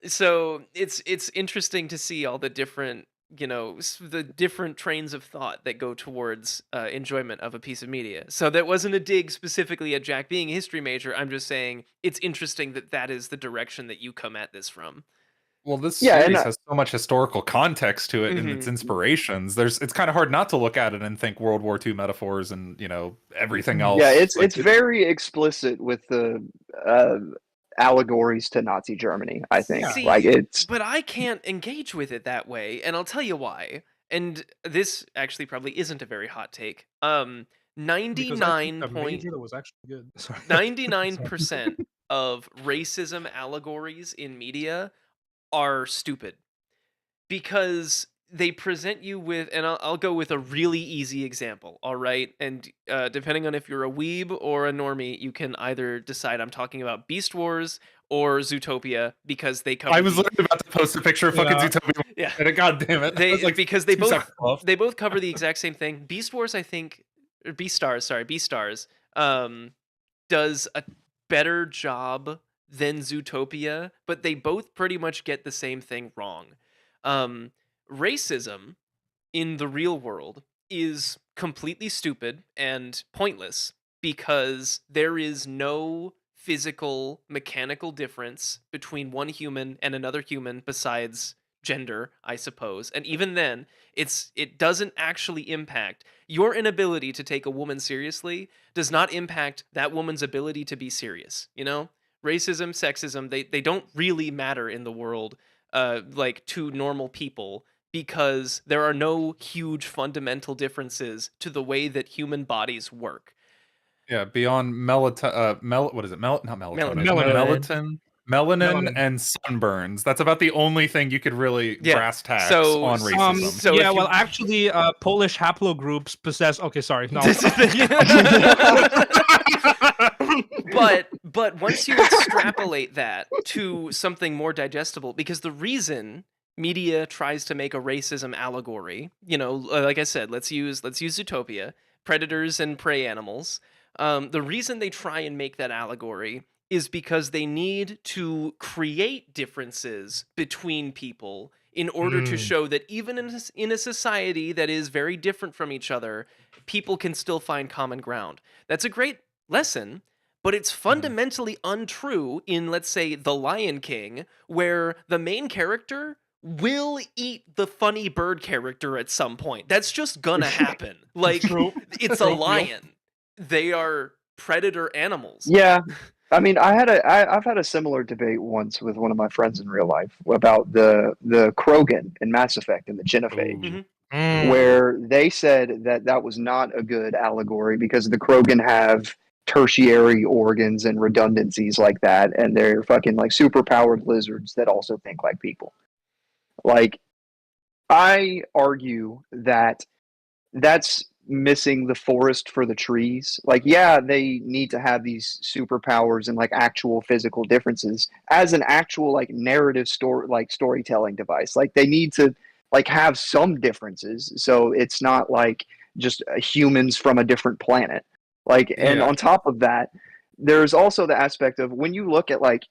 So it's interesting to see all the different the different trains of thought that go towards enjoyment of a piece of media. So that wasn't a dig specifically at Jack being a history major. I'm just saying it's interesting that that is the direction that you come at this from. Well, this Yeah, and series has so much historical context to it and its Mhm. inspirations. It's kind of hard not to look at it and think World War II metaphors and everything else. Yeah, it's Like, very explicit with the allegories to Nazi Germany. I think See, like it's but I can't engage with it that way, and I'll tell you why. And this actually probably isn't a very hot take. Because I picked a 99 major that was actually good. Sorry. 99% of racism allegories in media are stupid because they present you with, and I'll go with a really easy example, all right? And depending on if you're a weeb or a normie, you can either decide I'm talking about Beast Wars or Zootopia because they cover. I was literally about to post a picture of fucking Yeah. Zootopia. Yeah. And God damn it. They I was like, because they 2 both seconds off. they both cover the exact same thing. Beast Wars, I think, or Beastars, does a better job than Zootopia, but they both pretty much get the same thing wrong. Racism in the real world is completely stupid and pointless because there is no physical mechanical difference between one human and another human besides gender, I suppose. And even then, it doesn't actually impact your inability to take a woman seriously does not impact that woman's ability to be serious, you know? Racism, sexism, they don't really matter in the world like to normal people because there are no huge fundamental differences to the way that human bodies work. Yeah, beyond what is it? Not melatonin. Melanin. Melanin and sunburns. That's about the only thing you could really Yeah, brass tacks so- on racism. So yeah, if well, you- actually, Polish haplogroups possess. Okay, sorry. No. but once you extrapolate that to something more digestible, because the reason media tries to make a racism allegory, like I said, let's use Zootopia, predators and prey animals. The reason they try and make that allegory is because they need to create differences between people in order to show that even in a society that is very different from each other, people can still find common ground. That's a great lesson, but it's fundamentally untrue in, let's say, The Lion King, where the main character will eat the funny bird character at some point. That's just gonna happen. Like, True. it's a lion. They are predator animals. Yeah, I mean, I've had a similar debate once with one of my friends in real life about the Krogan in Mass Effect and the Genophage, Mhm. where they said that that was not a good allegory because the Krogan have tertiary organs and redundancies like that, and they're fucking like super powered lizards that also think like people. Like, I argue that that's missing the forest for the trees. Like, yeah, they need to have these superpowers and like actual physical differences as an actual like narrative story, like storytelling device. Like, they need to like have some differences, so it's not like just humans from a different planet. Like, and Yeah. on top of that, there's also the aspect of when you look at like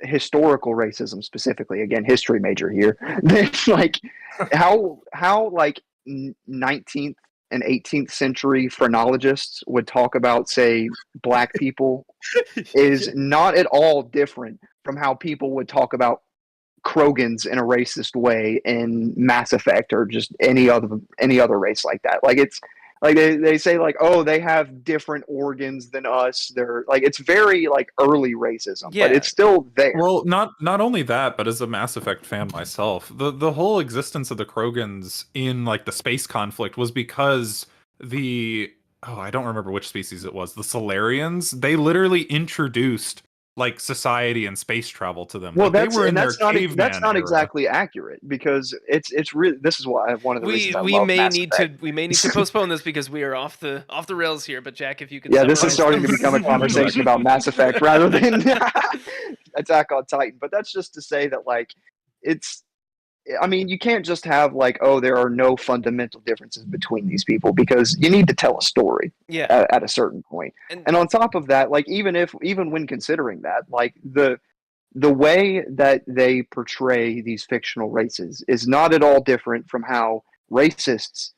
historical racism specifically, again history major here, then like how like 19th and 18th century phrenologists would talk about, say, black people is not at all different from how people would talk about Krogans in a racist way in Mass Effect or just any other race like that. Like, it's like they say like, oh, they have different organs than us. They're like, it's very like early racism, Yeah. but it's still there. Well, not only that, but as a Mass Effect fan myself, the whole existence of the Krogans in like the space conflict was because I don't remember which species it was, the Solarians, they literally introduced like society and space travel to them. Well, Like, they that's were in and their that's not caveman that's not era. exactly accurate because it's really, this is why one of the reasons I We love may Mass need Effect. to postpone this because we are off the rails here. But Jack, if you could, Yeah, this is summarize starting to become a conversation about Mass Effect rather than Attack on Titan. But that's just to say that like it's. I mean, you can't just have like, oh, there are no fundamental differences between these people because you need to tell a story Yeah, at a certain point. and And on top of that, like even when considering that, like the way that they portray these fictional races is not at all different from how racists,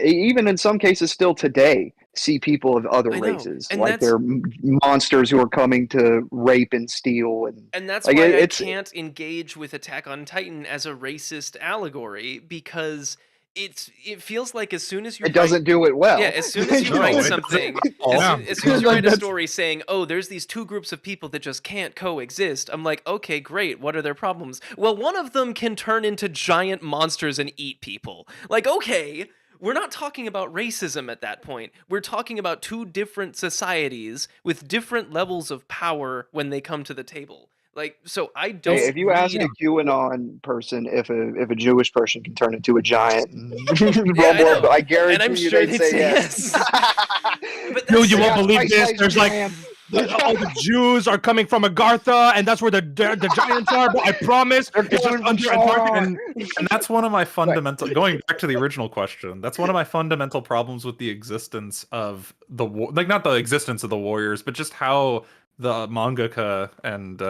even in some cases still today, see people of other I know, races. and Like that's they're monsters who are coming to rape and steal. and that's Like why I it's can't engage with Attack on Titan as a racist allegory because it feels like as soon as you it doesn't do it well. Yeah, as soon as you No, write it something, doesn't at all. as soon as you Like, write a that's- story saying, "Oh, there's these two groups of people that just can't coexist," I'm like, "Okay, great. What are their problems?" Well, one of them can turn into giant monsters and eat people. Like, okay, we're not talking about racism at that point. We're talking about two different societies with different levels of power when they come to the table. Like, so I don't. Hey, if you ask read- a QAnon person if a Jewish person can turn into a giant and Yeah, I know. I And guarantee I'm you sure they'd say yes. But Dude, that's you won't Yeah, believe Spice this. Laser There's like Man. all the Jews are coming from Agartha, and that's where the giants are. But I promise, They're it's just coming from under Sauron. Antarctica. And that's one of my fundamental, going back to the original question, that's one of my fundamental problems with the existence of like not the existence of the warriors, but just how the mangaka and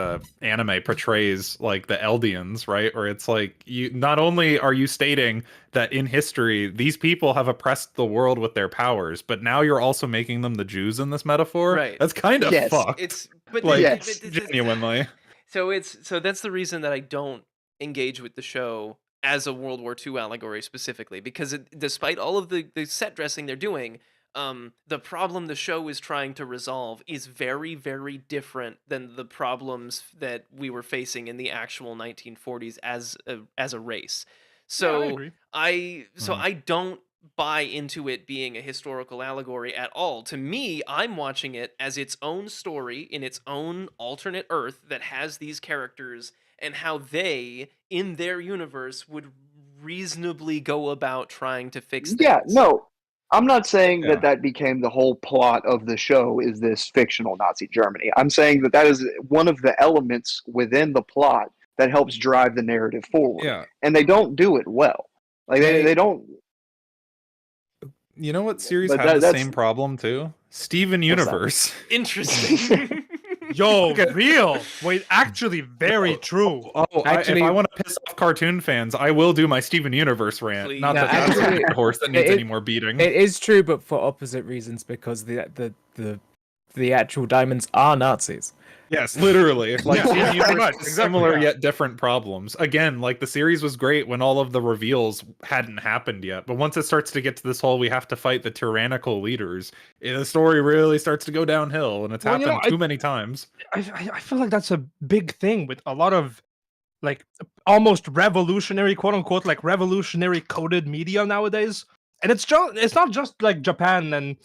anime portrays like the Eldians, right? Where it's like, you not only are you stating that in history these people have oppressed the world with their powers, but now you're also making them the Jews in this metaphor. Right. That's kind of Yes. fucked. but Like, Yes. genuinely. So that's the reason that I don't engage with the show as a World War II allegory specifically, because despite all of the set dressing they're doing, the problem the show is trying to resolve is very, very different than the problems that we were facing in the actual 1940s as a race. So agree. I don't buy into it being a historical allegory at all. To me, I'm watching it as its own story in its own alternate Earth that has these characters and how they, in their universe, would reasonably go about trying to fix things. Yeah, no, I'm not saying Yeah. that became the whole plot of the show is this fictional Nazi Germany. I'm saying that is one of the elements within the plot that helps drive the narrative forward. Yeah. And they don't do it well. Like they don't. You know what series But had the that's- same problem too? Steven that? Universe. Interesting. Yo, real. Wait, actually, very true. Actually, Actually- if I want to piss off cartoon fans, I will do my Steven Universe rant. Please. Not No, that that's actually, a horse that needs it- any more beating. It is true, but for opposite reasons, because the actual diamonds are Nazis. Yes, literally. Like Yeah, pretty much exactly, similar yeah. yet different problems. Again, like the series was great when all of the reveals hadn't happened yet, but once it starts to get to this whole we have to fight the tyrannical leaders, the story really starts to go downhill, and it's Well, happened too many times. I feel like that's a big thing with a lot of like almost revolutionary, quote unquote, like revolutionary coded media nowadays. And it's not just like Japan and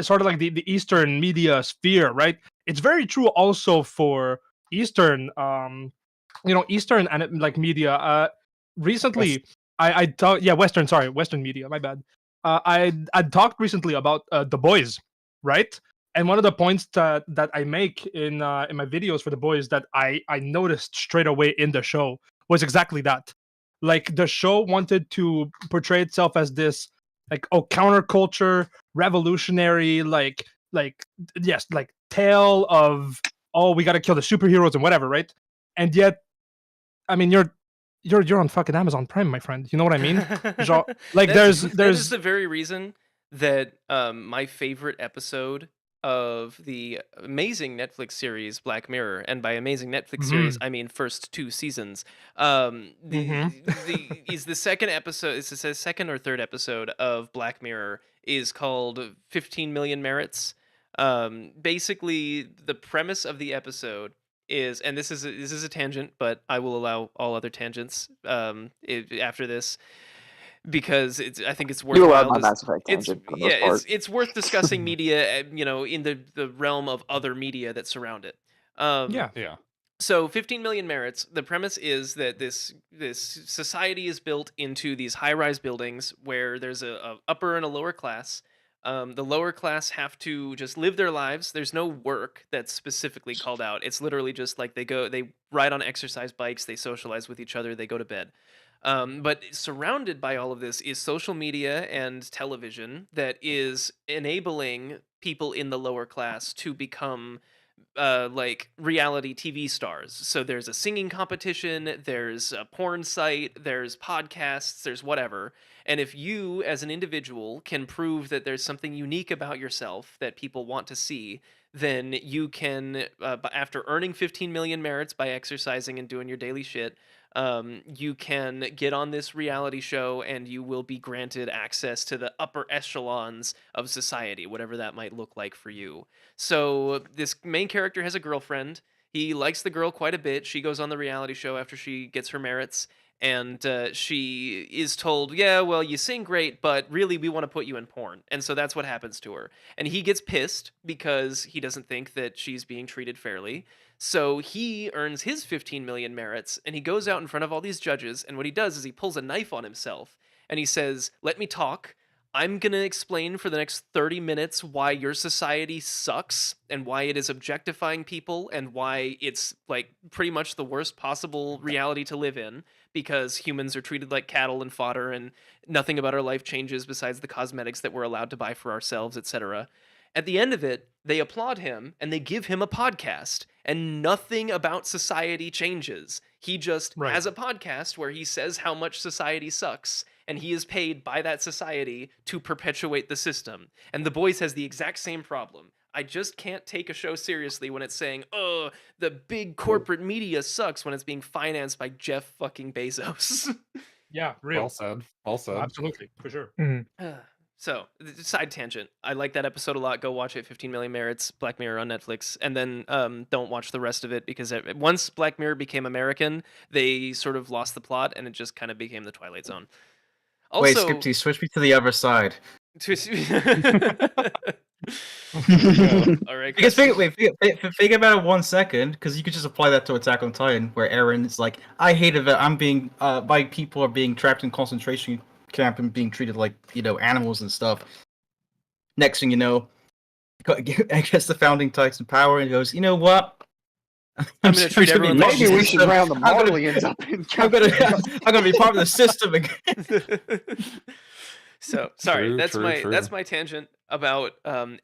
sort of like the Eastern media sphere, right? It's very true also for Eastern Eastern and like media. Recently I talked, yeah, Western media, my bad. I talked recently about The Boys, right? And one of the points that I make in my videos for The Boys that I noticed straight away in the show was exactly that. Like the show wanted to portray itself as this like counterculture, revolutionary, like yes, like tale of we got to kill the superheroes and whatever, right? And yet, I mean, you're on fucking Amazon Prime, my friend. You know what I mean? Like that is there's the very reason that my favorite episode of the amazing Netflix series Black Mirror, and by amazing Netflix series I mean first 2 seasons. Is the second episode. It's the second or third episode of Black Mirror is called 15 Million Merits. Basically, the premise of the episode is, and this is a tangent, but I will allow all other tangents after this because I think it's You allowed worthwhile. my Mass Effect tangent for the most part. It's worth discussing media, in the realm of other media that surround it. yeah. Yeah. So 15 Million Merits, the premise is that this society is built into these high-rise buildings where there's a upper and a lower class. The lower class have to just live their lives. There's no work that's specifically called out. It's literally just like they ride on exercise bikes, they socialize with each other, they go to bed. But surrounded by all of this is social media and television that is enabling people in the lower class to become like reality TV stars. So there's a singing competition, there's a porn site, there's podcasts, there's whatever. And if you as an individual can prove that there's something unique about yourself that people want to see, then you can after earning 15 million merits by exercising and doing your daily shit, you can get on this reality show and you will be granted access to the upper echelons of society, whatever that might look like for you. So this main character has a girlfriend. He likes the girl quite a bit. She goes on the reality show after she gets her merits, and she is told, yeah, well, you sing great, but really we want to put you in porn. And so that's what happens to her. And he gets pissed because he doesn't think that she's being treated fairly. So he earns his 15 million merits, and he goes out in front of all these judges, and what he does is he pulls a knife on himself, and he says, let me talk. I'm going to explain for the next 30 minutes why your society sucks and why it is objectifying people and why it's like pretty much the worst possible reality to live in because humans are treated like cattle and fodder and nothing about our life changes besides the cosmetics that we're allowed to buy for ourselves, etc. At the end of it, they applaud him and they give him a podcast, and nothing about society changes. He just has a podcast where he says how much society sucks, and he is paid by that society to perpetuate the system. And The Boys has the exact same problem. I just can't take a show seriously when it's saying, oh, the big corporate media sucks, when it's being financed by Jeff fucking Bezos. Yeah, real. Well said. Well said. Absolutely, for sure. So, side tangent. I like that episode a lot. Go watch it. 15 Million Merits, Black Mirror on Netflix, and then don't watch the rest of it because once Black Mirror became American, they sort of lost the plot, and it just kind of became the Twilight Zone. Also, Wait, Skipsy, switch me to the other side. All right. Because think about it 1 second, because you could just apply that to Attack on Titan, where Eren is like, I hate it that I'm being, my people are being trapped in concentration camp and being treated like, animals and stuff. Next thing you know, I guess the founding Titan power and goes, you know what? I'm gonna treat everyone like Maybe we should round the Marley ends up in. I'm gonna be part of the system again. So sorry, True. that's my tangent about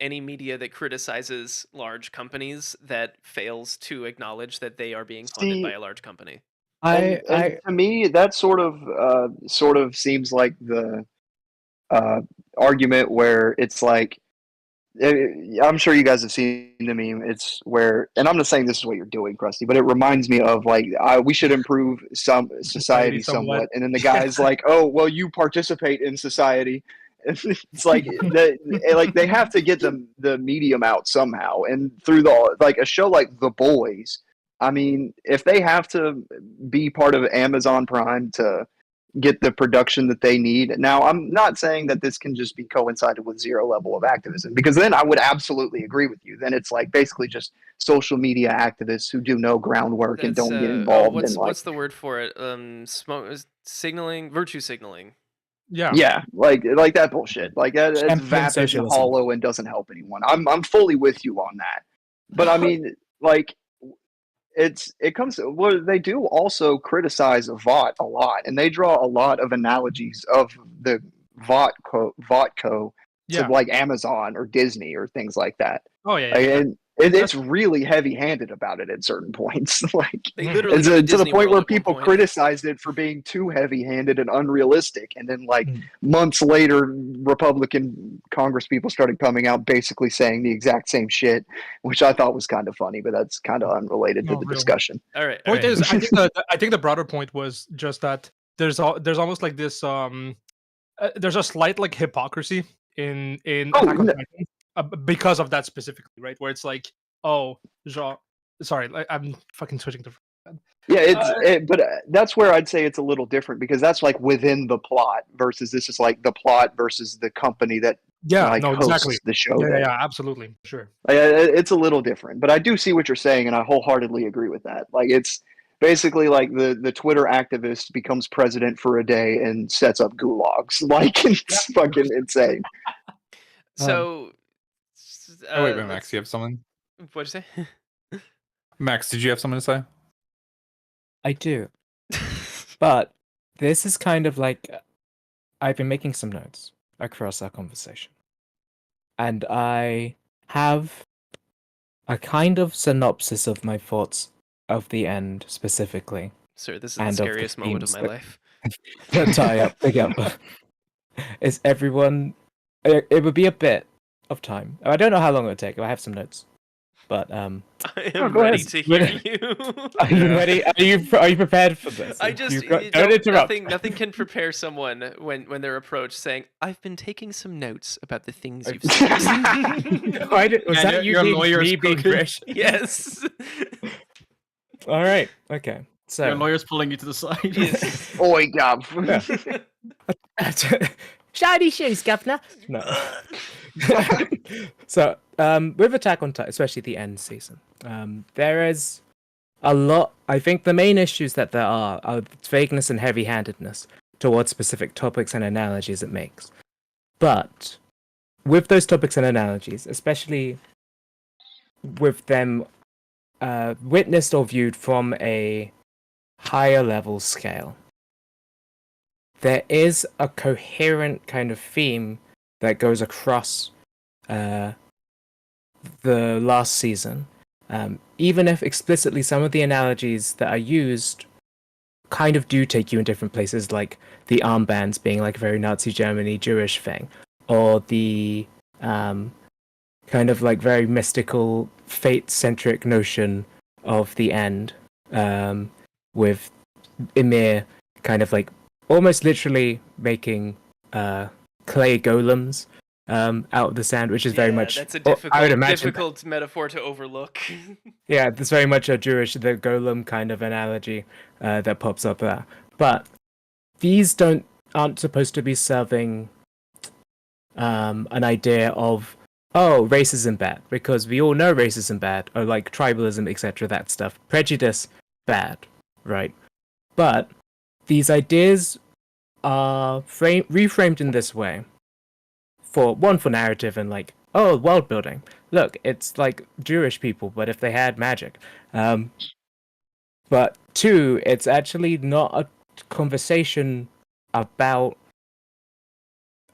any media that criticizes large companies that fails to acknowledge that they are being funded by a large company. And to me, that sort of seems like the argument where it's like I'm sure you guys have seen the meme. It's where, and I'm not saying this is what you're doing, Krusty, but it reminds me of like we should improve some society somewhat. And then the guy's like, "Oh, well, you participate in society." And it's like they have to get the medium out somehow, and through like a show like The Boys. I mean, if they have to be part of Amazon Prime to get the production that they need. Now, I'm not saying that this can just be coincided with zero level of activism, because then I would absolutely agree with you. Then it's like basically just social media activists who do no groundwork and don't get involved. What's the word for it? Signaling, virtue signaling. Yeah, like that bullshit. Like it's vapid and hollow and doesn't help anyone. I'm fully with you on that. But I mean, like, it comes. Well, they do also criticize VOT a lot, and they draw a lot of analogies of the VOTCO to like Amazon or Disney or things like that. Oh yeah. And it's really heavy-handed about it at certain points. Like they literally to the point where people criticized it for being too heavy-handed and unrealistic, and then like months later, Republican Congress people started coming out basically saying the exact same shit, which I thought was kind of funny, but that's kind of unrelated to the discussion. All right. Point is, I think the broader point was just that there's almost like this there's a slight like hypocrisy in Attack on Titan. Because of that specifically, right? Where it's like, oh, genre. Sorry, I'm fucking switching to. Yeah, but that's where I'd say it's a little different, because that's like within the plot versus this is like the plot versus the company that hosts the show. Yeah, absolutely, sure. It's a little different, but I do see what you're saying, and I wholeheartedly agree with that. Like it's basically like the Twitter activist becomes president for a day and sets up gulags. Like it's fucking insane. So. wait, Max, you have something? What'd you say? Max, did you have something to say? I do. But this is kind of like I've been making some notes across our conversation. And I have a kind of synopsis of my thoughts of the end specifically. Sir, this is the scariest moment of my life. Tie up together. Is everyone... It would be a bit of time. I don't know how long it would take. I have some notes, but I am ready to hear you. Are you ready? Are you prepared for this? Don't interrupt. Nothing can prepare someone when they're approached saying, "I've been taking some notes about the things you've said." Was that your lawyer's being British? Yes. All right. Okay. So your lawyer's pulling you to the side. Yes. Oi, Gav. Shiny shoes, governor. No. So, with Attack on Titan, especially the end season, there is a lot. I think the main issues that there are vagueness and heavy-handedness towards specific topics and analogies it makes. But with those topics and analogies, especially with them witnessed or viewed from a higher level scale, there is a coherent kind of theme that goes across the last season. Even if explicitly some of the analogies that are used kind of do take you in different places, like the armbands being like a very Nazi Germany Jewish thing, or the kind of like very mystical fate-centric notion of the end, with Ymir kind of like almost literally making clay golems out of the sand, which is very much... That's a difficult metaphor to overlook. Yeah, there's very much a Jewish, the golem kind of analogy that pops up there. But these aren't supposed to be serving an idea of, oh, racism bad, because we all know racism bad, or like tribalism, etc., that stuff. Prejudice bad, right? But these ideas are reframed in this way for narrative and like, oh, world building. Look, it's like Jewish people, but if they had magic. But two, it's actually not a conversation about,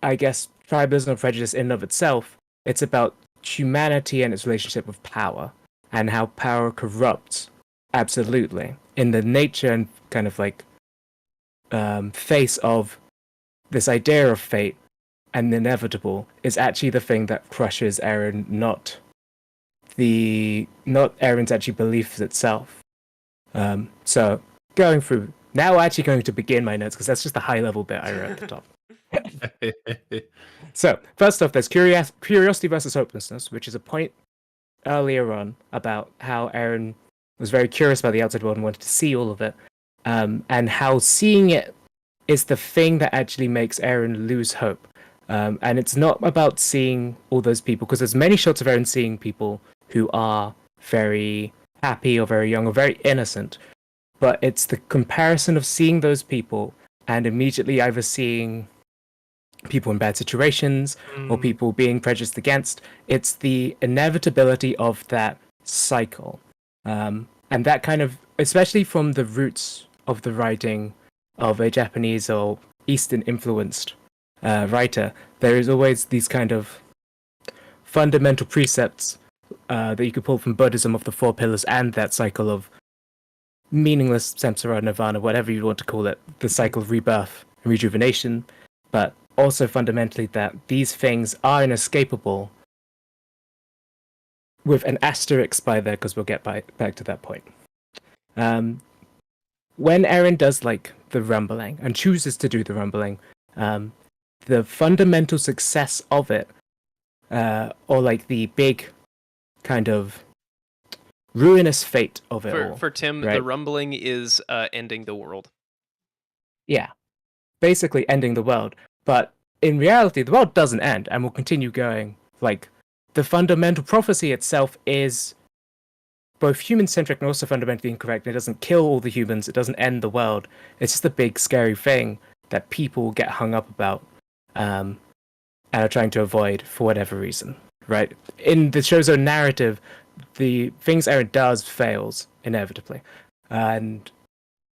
I guess, tribalism and prejudice in and of itself. It's about humanity and its relationship with power, and how power corrupts, absolutely, in the nature and kind of like face of this idea of fate and inevitable is actually the thing that crushes Eren, not Eren's actually beliefs itself. So going through now, actually going to begin my notes because that's just the high level bit I wrote at the top. So first off, there's curiosity versus hopelessness, which is a point earlier on about how Eren was very curious about the outside world and wanted to see all of it, and how seeing it is the thing that actually makes Eren lose hope. And it's not about seeing all those people, because there's many shots of Eren seeing people who are very happy or very young or very innocent, but it's the comparison of seeing those people and immediately either seeing people in bad situations or people being prejudiced against. It's the inevitability of that cycle. And that kind of, especially from the roots of the writing of a Japanese or Eastern influenced writer, there is always these kind of fundamental precepts that you could pull from Buddhism of the Four Pillars and that cycle of meaningless samsara, nirvana, whatever you want to call it, the cycle of rebirth and rejuvenation, but also fundamentally that these things are inescapable, with an asterisk by there because we'll get back to that point. When Eren does like the rumbling and chooses to do the rumbling, the fundamental success of it, or like the big kind of ruinous fate of it all. For Tim, right? the rumbling is ending the world. Yeah, basically ending the world. But in reality, the world doesn't end and will continue going. Like, the fundamental prophecy itself is both human-centric and also fundamentally incorrect. It doesn't kill all the humans. It doesn't end the world. It's just a big, scary thing that people get hung up about and are trying to avoid for whatever reason, right? In the show's own narrative, the things Eren does fails inevitably. And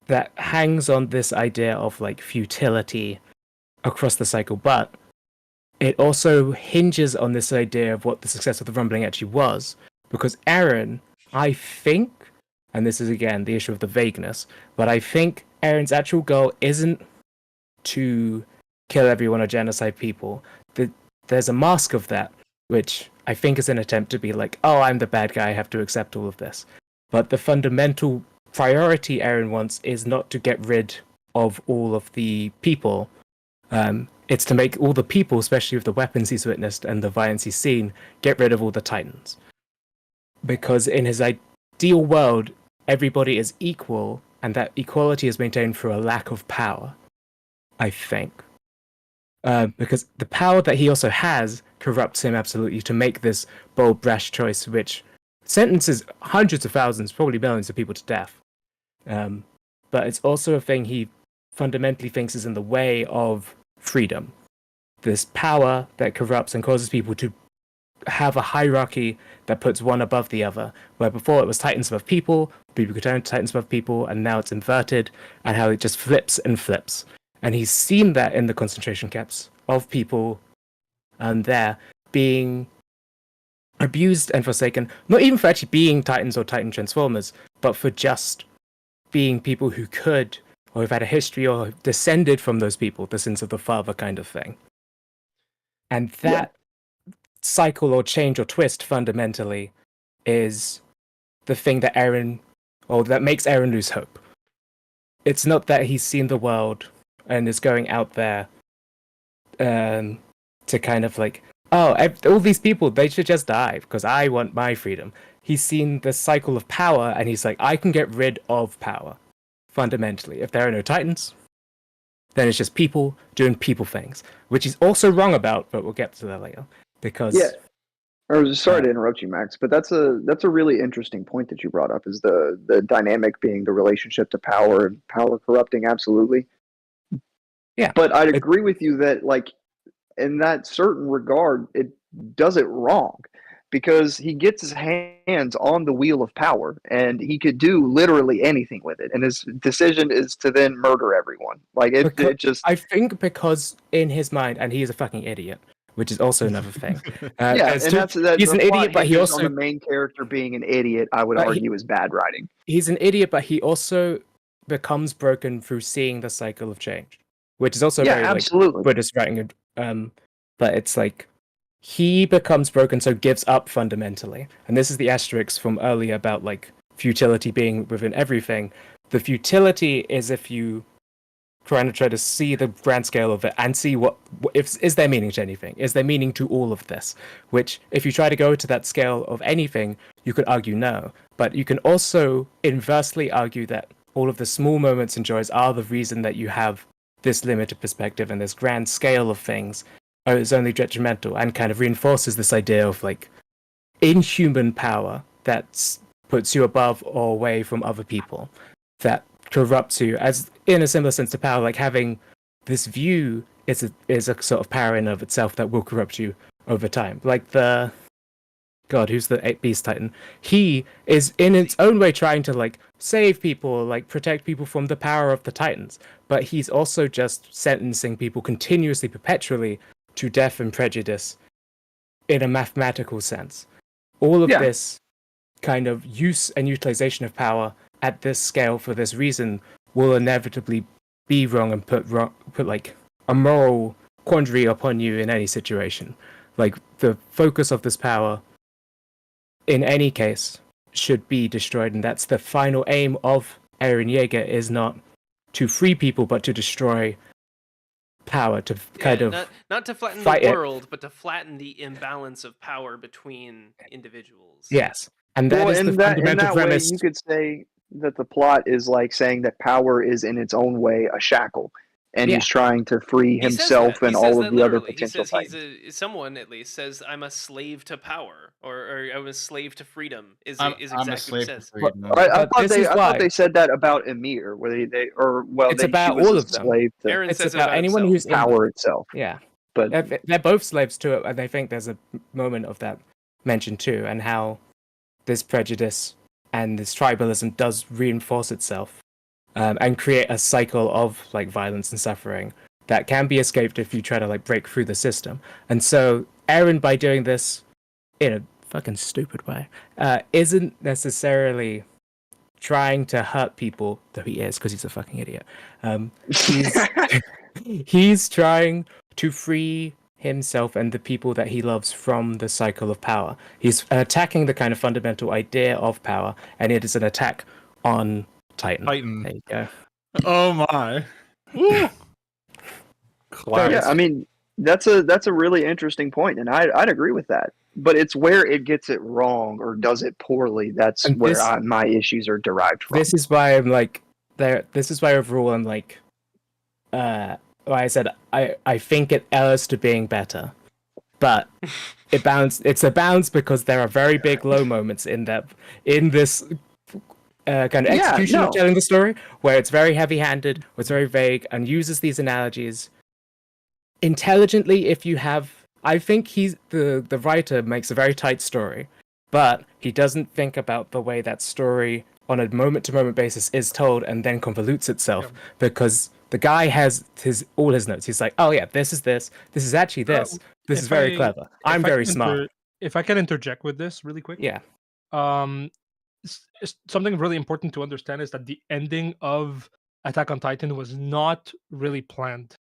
that hangs on this idea of, like, futility across the cycle, but it also hinges on this idea of what the success of the rumbling actually was, because Eren, I think, and this is again the issue of the vagueness, but I think Eren's actual goal isn't to kill everyone or genocide people. There's a mask of that, which I think is an attempt to be like, oh, I'm the bad guy, I have to accept all of this. But the fundamental priority Eren wants is not to get rid of all of the people. It's to make all the people, especially with the weapons he's witnessed and the violence he's seen, get rid of all the Titans. Because in his ideal world, everybody is equal, and that equality is maintained through a lack of power, I think. Because the power that he also has corrupts him absolutely to make this bold, brash choice, which sentences hundreds of thousands, probably millions of people to death. But it's also a thing he fundamentally thinks is in the way of freedom. This power that corrupts and causes people to have a hierarchy that puts one above the other, where before it was Titans above people could turn to Titans above people, and now it's inverted, and how it just flips and flips. And he's seen that in the concentration camps of people there being abused and forsaken, not even for actually being Titans or Titan Transformers, but for just being people who could, or have had a history or descended from those people, the sins of the father kind of thing. And that cycle or change or twist fundamentally is the thing that that makes Eren lose hope. It's not that he's seen the world and is going out there to kind of like, oh, all these people, they should just die because I want my freedom. He's seen the cycle of power and he's like, I can get rid of power. Fundamentally, if there are no Titans, then it's just people doing people things, which he's also wrong about, but we'll get to that later. Because sorry to interrupt you, Max, but that's a really interesting point that you brought up, is the dynamic being the relationship to power and power corrupting. Absolutely. Yeah. But I'd agree with you that, like, in that certain regard, it does it wrong, because he gets his hands on the wheel of power and he could do literally anything with it. And his decision is to then murder everyone. Like, it just... I think because in his mind, and he is a fucking idiot, which is also another thing. and that's he's an idiot, but he also... on the main character being an idiot, I would argue, is bad writing. He's an idiot, but he also becomes broken through seeing the cycle of change, which is also very absolutely. Buddhist writing. but it's like he becomes broken, so gives up fundamentally. And this is the asterisk from earlier about like futility being within everything. The futility is if you try to see the grand scale of it and see what if is there meaning to anything? Is there meaning to all of this? Which, if you try to go to that scale of anything, you could argue no. But you can also inversely argue that all of the small moments and joys are the reason that you have this limited perspective and this grand scale of things is only detrimental and kind of reinforces this idea of like inhuman power that puts you above or away from other people, that corrupts you, as in a similar sense to power, like having this view is a sort of power in of itself that will corrupt you over time. Like the God, who's the Beast Titan? He is in its own way trying to like save people, like protect people from the power of the Titans, but he's also just sentencing people continuously, perpetually to death and prejudice in a mathematical sense. All of this kind of use and utilization of power at this scale for this reason will inevitably be wrong and put like a moral quandary upon you in any situation. Like the focus of this power in any case should be destroyed, and that's the final aim of Eren Yeager, is not to free people but to destroy power, to kind of not to flatten fight the it. world, but to flatten the imbalance of power between individuals. Yes. And that is the fundamental premise. Way, you could say that the plot is like saying that power is in its own way a shackle, and he's trying to free himself and all of the other potential Titans. Someone at least says, "I'm a slave to power," or "I'm a slave to freedom." Is exactly what he says. I thought they said that about Emir, where it's about all of them. Eren it's says about anyone himself. who's power itself. Yeah, but they're both slaves to it, and I think there's a moment of that mentioned too, and how this prejudice and this tribalism does reinforce itself and create a cycle of like violence and suffering that can be escaped if you try to like break through the system. And so Eren, by doing this in a fucking stupid way, isn't necessarily trying to hurt people, though he is, because he's a fucking idiot. He's trying to free himself and the people that he loves from the cycle of power. He's attacking the kind of fundamental idea of power, and it is an attack on Titan. There you go. Oh my. Yeah, I mean that's a really interesting point, and I'd agree with that. But it's where it gets it wrong or does it poorly. That's and where my issues are derived from. This is why I'm like there. This is why overall I'm like, I said I think it errs to being better, but it's a balance because there are very big low moments in this kind of execution of telling the story, where it's very heavy-handed, where it's very vague, and uses these analogies intelligently. If you have, I think the writer makes a very tight story, but he doesn't think about the way that story on a moment-to-moment basis is told and then convolutes itself, because the guy has all his notes. He's like, oh yeah, this is actually this. This is very clever. I'm very smart. If I can interject with this really quick. Yeah. Something really important to understand is that the ending of Attack on Titan was not really planned.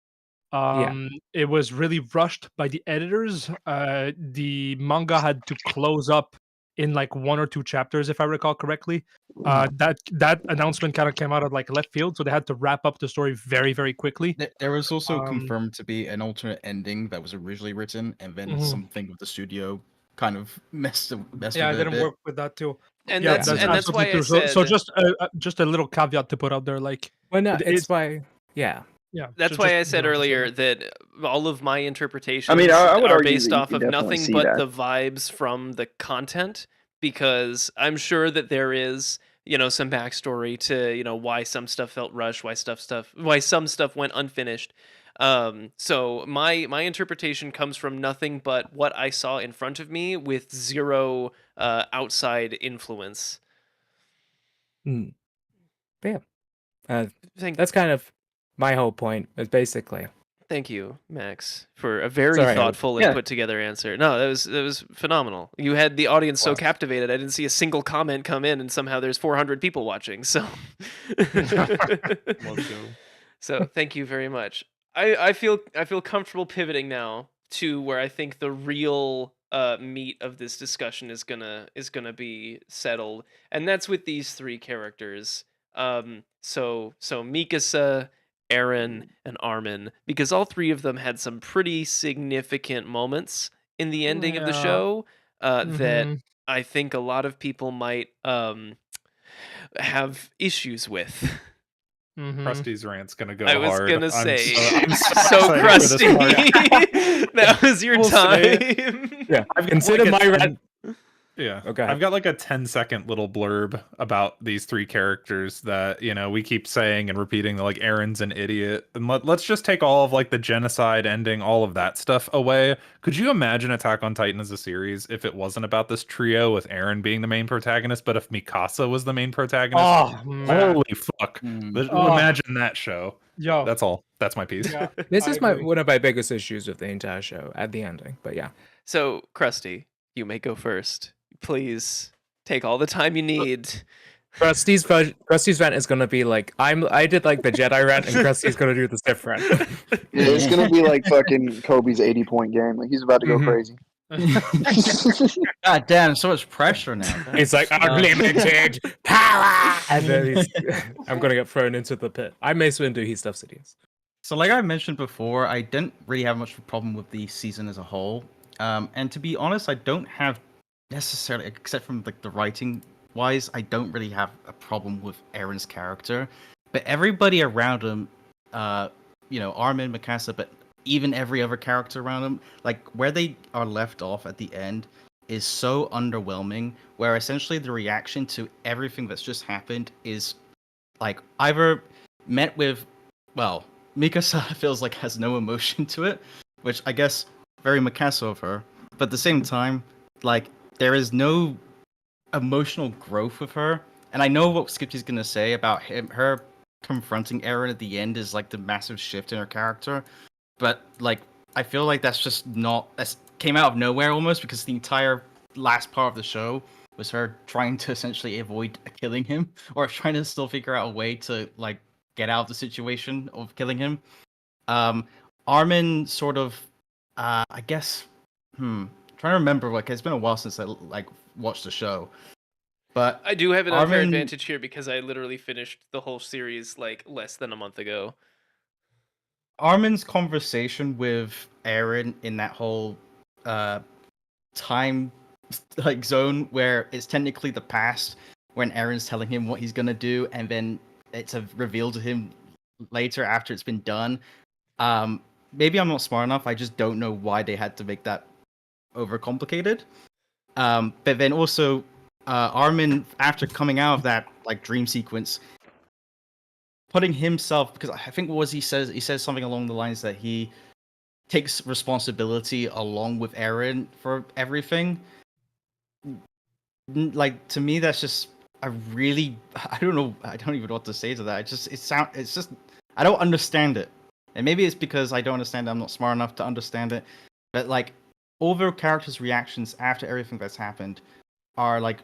It was really rushed by the editors. The manga had to close up in like 1 or 2 chapters, if I recall correctly. That announcement kind of came out of like left field, so they had to wrap up the story very, very quickly. There was also confirmed to be an alternate ending that was originally written, and then something with the studio kind of messed with it. Yeah, I didn't work with that too. And that's why I said. So just a little caveat to put out there, like. Well, no, it's why. Yeah. Yeah, that's why I said earlier that all of my interpretations I would are argue based that off of nothing but the vibes from the content, because I'm sure that there is, some backstory to, why some stuff felt rushed, why some stuff went unfinished. So my interpretation comes from nothing but what I saw in front of me with zero outside influence. Yeah. That's kind of my whole point, is basically. Thank you, Max, for a very thoughtful and put together answer. No, that was phenomenal. You had the audience so captivated. I didn't see a single comment come in, and somehow there's 400 people watching. So, Let's go. So thank you very much. I feel comfortable pivoting now to where I think the real meat of this discussion is gonna be settled, and that's with these three characters. So Mikasa, Eren, and Armin, because all three of them had some pretty significant moments in the ending of the Yeah. show that Mhm. I think a lot of people might have issues with. Mhm. Krusty's rant's gonna go I was hard. gonna I'm say, I'm so excited for this crusty. part. That was your We'll see. time. Yeah, I've considered Like my a rant. Yeah. Okay. I've got like a 10-second little blurb about these three characters that, we keep saying and repeating that like Aaron's an idiot. And let's just take all of like the genocide ending, all of that stuff away. Could you imagine Attack on Titan as a series if it wasn't about this trio with Eren being the main protagonist, but if Mikasa was the main protagonist? Oh man. Holy fuck. Oh. Imagine that show. Yo. That's all. That's my piece. Yeah, This I is agree. one of my biggest issues with the entire show at the ending. But yeah, So, Krusty, you may go first. Please take all the time you need. Krusty's rant is gonna be like I did like the Jedi rant, and Krusty's gonna do the Sith rant. Yeah, it's gonna be like fucking Kobe's 80-point game. Like he's about to go Mhm. crazy. God damn, so much pressure now. He's like unlimited power, and then I'm gonna get thrown into the pit. I Mace Windu, he stuffs idiots. So, like I mentioned before, I didn't really have much of a problem with the season as a whole. And to be honest, I don't have necessarily, except from like the writing wise, I don't really have a problem with Eren's character. But everybody around him, Armin, Mikasa, but even every other character around him, like where they are left off at the end, is so underwhelming. Where essentially the reaction to everything that's just happened is like either met with, well, Mikasa feels like has no emotion to it, which I guess very Mikasa of her. But at the same time, like there is no emotional growth with her. And I know what Skipty's gonna say about her confronting Eren at the end is like the massive shift in her character. But like I feel like that's just not that came out of nowhere almost, because the entire last part of the show was her trying to essentially avoid killing him, or trying to still figure out a way to like get out of the situation of killing him. Armin sort of, I guess, trying to remember, like it's been a while since I like watched the show, but I do have an unfair Armin- advantage here because I literally finished the whole series like less than a month ago. Armin's conversation with Eren in that whole time like zone where it's technically the past, when Eren's telling him what he's gonna do, and then it's revealed to him later after it's been done. Maybe I'm not smart enough. I just don't know why they had to make that overcomplicated. But then also, Armin, after coming out of that like dream sequence, putting himself, because I think what was he says something along the lines that he takes responsibility along with Eren for everything. Like to me, that's just I don't know. I don't even know what to say to that. It's just I don't understand it, and maybe it's because I don't understand it. I'm not smart enough to understand it. But like all the characters' reactions after everything that's happened are like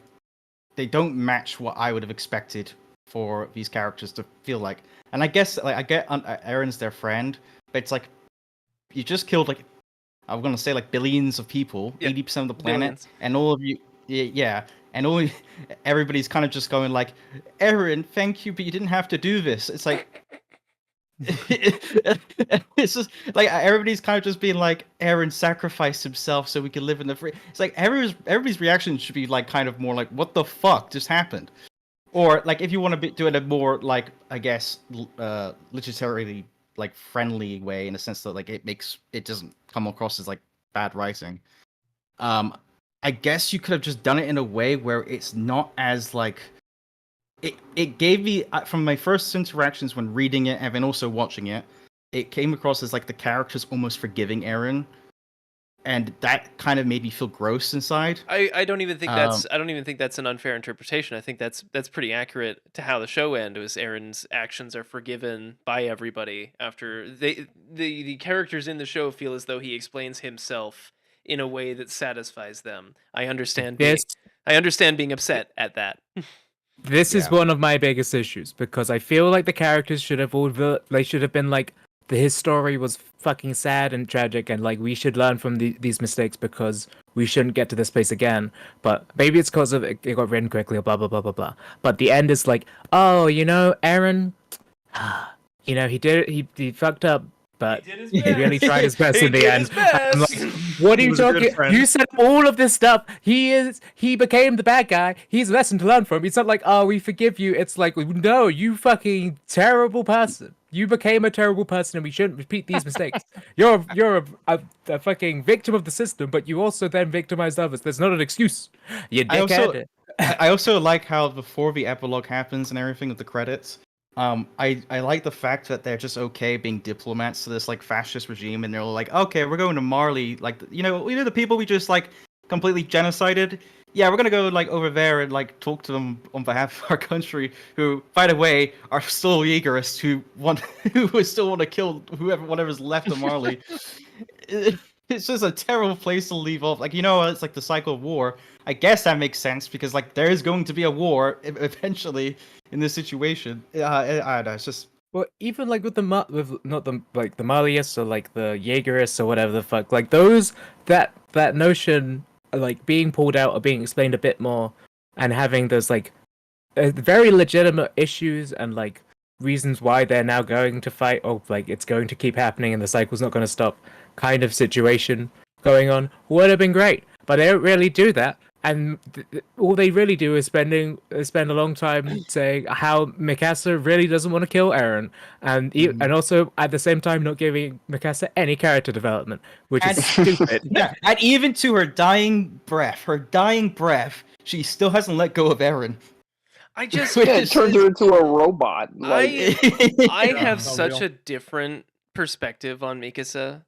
they don't match what I would have expected for these characters to feel like. And I guess like I get Eren's their friend, but it's like you just killed like I'm gonna say like billions of people, 80% of the planet, Billions. and all of you, yeah, and everybody's kind of just going like, Eren, thank you, but you didn't have to do this. It's like. It's just like everybody's kind of just being like, Eren sacrificed himself so we can live in the free. It's like everybody's reaction should be like kind of more like, what the fuck just happened? Or like if you want to do it in a more like I guess literally like friendly way, in a sense that like it doesn't come across as like bad writing. I guess you could have just done it in a way where it's not as like. It gave me, from my first interactions when reading it and then also watching it, it came across as like the characters almost forgiving Eren, and that kind of made me feel gross inside. I don't even think that's an unfair interpretation. I think that's pretty accurate to how the show ends. Eren's actions are forgiven by everybody after the characters in the show feel as though he explains himself in a way that satisfies them. I understand being upset at that. This is one of my biggest issues, because I feel like the characters should have been like his story was fucking sad and tragic, and like we should learn from these mistakes because we shouldn't get to this place again. But maybe it's because of it got written correctly or blah blah blah blah blah. But the end is like, oh, Eren, he fucked up, but he really tried his best in the end. I'm like, what are you talking? You said all of this stuff. He became the bad guy. He's a lesson to learn from. It's not like, oh, we forgive you. It's like, no, you fucking terrible person. You became a terrible person, and we shouldn't repeat these mistakes. You're a fucking victim of the system, but you also then victimized others. There's not an excuse. You dickhead. I also like how before the epilogue happens and everything with the credits, I like the fact that they're just okay being diplomats to this like fascist regime, and they're like, okay, we're going to Marley, like the people we just like completely genocided. Yeah, we're gonna go like over there and like talk to them on behalf of our country, who, by the way, are still Jaegerists who still want to kill whatever's left of Marley. It's just a terrible place to leave off. Like, it's like the cycle of war. I guess that makes sense because like there is going to be a war eventually in this situation. I don't know. It's just Well, even like with not the like the Marleyists or like the Jaegerists or whatever the fuck, like those that notion like being pulled out or being explained a bit more and having those like very legitimate issues and like reasons why they're now going to fight, or like it's going to keep happening and the cycle's not going to stop kind of situation going on would have been great, but they don't really do that. And all they really do is spend a long time saying how Mikasa really doesn't want to kill Eren, and and also at the same time not giving Mikasa any character development, which is stupid. Yeah, and even to her dying breath, she still hasn't let go of Eren. I just it turns her into a robot. Like, I have such a different perspective on Mikasa.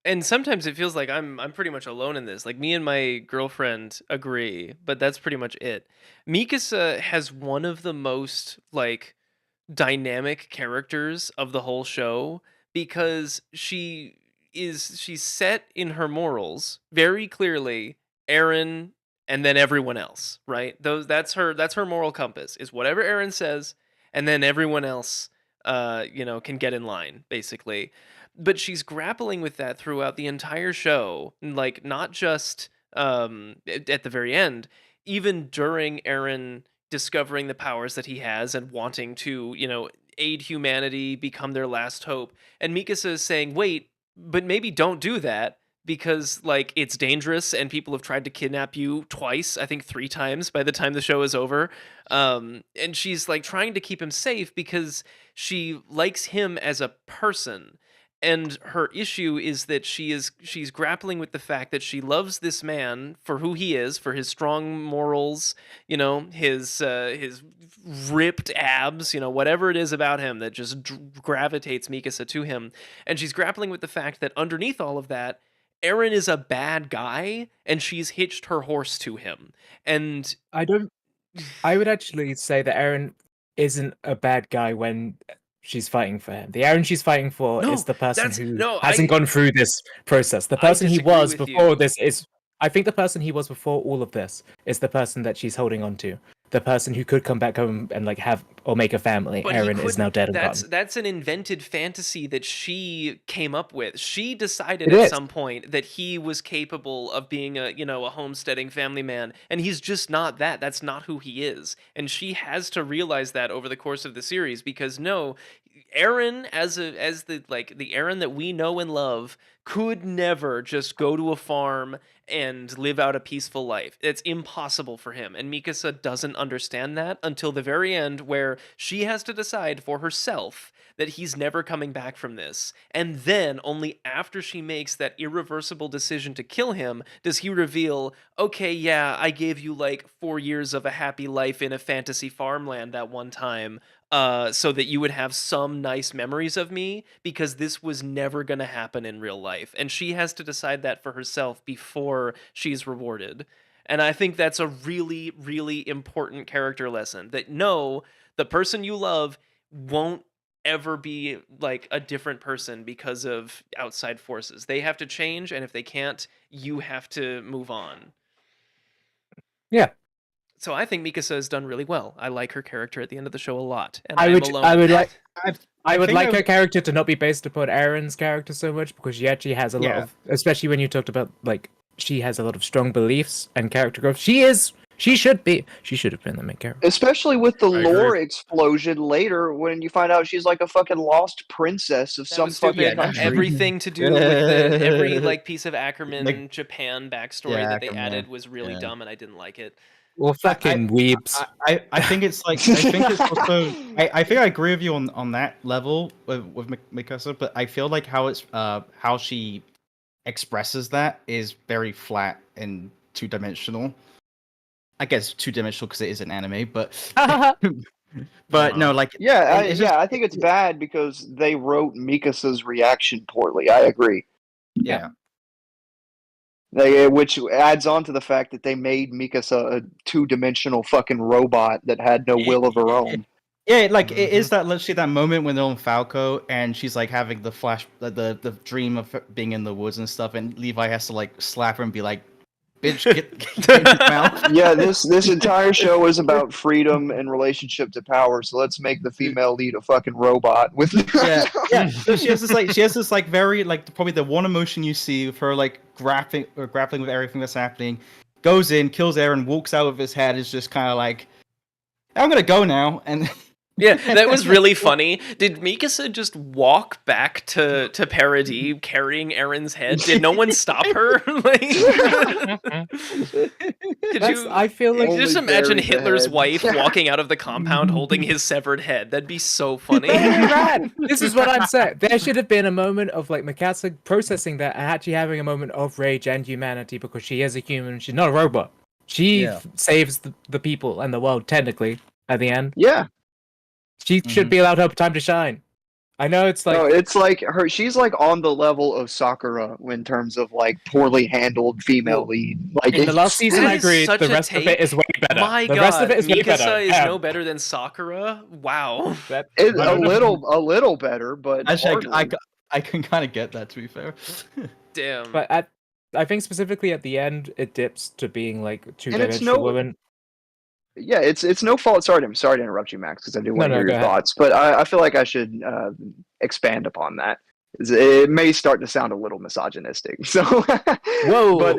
And sometimes it feels like I'm pretty much alone in this. Like, me and my girlfriend agree, but that's pretty much it. Mikasa has one of the most like dynamic characters of the whole show because she's set in her morals very clearly. Eren and then everyone else, right? That's her moral compass, is whatever Eren says, and then everyone else can get in line, basically. But she's grappling with that throughout the entire show, like not just at the very end, even during Eren discovering the powers that he has and wanting to, aid humanity, become their last hope. And Mikasa is saying, wait, but maybe don't do that because like it's dangerous and people have tried to kidnap you twice, I think 3 times by the time the show is over. And she's like trying to keep him safe because she likes him as a person. And her issue is that she's grappling with the fact that she loves this man for who he is, for his strong morals, his ripped abs, whatever it is about him that just gravitates Mikasa to him. And she's grappling with the fact that underneath all of that, Eren is a bad guy, and she's hitched her horse to him. And I would actually say that Eren isn't a bad guy when she's fighting for him. The Eren she's fighting for is the person who hasn't gone through this process. The person he was before this is... I think the person he was before all of this is the person that she's holding on to. The person who could come back home and like have or make a family. But Eren is now dead and gone. That's an invented fantasy that she came up with. She decided at some point that he was capable of being a homesteading family man, and he's just not that. That's not who he is. And she has to realize that over the course of the series, because Eren as the Eren that we know and love could never just go to a farm and live out a peaceful life. It's impossible for him. And Mikasa doesn't understand that until the very end, where she has to decide for herself that he's never coming back from this. And then only after she makes that irreversible decision to kill him does he reveal, okay, yeah, I gave you like 4 years of a happy life in a fantasy farmland that one time, so that you would have some nice memories of me, because this was never going to happen in real life. And she has to decide that for herself before she's rewarded. And I think that's a really, really important character lesson, that no, the person you love won't ever be like a different person because of outside forces. They have to change, and if they can't, you have to move on. Yeah. So I think Mikasa has done really well. I like her character at the end of the show a lot. And I I'm would- alone I with would that. like- I would think like I her character to not be based upon Eren's character so much because she actually has a lot Yeah. of, especially when you talked about like she has a lot of strong beliefs and character growth. She should have been the main character. Especially with the I agree. lore explosion later, when you find out she's like a fucking lost princess of That some was stupid. fucking country. Everything to do with every like piece of Ackerman Like- Japan backstory Yeah, that they Ackerman, added was really yeah. dumb, and I didn't like it. Well, fucking weebs. I think it's like I think it's also I think I agree with you on that level with Mikasa, but I feel like how she expresses that is very flat and two-dimensional. I guess two-dimensional because it is an anime, but no, like Yeah, it's just- I think it's bad because they wrote Mikasa's reaction poorly. I agree. yeah. Which adds on to the fact that they made Mikasa a two-dimensional fucking robot that had no will of her own. Yeah, like it is that literally that moment when they're on Falco and she's like having the flash, the dream of being in the woods and stuff, and Levi has to like slap her and be like, "Bitch, get in his mouth." Yeah, this entire show is about freedom and relationship to power. So let's make the female lead a fucking robot with. Yeah. So she has this like very like probably the one emotion you see of her like grappling with everything that's happening. Goes in, kills Eren, walks out with his head. Is just kind of like, I'm gonna go now, and. Yeah, that was really funny. Did Mikasa just walk back to Paradis carrying Eren's head? Did no one stop her? Like, I feel like you just Only imagine buried the Hitler's head. wife walking out of the compound holding his severed head. That'd be so funny. this is what I'm saying. There should have been a moment of like Mikasa processing that and actually having a moment of rage and humanity because she is a human. She's not a robot. She saves the people and the world technically at the end. Yeah, She should be allowed her time to shine. I know it's like no, it's like her. She's like on the level of Sakura in terms of like poorly handled female lead. Like in the last season, That I is agree. such The a rest of it take. is way better. My the God, rest of it is way better. Mikasa is Yeah. no better than Sakura. Wow. It's a little better, but Actually, hardly. I can kind of get that, to be fair. Damn. But I think specifically at the end, it dips to being like it's two-dimensional no- women. Yeah, it's no fault. Sorry to interrupt you, Max, because I do want to No, hear go your ahead. thoughts. But I feel like I should expand upon that. It may start to sound a little misogynistic. So, Whoa. but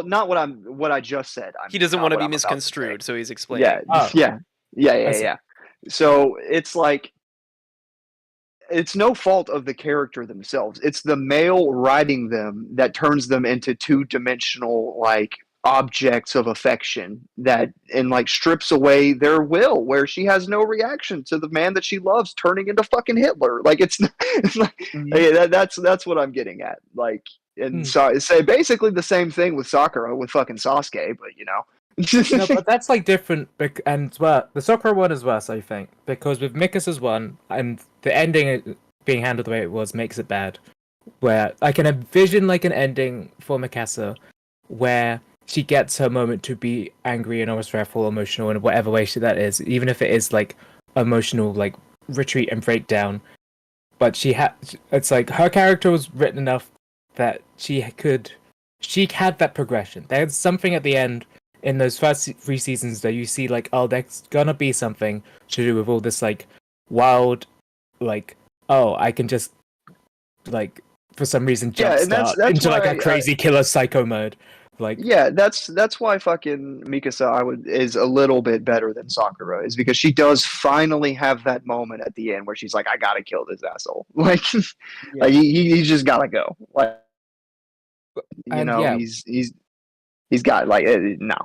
not what I just said. He doesn't not want to what be I'm about say. misconstrued, so he's explaining. Yeah, Oh. yeah. see. So it's like it's no fault of the character themselves. It's the male writing them that turns them into two-dimensional like objects of affection that and like strips away their will, where she has no reaction to the man that she loves turning into fucking Hitler. Like it's like that's what I'm getting at. Like and so say basically the same thing with Sakura with fucking Sasuke, but you know. No, but that's like different, and well, the Sakura one is worse, I think, because with Mikasa's one and the ending being handled the way it was makes it bad. Where I can envision like an ending for Mikasa, where she gets her moment to be angry and almost wrathful, emotional in whatever way that is, even if it is like emotional, like retreat and breakdown. But it's like her character was written enough that she had that progression. There's something at the end. In those first 3 seasons that you see like, oh, there's gonna be something to do with all this like wild, like, oh, I can just like for some reason Yeah, and jumpstart that's into like why a crazy killer psycho mode. Like, yeah, that's why fucking Mikasa is a little bit better than Sakura, is because she does finally have that moment at the end where she's like, I gotta kill this asshole. Like, like he just gotta go. Like, he's got like no.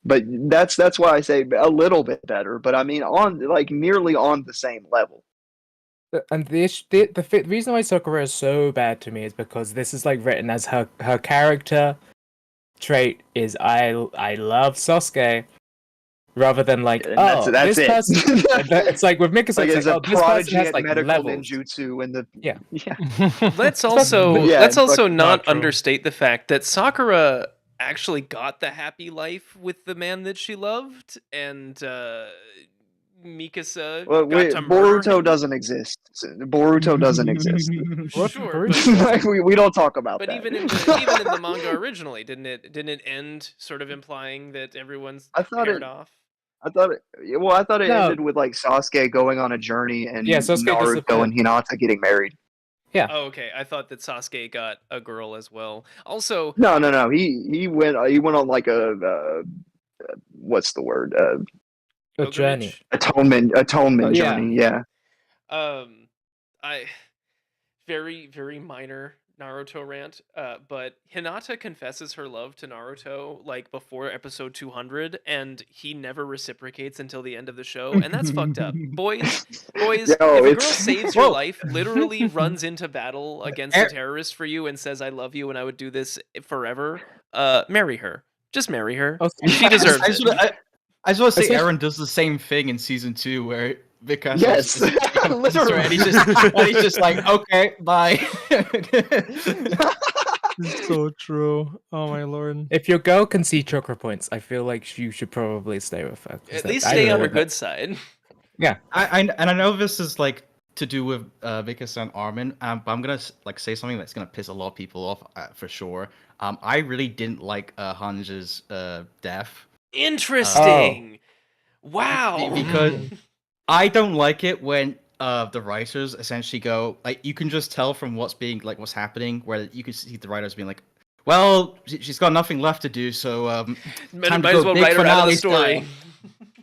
But that's why I say a little bit better. But I mean, on like nearly on the same level. and the reason why Sakura is so bad to me is because this is like written as her character trait is I love Sasuke, rather than like That's this it. person. It's like with Mikasa, Like it's as like, a oh, this person prodigy has at like medical levels. ninjutsu and the Yeah. Let's also Yeah, let's also not not true. understate the fact that Sakura actually got the happy life with the man that she loved, and Mikasa Well, got to murder Boruto him? doesn't exist. Boruto doesn't exist. Sure, Like, we don't talk about but that. even in the manga originally, didn't it end sort of implying that everyone's I thought paired it. off? I thought it. Well, I thought it No. ended with like Sasuke going on a journey and Yeah, Sasuke Naruto disappeared. and Hinata getting married. Oh, okay. I thought that Sasuke got a girl as well. Also, No. He went on like a what's the word? A journey. Atonement Yeah. journey. Yeah. I very minor Naruto rant, but Hinata confesses her love to Naruto like before episode 200, and he never reciprocates until the end of the show, and that's fucked up. Boys, Yo, if a girl it's saves your Whoa. life, literally runs into battle against a terrorist for you, and says "I love you" and I would do this forever, marry her. Just marry her. She deserves I just it. want to say Especially- Eren does the same thing in season 2 where Vikas Yes, literally. and he's just like, okay, bye. It's so true. Oh my lord. If your girl can see chakra points, I feel like you should probably stay with her. 'cause At least I stay don't on know her what good side. I know this is like to do with Vikas and Armin, but I'm gonna like say something that's gonna piss a lot of people off for sure. I really didn't like Hanja's death. Interesting. Wow. Because I don't like it when the writers essentially go like, you can just tell from what's happening, where you can see the writers being like, well, she's got nothing left to do, so time Might to as go well big write her out of the finale story. style.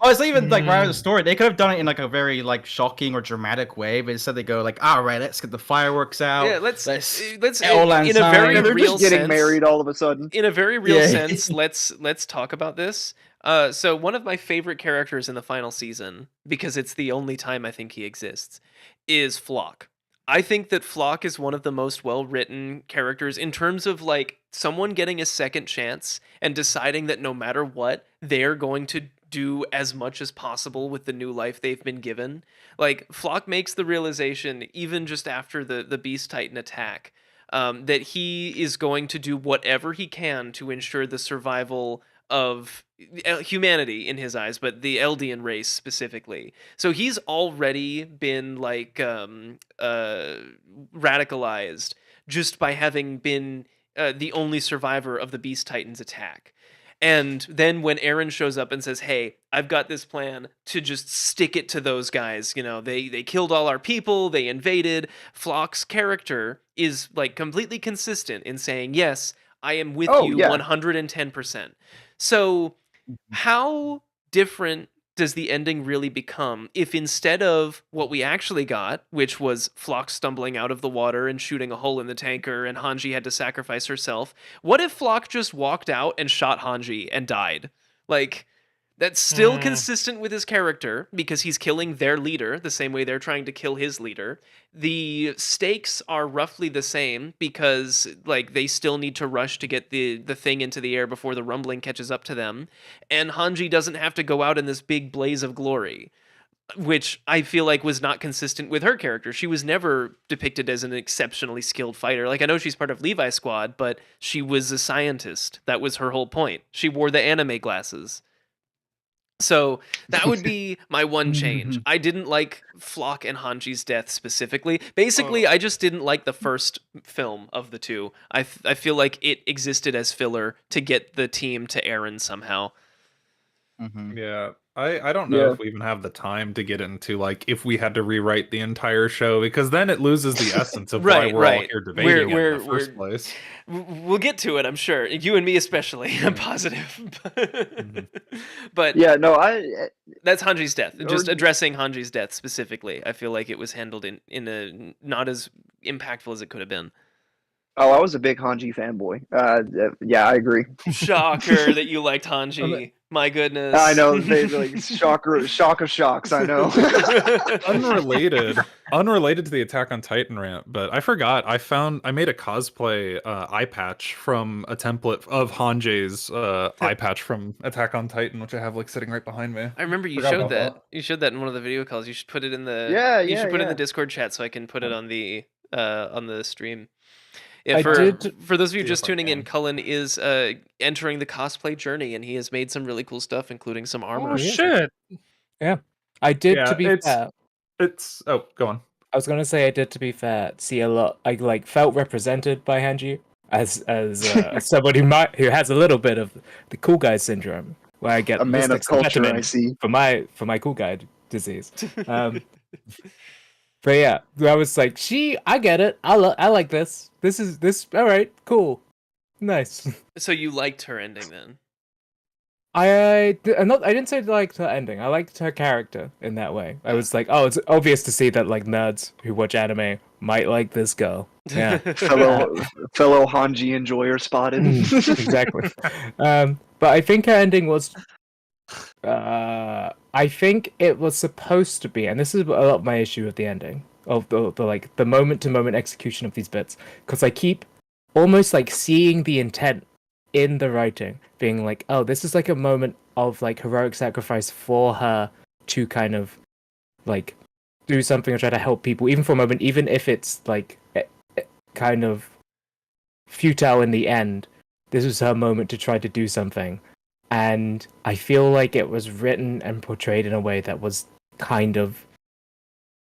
Oh, it's not even like right out of the story. They could have done it in like a very like shocking or dramatic way, but instead they go like, all right, let's get the fireworks out. Yeah, let's all on in a time. very Yeah, they're real just getting sense. married all of a sudden. In a very real Yeah. sense, let's talk about this. So one of my favorite characters in the final season, because it's the only time I think he exists, is Flock. I think that Flock is one of the most well-written characters in terms of like someone getting a second chance and deciding that no matter what, they're going to do as much as possible with the new life they've been given. Like Flock makes the realization, even just after the Beast Titan attack, that he is going to do whatever he can to ensure the survival of humanity in his eyes, but the Eldian race specifically. So he's already been like radicalized just by having been the only survivor of the Beast Titan's attack. And then when Eren shows up and says, "Hey, I've got this plan to just stick it to those guys. You know, they killed all our people, they invaded." Flock's character is like completely consistent in saying, "Yes, I am with Oh, you yeah. 110%." So, how different does the ending really become if instead of what we actually got, which was Flock stumbling out of the water and shooting a hole in the tanker and Hanji had to sacrifice herself, what if Flock just walked out and shot Hanji and died? Like, that's still consistent with his character because he's killing their leader the same way they're trying to kill his leader. The stakes are roughly the same because like they still need to rush to get the thing into the air before the rumbling catches up to them. And Hanji doesn't have to go out in this big blaze of glory, which I feel like was not consistent with her character. She was never depicted as an exceptionally skilled fighter. Like, I know she's part of Levi's squad, but she was a scientist. That was her whole point. She wore the anime glasses. So that would be my one change. I didn't like Flock and Hanji's death specifically. Basically, I just didn't like the first film of the two. I feel like it existed as filler to get the team to Eren somehow. Yeah, I don't know Yeah. if we even have the time to get into like if we had to rewrite the entire show, because then it loses the essence of why Right, we're all right. here debating it We're- in the first we're- place. We'll get to it, I'm sure. You and me especially, I'm positive. But Yeah, no, that's Hanji's death. Just Or- addressing Hanji's death specifically, I feel like it was handled in a not as impactful as it could have been. I was a big Hanji fanboy. Yeah, I agree. Shocker that you liked Hanji. My goodness. I know, they like shock of shocks. I know. Unrelated to the Attack on Titan rant, but I forgot. I made a cosplay eye patch from a template of Hanji's eye patch from Attack on Titan, which I have like sitting right behind me. I remember you Forgot showed about that. that. You showed that in one of the video calls. You should put it in the Yeah, should put it in the yeah. Discord chat so I can put it on the stream. Yeah, I for did for those of you see just if I tuning in, can. Cullen is entering the cosplay journey and he has made some really cool stuff, including some armor. Oh shit. I did, Yeah, to be it's- fair. It's go on. I was gonna say I did, to be fair, see a lot. I like felt represented by Hanji as somebody who has a little bit of the cool guy syndrome, where I get A man of mystics culture, amphetamine I see. for my cool guy disease. But yeah, I was like, I get it. I like this. This is all right. Cool, nice. So you liked her ending then? I didn't say I liked her ending. I liked her character in that way. I was like, oh, it's obvious to see that like nerds who watch anime might like this girl. Yeah, Fellow Hanji enjoyer spotted. exactly. But I think her ending was. I think it was supposed to be, and this is a lot of my issue with the ending of the moment to moment execution of these bits, because I keep almost like seeing the intent in the writing, being like, oh, this is like a moment of like heroic sacrifice for her to kind of like do something or try to help people, even for a moment, even if it's like kind of futile in the end. This was her moment to try to do something. And I feel like it was written and portrayed in a way that was kind of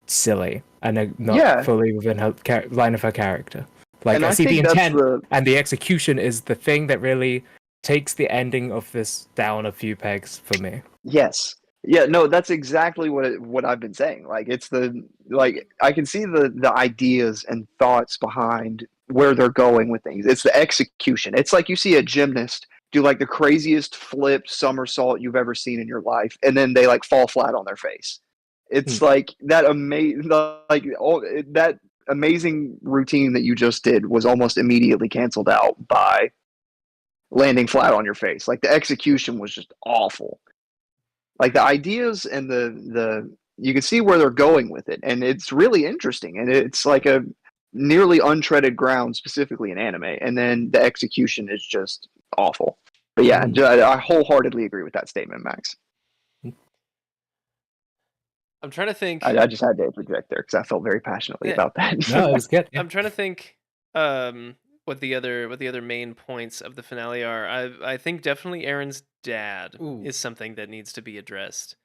silly and not fully within her line of her character. Like, And I see the think that's intent, and the execution is the thing that really takes the ending of this down a few pegs for me. Yes. Yeah, no, that's exactly what I've been saying. Like it's I can see the ideas and thoughts behind where they're going with things. It's the execution. It's like you see a gymnast do like the craziest flip somersault you've ever seen in your life, and then they like fall flat on their face. It's like that that amazing routine that you just did was almost immediately canceled out by landing flat on your face. Like the execution was just awful. Like the ideas and the you can see where they're going with it, and it's really interesting, and it's like a nearly untreaded ground, specifically in anime, and then the execution is just awful. But yeah, I wholeheartedly agree with that statement, Max. I'm trying to think. I just had to interject there because I felt very passionately about that. No, it was good. I'm trying to think what the other main points of the finale are. I think definitely Eren's dad is something that needs to be addressed.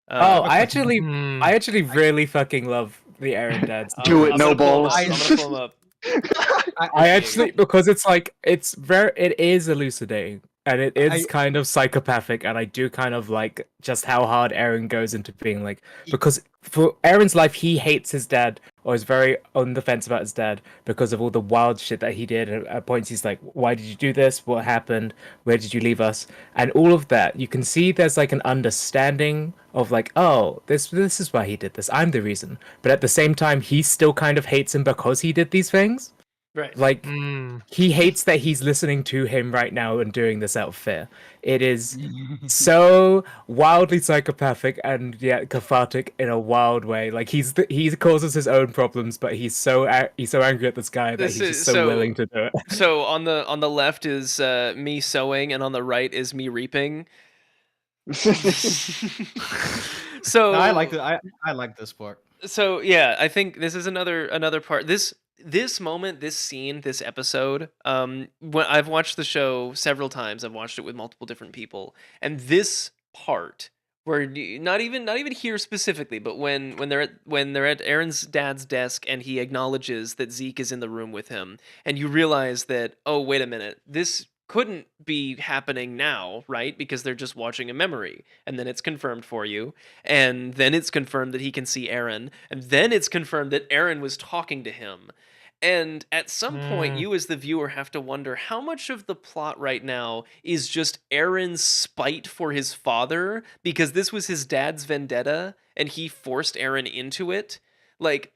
I actually really fucking love the Eren dads. Do it, I'm no gonna pull 'em balls. up. I'm gonna pull 'em up. I actually, because it's like it is elucidating and it is kind of psychopathic, and I do kind of like just how hard Eren goes into being like, because for Eren's life he hates his dad or is very on the fence about his dad because of all the wild shit that he did. And at points he's like, why did you do this? What happened? Where did you leave us? And all of that, you can see there's like an understanding of like, oh, this is why he did this. I'm the reason. But at the same time, he still kind of hates him because he did these things. Right. Like, he hates that he's listening to him right now and doing this out of fear. It is so wildly psychopathic and yet cathartic in a wild way. Like, he causes his own problems, but he's so angry at this guy that he's just so willing to do it. So on the left is me sowing, and on the right is me reaping. So No, I like it. I like this part. So yeah, I think this is another part. This moment, this scene, this episode. When I've watched the show several times, I've watched it with multiple different people, and this part where not even here specifically, but when they're at Eren's dad's desk and he acknowledges that Zeke is in the room with him, and you realize that, oh, wait a minute, this couldn't be happening now, right? Because they're just watching a memory, and then it's confirmed for you, and then it's confirmed that he can see Eren, and then it's confirmed that Eren was talking to him. And at some point, you as the viewer have to wonder how much of the plot right now is just Eren's spite for his father, because this was his dad's vendetta, and he forced Eren into it. Like,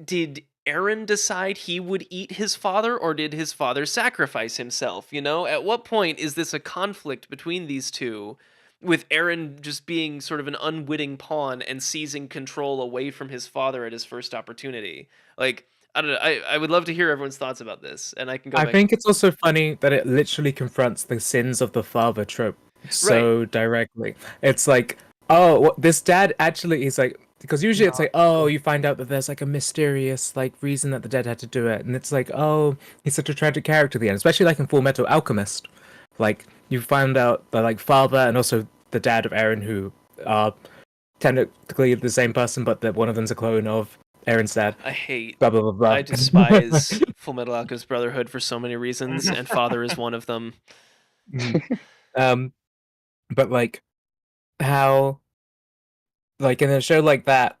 did Eren decide he would eat his father, or did his father sacrifice himself? You know, at what point is this a conflict between these two, with Eren just being sort of an unwitting pawn and seizing control away from his father at his first opportunity? Like, I don't know. I would love to hear everyone's thoughts about this, and I can go. I think it's also funny that it literally confronts the sins of the father trope so directly. It's like, oh, this dad actually, he's like, because usually it's like, oh, you find out that there's like a mysterious like reason that the dad had to do it, and it's like, oh, he's such a tragic character at the end, especially like in Fullmetal Alchemist. Like, you find out that like father and also the dad of Eren, who are technically the same person, but that one of them's a clone of Eren's dad. I hate. Blah blah blah blah. I despise Fullmetal Alchemist Brotherhood for so many reasons, and Father is one of them. But like how, like in a show like that,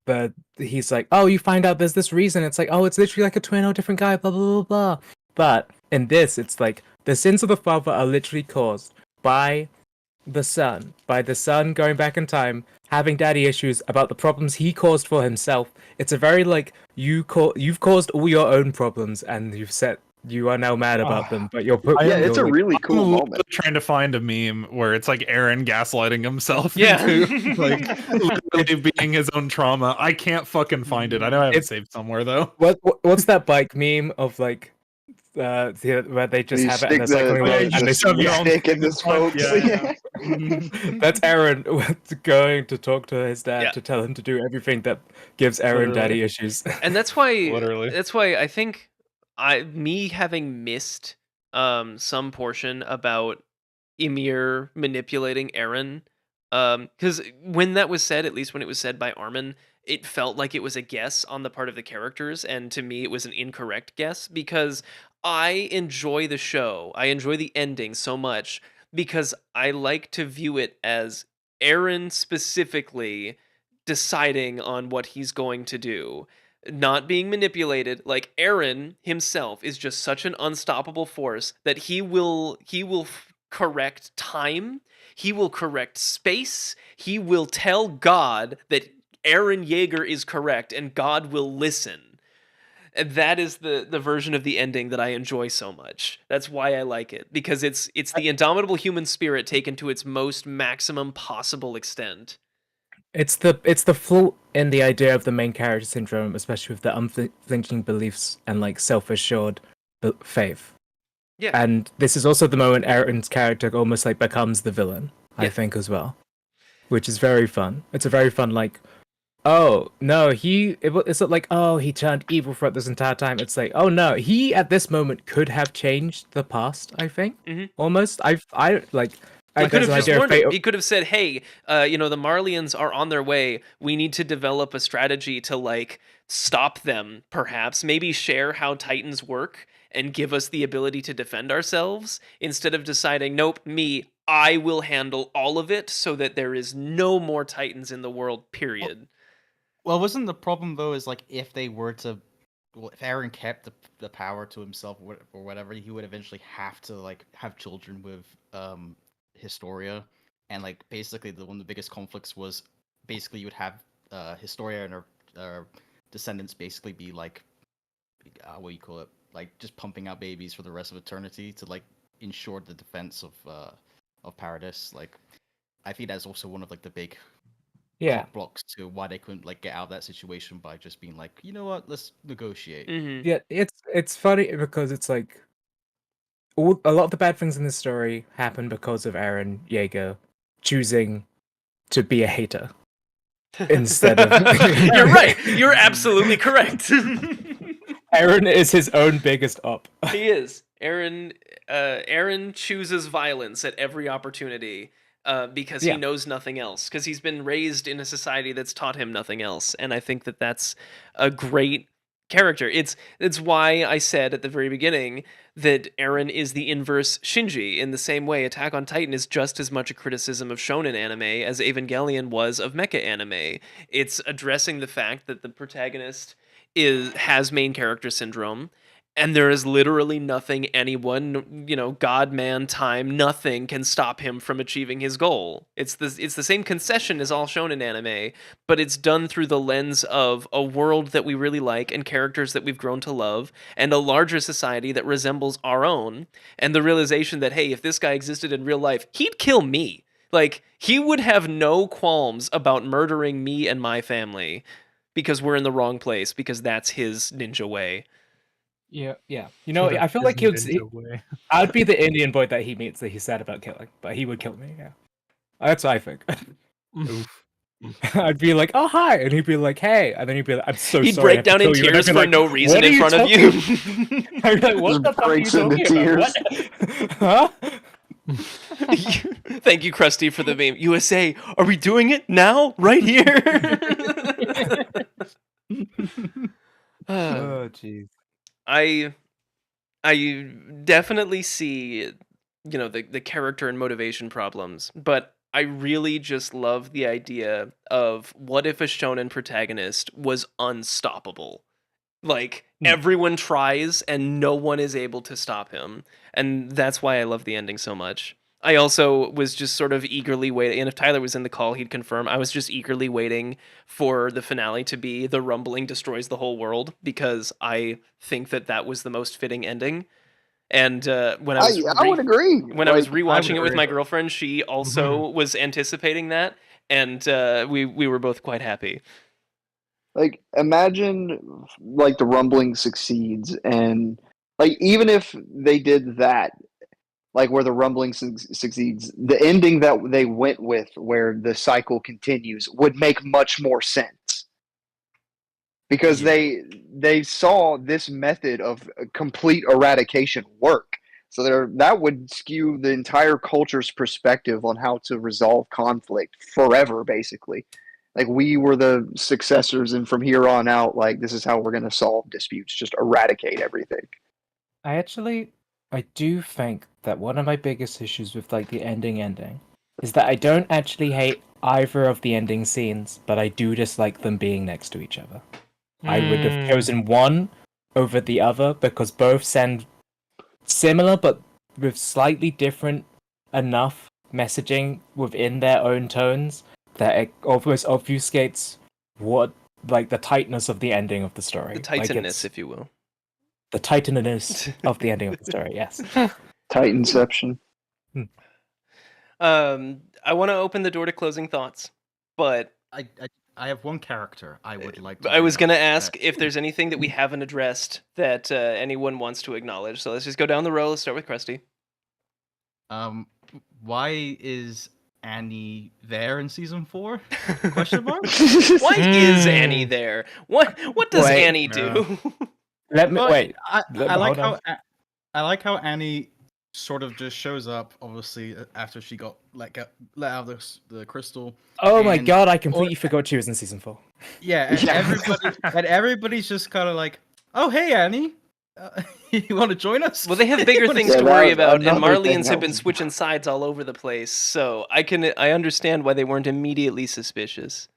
but he's like, oh, you find out there's this reason. It's like, oh, it's literally like a twin or different guy. Blah blah blah blah. But in this, it's like the sins of the father are literally caused by the son going back in time, having daddy issues about the problems he caused for himself. It's a very like you've caused all your own problems, and you are now mad about them, but it's a really cool moment. Trying to find a meme where it's like Eren gaslighting himself Yeah. into like literally being his own trauma. I can't fucking find it. I know I have it saved somewhere though. What's that bike meme of like where they just have it and they shove your stick in the spokes. Yeah. That's Eren going to talk to his dad to tell him to do everything that gives Eren daddy issues. And that's why Literally. That's why I think me having missed some portion about Ymir manipulating Eren, because when that was said, at least when it was said by Armin, it felt like it was a guess on the part of the characters, and to me it was an incorrect guess, because I enjoy the show. I enjoy the ending so much because I like to view it as Eren specifically deciding on what he's going to do, not being manipulated. Like Eren himself is just such an unstoppable force that he will correct time, he will correct space, he will tell God that Eren Yeager is correct, and God will listen. And that is the version of the ending that I enjoy so much. That's why I like it, because it's the indomitable human spirit taken to its most maximum possible extent. It's the flaw in the idea of the main character syndrome, especially with the unflinching beliefs and like self-assured faith. Yeah. And this is also the moment Eren's character almost like becomes the villain, I think, as well, which is very fun. It's a very fun like, oh no, it's not like, oh, he turned evil throughout this entire time. It's like, oh no, he at this moment could have changed the past. I think almost. I like. He could have just warned him. He could have said, "Hey, the Marleyans are on their way. We need to develop a strategy to like stop them. Perhaps, maybe share how Titans work and give us the ability to defend ourselves." Instead of deciding, "Nope, I will handle all of it, so that there is no more Titans in the world." Period. Well, wasn't the problem though is like if they were to, if Eren kept the power to himself or whatever, he would eventually have to like have children with Historia, and like basically one of the biggest conflicts was basically you would have Historia and her descendants basically be like what do you call it, like just pumping out babies for the rest of eternity to like ensure the defense of Paradis. Like I think that's also one of like the big blocks to why they couldn't like get out of that situation by just being like, you know what, let's negotiate. Yeah, it's funny because it's like a lot of the bad things in this story happen because of Eren Yeager choosing to be a hater instead of. You're right. You're absolutely correct. Eren is his own biggest op. He is. Eren chooses violence at every opportunity. Because he knows nothing else. Because he's been raised in a society that's taught him nothing else, and I think that that's a great character. It's why I said at the very beginning that Eren is the inverse Shinji. In the same way, Attack on Titan is just as much a criticism of shonen anime as Evangelion was of mecha anime. It's addressing the fact that the protagonist has main character syndrome. And there is literally nothing anyone, God, man, time, nothing can stop him from achieving his goal. It's the same concession as all shonen anime, but it's done through the lens of a world that we really like and characters that we've grown to love and a larger society that resembles our own, and the realization that, hey, if this guy existed in real life, he'd kill me. Like, he would have no qualms about murdering me and my family because we're in the wrong place, because that's his ninja way. Yeah. I feel like I'd be the Indian boy that he meets that he's sad about killing, but he would kill me. Yeah, that's what I think. I'd be like, "Oh hi," and he'd be like, "Hey," and then he'd be like, "I'm so sorry." He'd break down in tears for no reason in front of you. I'd be like, "What the fuck are you talking about? Huh?" Thank you, Krusty, for the meme. USA, are we doing it now? Right here? Oh, jeez. I definitely see, the character and motivation problems, but I really just love the idea of what if a shonen protagonist was unstoppable? Like, everyone tries and no one is able to stop him. And that's why I love the ending so much. I also was just sort of eagerly waiting, and if Tyler was in the call, he'd confirm. I was just eagerly waiting for the finale to be the rumbling destroys the whole world, because I think that was the most fitting ending. And when I was I would agree. when I was rewatching it with agree. my girlfriend, she also was anticipating that, and we were both quite happy. Like, imagine like the rumbling succeeds, and like even if they did that, like where the rumbling succeeds, the ending that they went with, where the cycle continues, would make much more sense, because they saw this method of complete eradication work. So that would skew the entire culture's perspective on how to resolve conflict forever, basically. Like, we were the successors, and from here on out, like, this is how we're going to solve disputes. Just eradicate everything. I do think that one of my biggest issues with like the ending is that I don't actually hate either of the ending scenes, but I do dislike them being next to each other. I would have chosen one over the other because both send similar but with slightly different enough messaging within their own tones that it almost obfuscates what, like, the tightness of the ending of the story. The titanness, if you will. The titanness of the ending of the story, yes. Titanception. I want to open the door to closing thoughts, but I have one character I would like to. I was bring going to up ask if there's anything that we haven't addressed that anyone wants to acknowledge. So let's just go down the row. Let's start with Krusty. Why is Annie there in season 4? Question mark. Why is Annie there? What does Wait, Annie do? Let me Well, wait. I like hold how I like how Annie sort of just shows up. Obviously, after she got let out of the crystal. Oh my and- god, I completely forgot she was in season 4. Yeah, and everybody's just kind of like, "Oh, hey, Annie, you want to join us?" Well, they have bigger things Yeah, to that worry was about, and another thing Marleyans that have been was- switching sides all over the place. So I understand why they weren't immediately suspicious.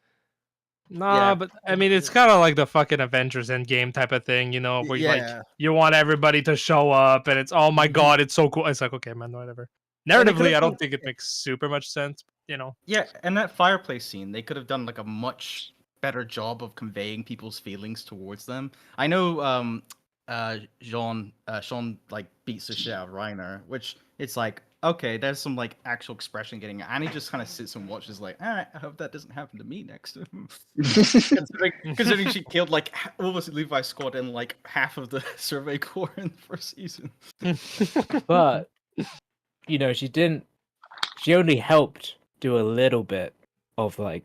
Nah, Yeah. but I mean, it's kind of like the fucking Avengers Endgame type of thing, you know, where like Yeah. you want everybody to show up, and it's oh my god, it's so cool. It's like okay, man, whatever. Narratively, I don't think it makes super much sense, you know. Yeah, and that fireplace scene, they could have done like a much better job of conveying people's feelings towards them. I know Sean like beats the shit out of Reiner, which it's like, okay, there's some like actual expression getting it. Annie just kind of sits and watches like, all right, I hope that doesn't happen to me next. Considering she killed like almost Levi's squad and like half of the Survey Corps in the first season. But you know, she only helped do a little bit of like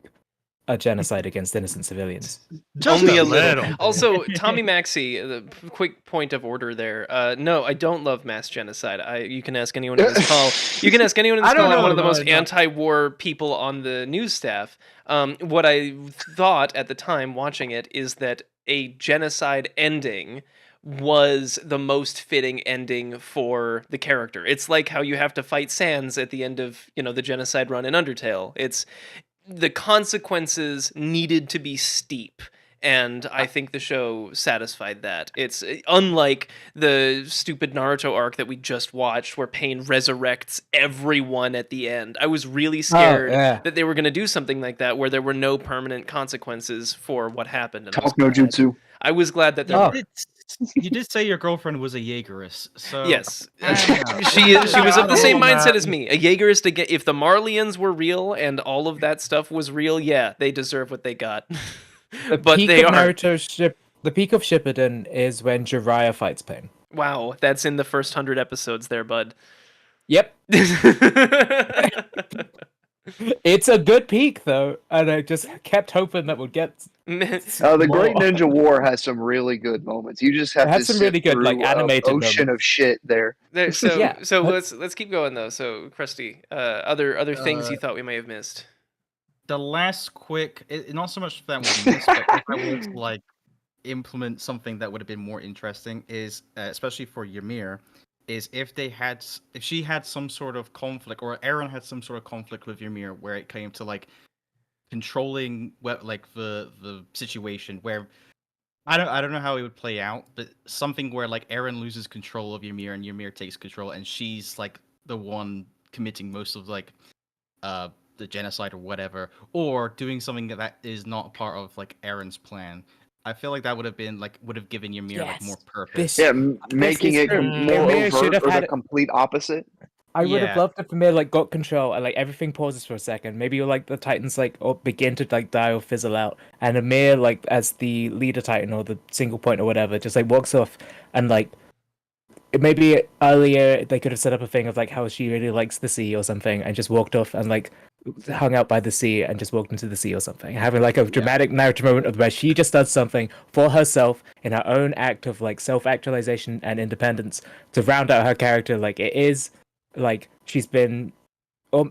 a genocide against innocent civilians. Just Only a a little. little. Also, Tommy Maxey, the quick point of order there. No, I don't love mass genocide. You can ask anyone in this call. You can ask anyone in this I don't call. I'm know one of the about most it, no. anti-war people on the news staff. What I thought at the time watching it is that a genocide ending was the most fitting ending for the character. It's like how you have to fight Sans at the end of, the genocide run in Undertale. It's the consequences needed to be steep, and I think the show satisfied that. It's unlike the stupid Naruto arc that we just watched where Pain resurrects everyone at the end. I was really scared that they were going to do something like that where there were no permanent consequences for what happened. And Talk no jutsu. I was glad that there Oh. were. You did say your girlfriend was a Jaegerist, so Yes, I she was of the same don't know, mindset man. as me. A Jaegerist again. If the Marleyans were real and all of that stuff was real, yeah, they deserve what they got. But they are. The peak of Shippuden is when Jiraiya fights Pain. Wow, that's in the first 100 episodes there, bud. Yep. It's a good peak though, and I just kept hoping that would get. The Great more. Ninja War has some really good moments. You just have It had to some sit really good, like, through an animated ocean moments. of shit there. So Yeah, so but- let's keep going though. So Krusty, other things you thought we may have missed. The last quick, not so much that we missed, but if I were to like implement something that would have been more interesting is, especially for Ymir, is if she had some sort of conflict, or Eren had some sort of conflict with Ymir, where it came to like controlling like the situation where I don't know how it would play out, but something where like Eren loses control of Ymir and Ymir takes control, and she's like the one committing most of like the genocide or whatever, or doing something that is not part of like Eren's plan. I feel like that would have given Ymir like more Yes. purpose. Yeah, making is it true. more Ymir should overt have or had the it- complete opposite. I would Yeah. have loved if Ymir like got control and like everything pauses for a second. Maybe like the Titans like begin to like die or fizzle out, and Ymir like as the leader Titan or the single point or whatever just like walks off, and like maybe earlier they could have set up a thing of like how she really likes the sea or something, and just walked off and like hung out by the sea and just walked into the sea or something, having like a dramatic narrative moment of where she just does something for herself in her own act of like self-actualization and independence to round out her character. Like it is like she's been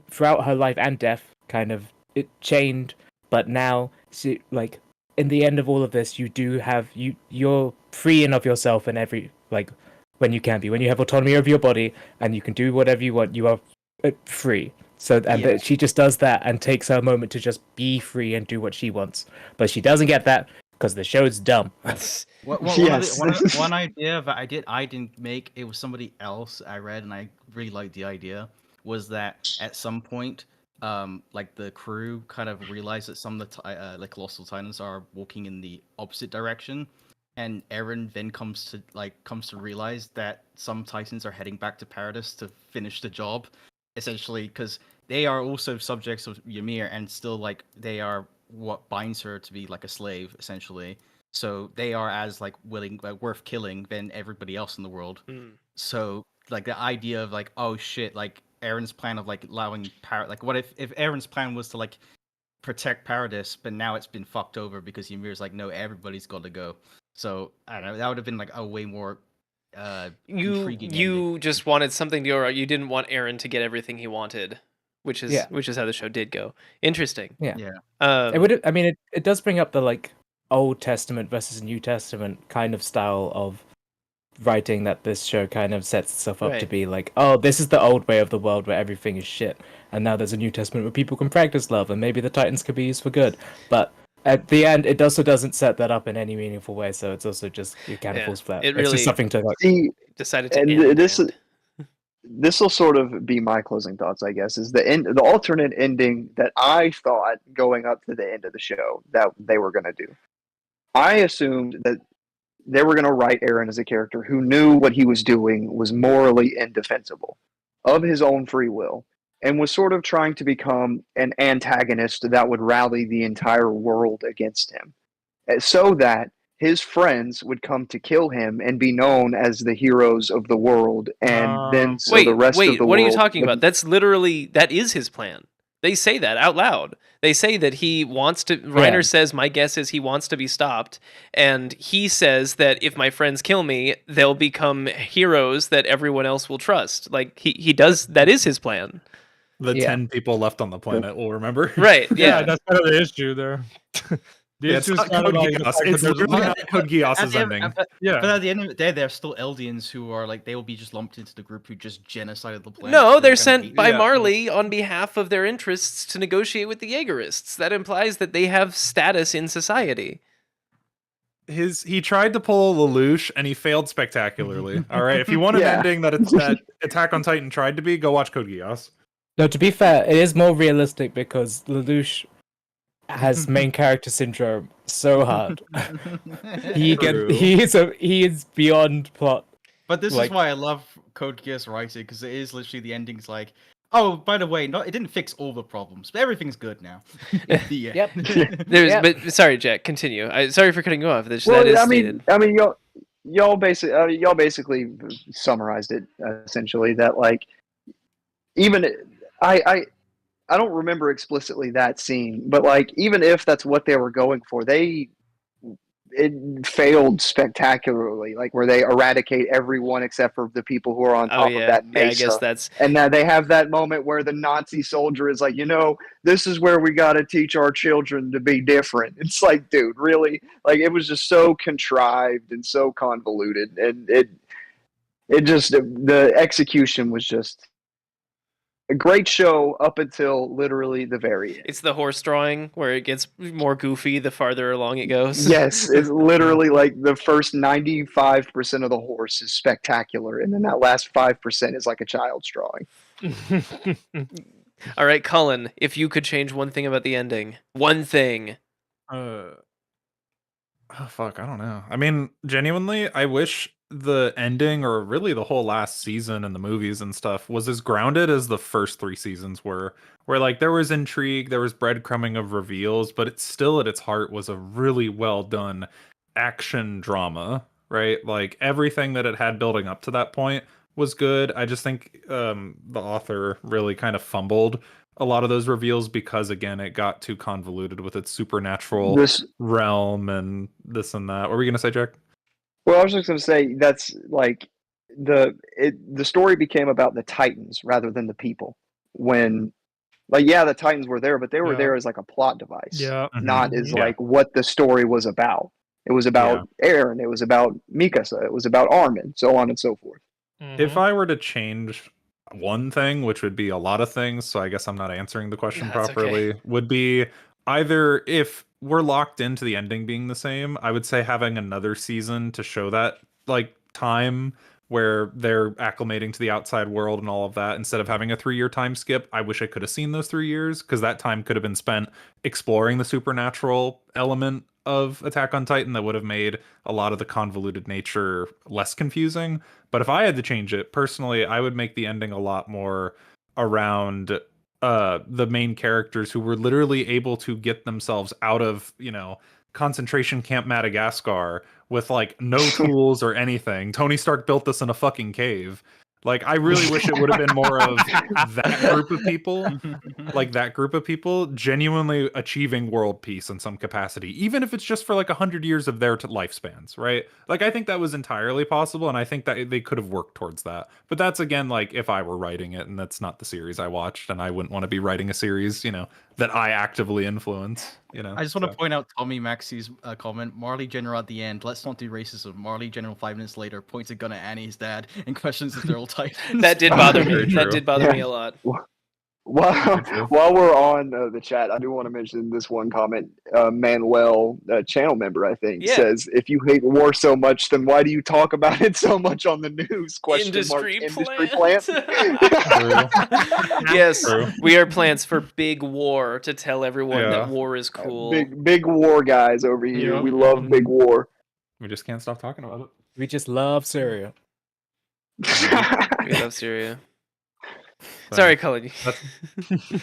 throughout her life and death kind of chained, but now she like in the end of all of this you do have you're free of yourself in every like when you can be, when you have autonomy over your body and you can do whatever you want, you are free. So and Yeah. she just does that and takes her moment to just be free and do what she wants, but she doesn't get that because the show's dumb. Yes. One idea that I didn't make, it was somebody else I read and I really liked the idea, was that at some point like the crew kind of realized that some of the like colossal titans are walking in the opposite direction, and Eren then comes to realize that some titans are heading back to Paradis to finish the job, essentially, because they are also subjects of Ymir, and still like they are what binds her to be like a slave, essentially. So they are as like willing, worth killing than everybody else in the world. So like the idea of like, oh shit, like Eren's plan of like allowing like what if Eren's plan was to like protect Paradis, but now it's been fucked over because Ymir's like, no, everybody's got to go. So I don't know, that would have been like a way more intriguing ending. You just wanted something to go right. You didn't want Eren to get everything he wanted, which is how the show did go. Interesting. Yeah. Um, It would. I mean, it does bring up the like Old Testament versus New Testament kind of style of writing that this show kind of sets itself up to Right. be like, oh, this is the old way of the world where everything is shit, and now there's a New Testament where people can practice love, and maybe the Titans could be used for good. But at the end, it also doesn't set that up in any meaningful way, so it's also just it kind of Yeah, falls flat. it It's really- just something to like. See, decided to and end this it. this will sort of be my closing thoughts, I guess, is the alternate ending that I thought going up to the end of the show that they were going to do. I assumed that they were going to write Eren as a character who knew what he was doing was morally indefensible of his own free will, and was sort of trying to become an antagonist that would rally the entire world against him, so that his friends would come to kill him and be known as the heroes of the world, and then so the rest of the world. What are you talking would- about? That is his plan. They say that out loud. They say that he wants to. Reiner says, "My guess is he wants to be stopped," and he says that if my friends kill me, they'll become heroes that everyone else will trust. Like he does. That is his plan. The Yeah. 10 people left on the planet will remember. Right? Yeah, Yeah. that's kind of the issue there. The It's issue is not kind of Code like the Geass. fact that It's there's literally not- not Code Geass's ending. yeah. But at the end of the day, there's still Eldians who are like, they will be just lumped into the group who just genocided the planet. No, so they're kinda sent hate- by Yeah. Marley on behalf of their interests to negotiate with the Jaegerists. That implies that they have status in society. He tried to pull a Lelouch and he failed spectacularly. All right, if you want an Yeah. ending that Attack on Titan tried to be, go watch Code Geass. No, to be fair, it is more realistic because Lelouch has main character syndrome so hard. True. He is beyond plot. But this is like- why I love Code Geass writing, because it is literally the ending's like, oh, by the way, it didn't fix all the problems, but everything's good now. The end. Yep. There's, Yep. but sorry, Jack. Continue. Sorry for cutting you off. That Well, is I stated. mean, y'all basically summarized it essentially. That like, even I I don't remember explicitly that scene, but like even if that's what they were going for, it failed spectacularly. Like where they eradicate everyone except for the people who are on top of that mesa. I guess that's. And now they have that moment where the Nazi soldier is like, this is where we got to teach our children to be different. It's like, dude, really? Like it was just so contrived and so convoluted, and the execution was just a great show up until literally the very end. It's the horse drawing where it gets more goofy the farther along it goes. Yes, it's literally like the first 95% of the horse is spectacular, and then that last 5% is like a child's drawing. All right, Cullen, if you could change one thing about the ending, one thing. Oh fuck, I don't know. I mean, genuinely, I wish the ending, or really the whole last season and the movies and stuff, was as grounded as the first 3 seasons were, where like there was intrigue, there was breadcrumbing of reveals, but it still at its heart was a really well done action drama, right? Like everything that it had building up to that point was good. I just think the author really kind of fumbled a lot of those reveals because, again, it got too convoluted with its supernatural realm and this and that. What were you gonna say, Jack? Well, I was just going to say that's like the story became about the Titans rather than the people. When, like, yeah, the Titans were there, but they were there as like a plot device, not as like what the story was about. It was about Eren, it was about Mikasa, it was about Armin, so on and so forth. If I were to change one thing, which would be a lot of things, so I guess I'm not answering the question properly, would be either if we're locked into the ending being the same, I would say having another season to show that like time where they're acclimating to the outside world and all of that, instead of having a 3-year time skip. I wish I could have seen those 3 years, because that time could have been spent exploring the supernatural element of Attack on Titan that would have made a lot of the convoluted nature less confusing. But if I had to change it, personally, I would make the ending a lot more around the main characters who were literally able to get themselves out of, concentration camp Madagascar with like no tools or anything. Tony Stark built this in a fucking cave. Like, I really wish it would have been more of that group of people, genuinely achieving world peace in some capacity, even if it's just for like 100 years of their lifespans, right? Like, I think that was entirely possible, and I think that they could have worked towards that. But that's, again, like, if I were writing it, and that's not the series I watched, and I wouldn't want to be writing a series, that I actively influence, I just want to point out Tommy Maxi's comment. Marley General at the end, let's not do racism. Marley General 5 minutes later points a gun at Annie's dad and questions if they're all Titans. That did bother me. That did bother me a lot. While we're on the chat, I do want to mention this one comment. Manuel, channel member, I think, says, "If you hate war so much, then why do you talk about it so much on the news?" Industry plant. Yes, we are plants for big war, to tell everyone that war is cool. Big war guys over here. We love big war. We just can't stop talking about it. We just love Syria. We love Syria. Sorry, Cullen.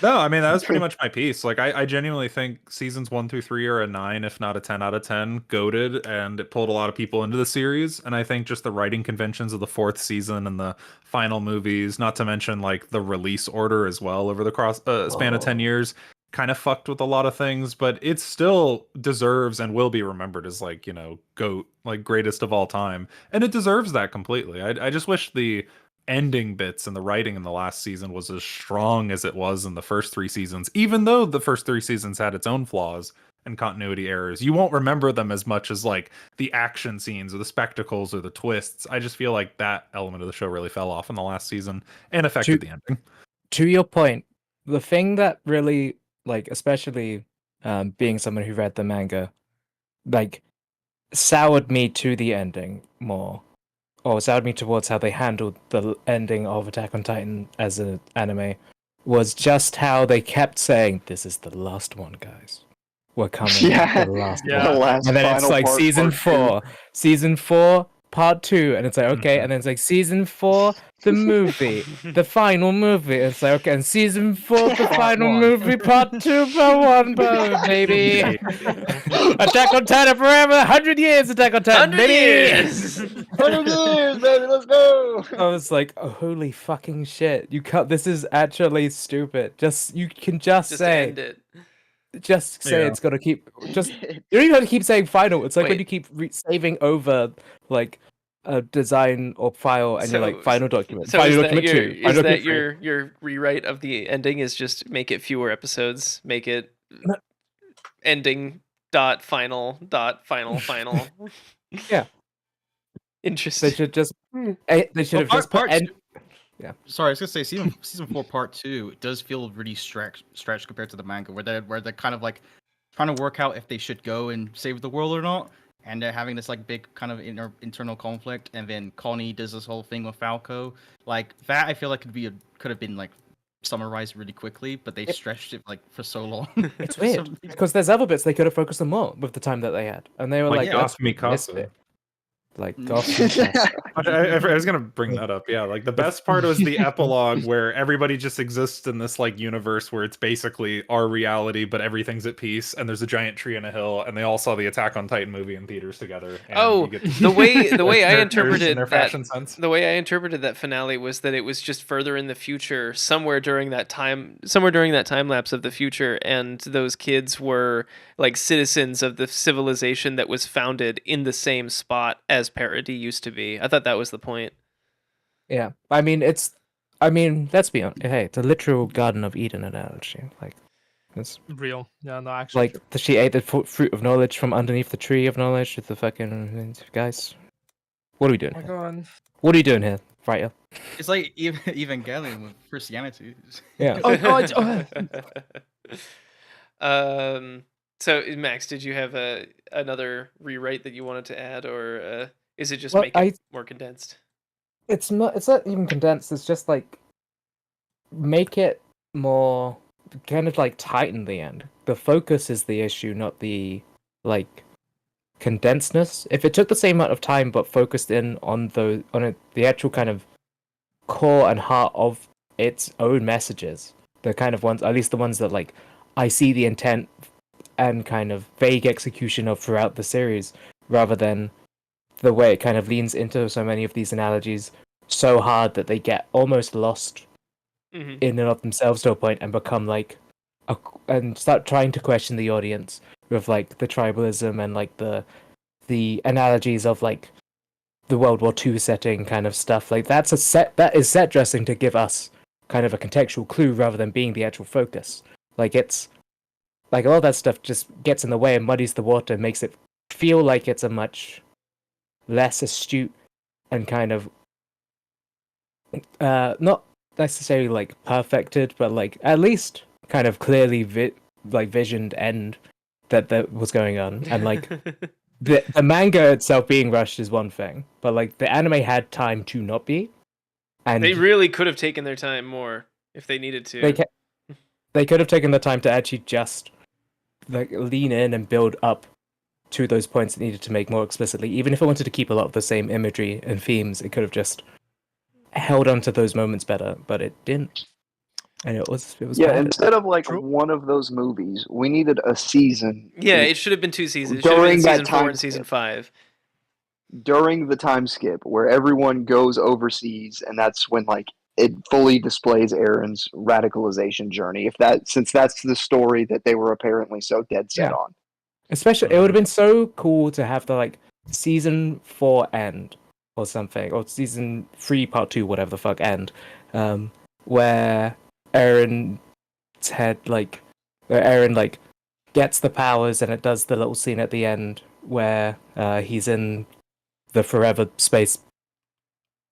No, I mean, that was pretty much my piece. Like, I genuinely think seasons 1 through 3 are a 9, if not a 10 out of 10. Goated, and it pulled a lot of people into the series. And I think just the writing conventions of the 4th season and the final movies, not to mention like the release order as well over the span of 10 years, kind of fucked with a lot of things. But it still deserves and will be remembered as like, GOAT, like greatest of all time. And it deserves that completely. I just wish the ending bits and the writing in the last season was as strong as it was in the first 3 seasons. Even though the first 3 seasons had its own flaws and continuity errors, you won't remember them as much as like the action scenes or the spectacles or the twists. I just feel like that element of the show really fell off in the last season and affected the ending. To your point, the thing that really, like, especially being someone who read the manga, like, soured me to the ending more, or soured me towards how they handled the ending of Attack on Titan as an anime, was just how they kept saying, "This is the last one, guys. We're coming. The last one." And then it's like season 4, part 2, and it's like, okay, and then it's like season 4, the movie, the final movie. It's like, okay, and season 4, the final movie, part 2, part 1, baby. Attack on Titan forever, 100 years, Attack on Titan, 100 baby. years. 100 years, baby, let's go. I was like, oh, holy fucking shit! You cut. This is actually stupid. You can just say, end it. just say Yeah. it's gonna keep. Just you don't even have to keep saying final. It's like when Wait. you keep saving over like a design or file, and you're like final document, So final is document 2. is final that document 3. your rewrite of the ending is just make it fewer episodes, make it ending dot final. Yeah. Interesting. They should just. They should have just put part end. Sorry, I was gonna say season 4 part 2 it does feel really stretched compared to the manga, where they're kind of like trying to work out if they should go and save the world or not, and they're having this like big kind of internal conflict, and then Connie does this whole thing with Falco. Like that, I feel like could have been like summarized really quickly, but they stretched it like for so long. It's weird because there's other bits they could have focused on more with the time that they had, and they were Like like, Goth "Let's miss Mikasa. it." Like Goth Mikasa. I was gonna bring that up. Yeah, like the best part was the epilogue where everybody just exists in this like universe where it's basically our reality, but everything's at peace, and there's a giant tree in a hill, and they all saw the Attack on Titan movie in theaters together. And Oh, you get to the way I characters in interpreted their that fashion sense. the way I interpreted that finale was that it was just further in the future, somewhere during that time lapse of the future, and those kids were like citizens of the civilization that was founded in the same spot as Paradis used to be. I thought that was the point. Yeah, I mean, let's be honest. Hey, the literal Garden of Eden analogy. Like, it's Real. Yeah, no, actually. like she ate the fruit of knowledge from underneath the tree of knowledge with the fucking guys. What are we doing? Oh my Here? god. What are you doing here, Fryer? It's like Evangelion with Christianity. Yeah. Oh god. So Max, did you have another rewrite that you wanted to add, or is it just Well, make it more condensed? It's not even condensed. It's just like make it more kind of like tighten the end. The focus is the issue, not the like condensedness. If it took the same amount of time but focused in on the actual kind of core and heart of its own messages, the kind of ones, at least the ones that like I see the intent and kind of vague execution of throughout the series, rather than the way it kind of leans into so many of these analogies so hard that they get almost lost in and of themselves to a point and become like and start trying to question the audience with like the tribalism and like the analogies of like the World War II setting kind of stuff. Like that is set dressing to give us kind of a contextual clue rather than being the actual focus. Like it's like all that stuff just gets in the way and muddies the water and makes it feel like it's a much less astute and kind of not necessarily like perfected, but like at least kind of clearly visioned end that was going on. And like the manga itself being rushed is one thing, but like the anime had time to not be, and They really could have taken their time more if they needed to. They could have taken the time to actually just like lean in and build up to those points it needed to make more explicitly. Even if it wanted to keep a lot of the same imagery and themes, it could have just held on to those moments better, but it didn't. And it was Yeah, bad. instead of like True. one of those movies, we needed a season. Yeah, it should have been 2 seasons. It should have During been that season 4 time and season skip. 5. During the time skip where everyone goes overseas, and that's when like it fully displays Eren's radicalization journey. Since that's the story that they were apparently so dead set on. Especially, it would have been so cool to have the like season 4 end or something, or season 3 part 2, whatever the fuck end, where Eren gets the powers, and it does the little scene at the end where he's in the forever space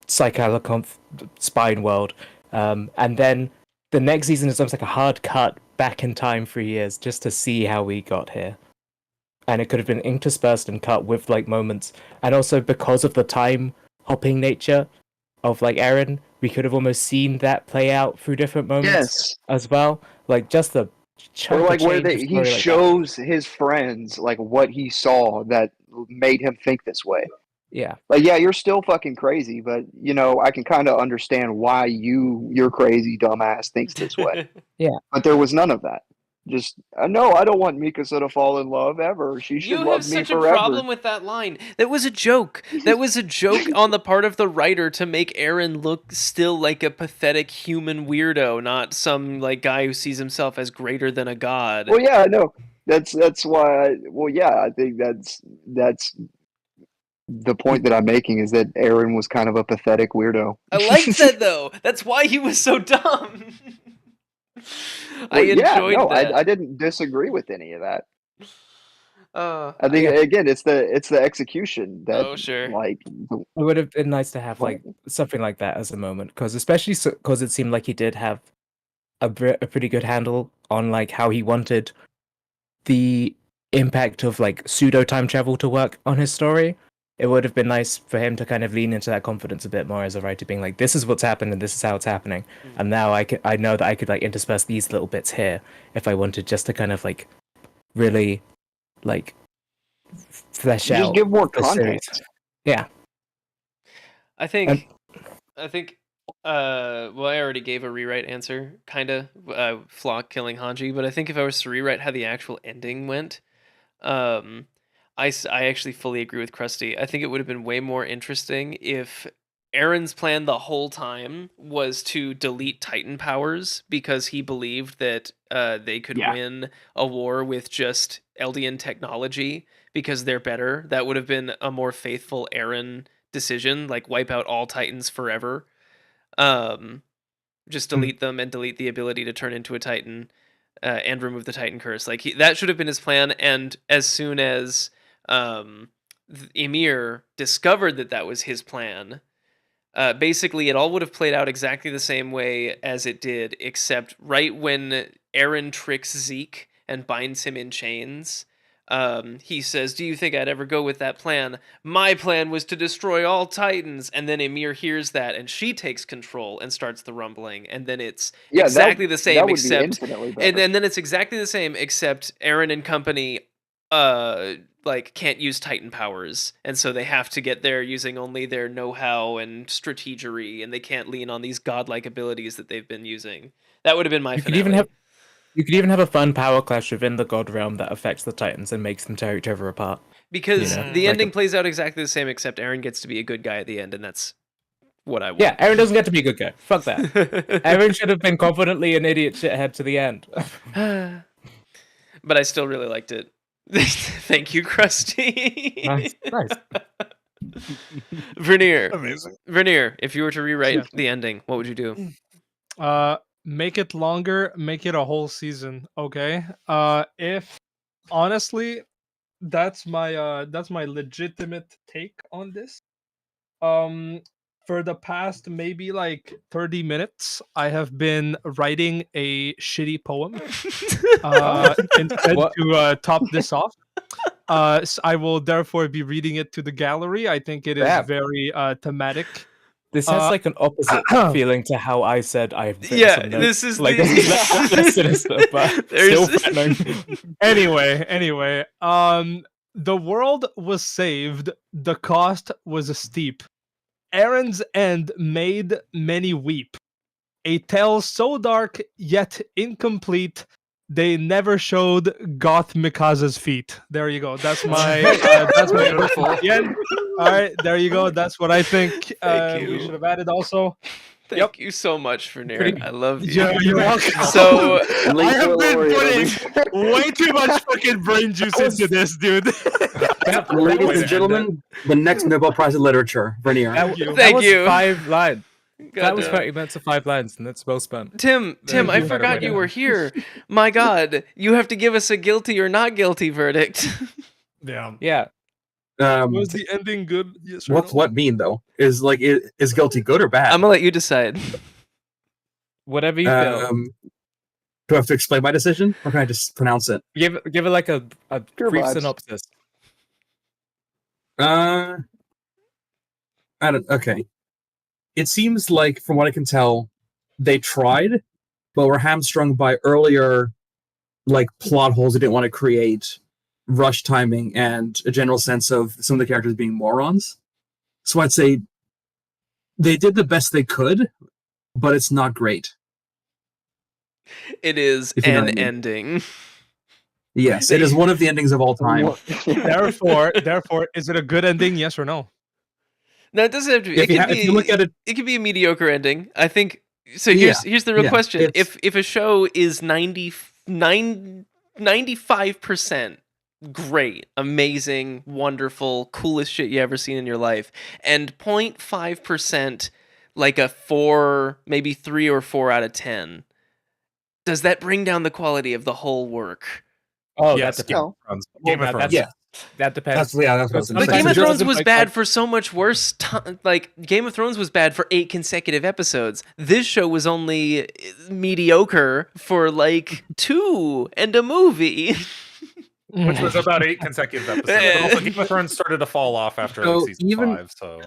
psycholoconf spine world, and then the next season is almost like a hard cut back in time 3 years just to see how we got here. And it could have been interspersed and cut with like moments, and also because of the time hopping nature of like Eren, we could have almost seen that play out through different moments as well. Like just the Or like where he he shows his friends like what he saw that made him think this way. Yeah. Like, yeah, you're still fucking crazy, but you know, I can kind of understand why your crazy dumbass thinks this way. Yeah. But there was none of that. Just no, I don't want Mikasa to fall in love ever. She should You have love me such a forever. problem with that line. That was a joke. That was a joke on the part of the writer to make Eren look still like a pathetic human weirdo, not some like guy who sees himself as greater than a god. Well, yeah, no, that's why. Well, yeah, I think that's the point that I'm making is that Eren was kind of a pathetic weirdo. I liked that though. That's why he was so dumb. I Well, yeah, enjoyed no, that. I didn't disagree with any of that. I think Yeah. again, it's the execution that Oh, sure. like It would have been nice to have like something like that as a moment, because especially because it seemed like he did have a pretty good handle on like how he wanted the impact of like pseudo time travel to work on his story. It would have been nice for him to kind of lean into that confidence a bit more as a writer, being like, "This is what's happened and this is how it's happening," and now I know that I could like intersperse these little bits here if I wanted, just to kind of like really like flesh just out give more the series. context. Yeah. I think well, I already gave a rewrite answer, kinda, Flock killing Hanji, but I think if I was to rewrite how the actual ending went, I actually fully agree with Krusty. I think it would have been way more interesting if Eren's plan the whole time was to delete Titan powers because he believed that they could win a war with just Eldian technology because they're better. That would have been a more faithful Eren decision, like wipe out all Titans forever. Just delete them and delete the ability to turn into a Titan and remove the Titan curse. Like that should have been his plan. And as soon as Ymir discovered that was his plan, basically it all would have played out exactly the same way as it did, except right when Eren tricks Zeke and binds him in chains, he says, "Do you think I'd ever go with that plan? My plan was to destroy all Titans." And then Ymir hears that and she takes control and starts the rumbling. And then it's exactly the same, that would except be infinitely better. and then it's exactly the same, except Eren and company like can't use Titan powers, and so they have to get there using only their know-how and strategery, and they can't lean on these godlike abilities that they've been using. That would have been my finale. You could even have a fun power clash within the god realm that affects the Titans and makes them tear each other apart. Because the like ending plays out exactly the same, except Eren gets to be a good guy at the end, and that's what I want. Yeah, Eren doesn't get to be a good guy. Fuck that. Eren should have been confidently an idiot shithead to the end. But I still really liked it. Thank you, Krusty. Nice. Vernier. Amazing. Vernier, if you were to rewrite the ending, what would you do? Make it longer, make it a whole season, okay? If honestly, that's my legitimate take on this. For the past maybe like 30 minutes, I have been writing a shitty poem instead to top this off. So I will therefore be reading it to the gallery. I think it is very thematic. This has like an opposite feeling to how I said I've written some notes. This is like this is less sinister, but still threatening. Anyway, the world was saved. The cost was steep. Eren's end made many weep. A tale so dark yet incomplete. They never showed Goth Mikaza's feet. There you go. That's my Beautiful. end. All right, there you go. That's what I think Thank we you. should have added also. Thank you so much, Vernier. I love you. You're welcome. So I have been putting way too much fucking brain juice into this, dude. Ladies and gentlemen, the next Nobel Prize in Literature, Vernier. Thank was you. 5 lines. God That was damn. 30 minutes of 5 lines, and that's well spent. Tim, I you. forgot you were here. My God, you have to give us a guilty or not guilty verdict. Yeah. Was the ending good? Yes or What's no? what mean though? Is guilty good or bad? I'm gonna let you decide. Whatever you feel. Do I have to explain my decision, or can I just pronounce it? Give it like a Pure brief vibes. synopsis. I don't. Okay. It seems like, from what I can tell, they tried, but were hamstrung by earlier, like, plot holes they didn't want to create, rush timing, and a general sense of some of the characters being morons. So I'd say they did the best they could, but it's not great. It is If you know an what I mean. ending. Yes, it is one of the endings of all time. Therefore, is it a good ending? Yes or no? No, it doesn't have to be. If you look at it, It could be a mediocre ending. I think. So Yeah, here's the real yeah, question: it's- if a show is 95% great, amazing, wonderful, coolest shit you ever seen in your life, and 0.5% like a 4, maybe 3 or 4 out of 10, does that bring down the quality of the whole work? Oh, Yes, that Game depends. of Thrones. Well, Game of that- Thrones. yeah, That depends. that's what I was But gonna But say. Game of So Thrones just- was like- bad for so much worse. Like Game of Thrones was bad for 8 consecutive episodes. This show was only mediocre for like 2 and a movie. Which was about 8 consecutive episodes. But also Game of Thrones started to fall off after So like season even- 5, so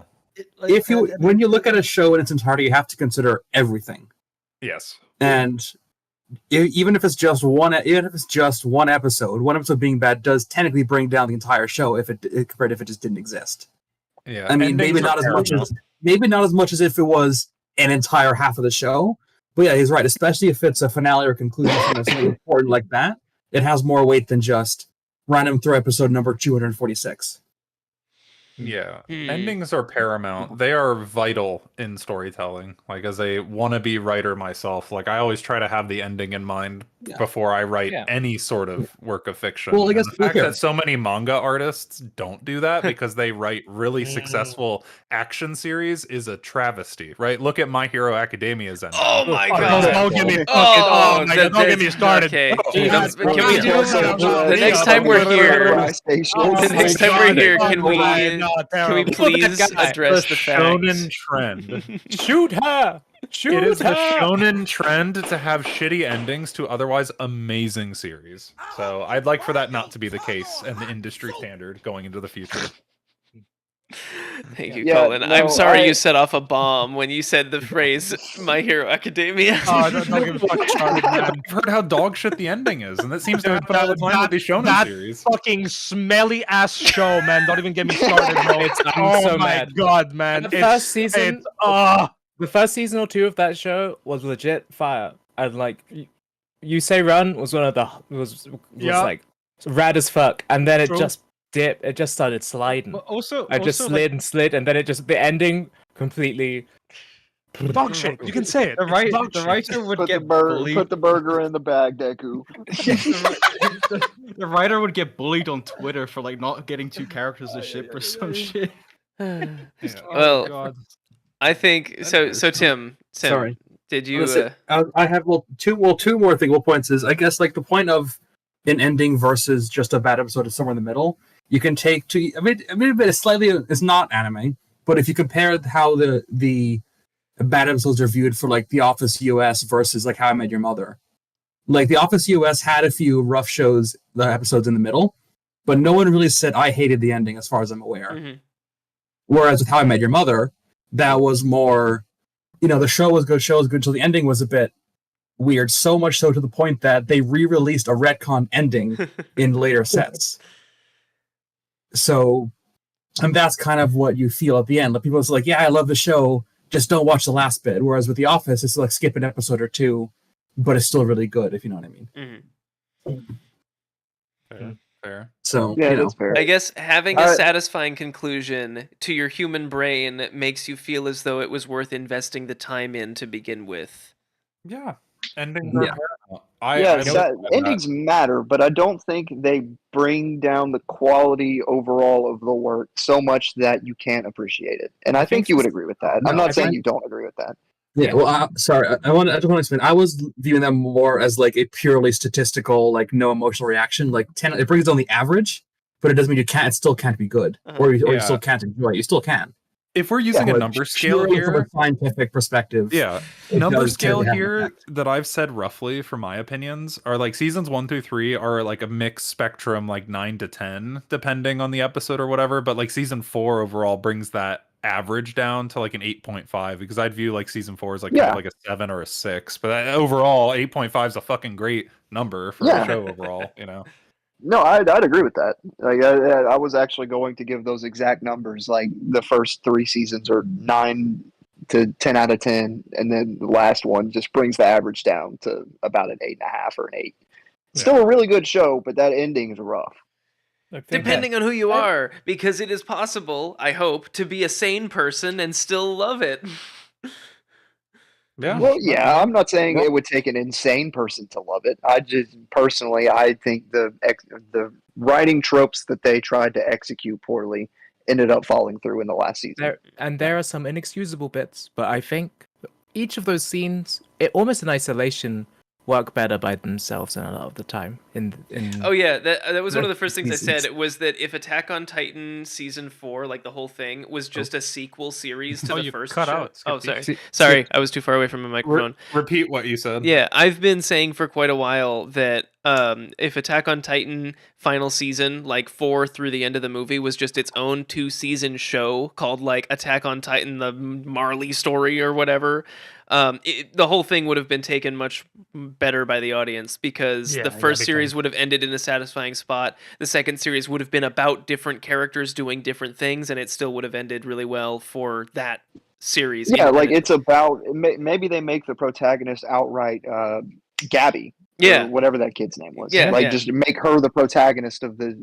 if you when you look at a show in its entirety, you have to consider everything. yes. And even if it's just one episode, one episode being bad does technically bring down the entire show if it compared if it just didn't exist. Yeah. I mean, endings maybe are not as much paramount. as if it was an entire half of the show. But yeah, he's right. Especially if it's a finale or conclusion for something important like that, it has more weight than just random through episode number 246. Yeah. Hmm. Endings are paramount. They are vital in storytelling. Like as a wannabe writer myself, like I always try to have the ending in mind Yeah. before I write Yeah. any sort of work of fiction. Well, I And guess the fact here- that so many manga artists don't do that because they write really successful action series is a travesty, right? Look at My Hero Academia's ending. Oh my Oh, god! don't get me fucking. Oh, Oh my god! Don't get me started. Okay, Jesus can we Christ. do The the next time we're here? Oh The next my time we're God, here, fuck can we away. No, can we terrible. please That guy. address the the facts? shonen trend. Shoot her! Shoot It is the her! shonen trend to have shitty endings to otherwise amazing series. So I'd like for that not to be the case and the industry standard going into the future. Thank you, Yeah, Colin. no, I'm sorry I- you set off a bomb when you said the phrase "My Hero Academia." Oh, don't get me fucking started, man. I've heard how dog shit the ending is, and that seems to happen all the time with these shonen that series. fucking smelly ass show, man. Don't even get me started, bro. I'm Oh so my mad. god, man. The first season, it's the first season or 2 of that show was legit fire. And like, you say run was one of the was Yeah. like rad as fuck, and then it True. just dipped. It just started sliding. But also, I just slid and slid, and then it just the ending completely. like, dog shit. You can say it. The, It's dog the shit. writer would Put the, get bullied. put the burger in the bag, Deku. The writer would get bullied on Twitter for like not getting 2 characters of ship or some shit. Oh Well, my god. I think so. So Tim, Sorry. did you? I have two more thingable points. Is I guess like the point of an ending versus just a bad episode is somewhere in the middle. You can take two. I mean, it's slightly. It's not anime, but if you compare how the bad episodes are viewed for like The Office US versus like How I Met Your Mother, like The Office US had a few rough the episodes in the middle, but no one really said I hated the ending, as far as I'm aware. Mhm. Whereas with How I Met Your Mother, that was more, the show was good until the ending was a bit weird. So much so to the point that they re-released a retcon ending in later sets. So, and that's kind of what you feel at the end. Like people are like, yeah, I love the show, just don't watch the last bit. Whereas with The Office, it's like skip an episode or 2, but it's still really good, if you know what I mean. Mhm. Fair. So, Yeah, that's fair. I guess having a Uh, satisfying conclusion to your human brain makes you feel as though it was worth investing the time in to begin with. Yeah. Endings are Yeah. paramount. Endings matter, but I don't think they bring down the quality overall of the work so much that you can't appreciate it. And I think you would agree with that. I'm No, not I saying think- you don't agree with that. Yeah, well, sorry. I just want to explain. I was viewing them more as like a purely statistical, like no emotional reaction. Like 10, it brings down the average, but it doesn't mean you can't. It still can't be good, or you Yeah. still can't enjoy it. You still can. If we're using a But number scale purely from here, a scientific perspective. yeah, it number does scale tend to have an here effect. that I've said roughly for my opinions are like seasons 1 through 3 are like a mixed spectrum, like 9 to 10, depending on the episode or whatever. But like season 4 overall brings that average down to like an 8.5 because I'd view like season 4 as like kind Yeah. of like a 7 or a 6. But overall, 8.5 is a fucking great number for Yeah. a show overall. You know. No, I'd agree with that. Like, I was actually going to give those exact numbers. Like the first 3 seasons are 9 to 10 out of 10, and then the last one just brings the average down to about an 8.5 or an 8. Still a really good show, but that ending is rough. Depending on who you are, because it is possible, I hope, to be a sane person and still love it. Yeah. Well, yeah, I'm not saying it would take an insane person to love it. I just personally, I think the writing tropes that they tried to execute poorly ended up falling through in the last season. There are some inexcusable bits, but I think each of those scenes, almost in isolation, work better by themselves than a lot of the time. Oh yeah, that was one of the first things I seasons. said. Was that if Attack on Titan season 4, like the whole thing, was just a sequel series to the you first cut show? out. Oh, Skip sorry, sorry, I was too far away from my microphone. Repeat what you said. Yeah, I've been saying for quite a while that if Attack on Titan final season, like 4 through the end of the movie, was just its own 2-season show called like Attack on Titan, the Marley story or whatever, the whole thing would have been taken much better by the audience because the first series would have ended in a satisfying spot. The second series would have been about different characters doing different things, and it still would have ended really well for that series. Yeah, like it's about maybe they make the protagonist outright Gabby. Yeah, or whatever that kid's name was. Yeah, like yeah. just make her the protagonist of the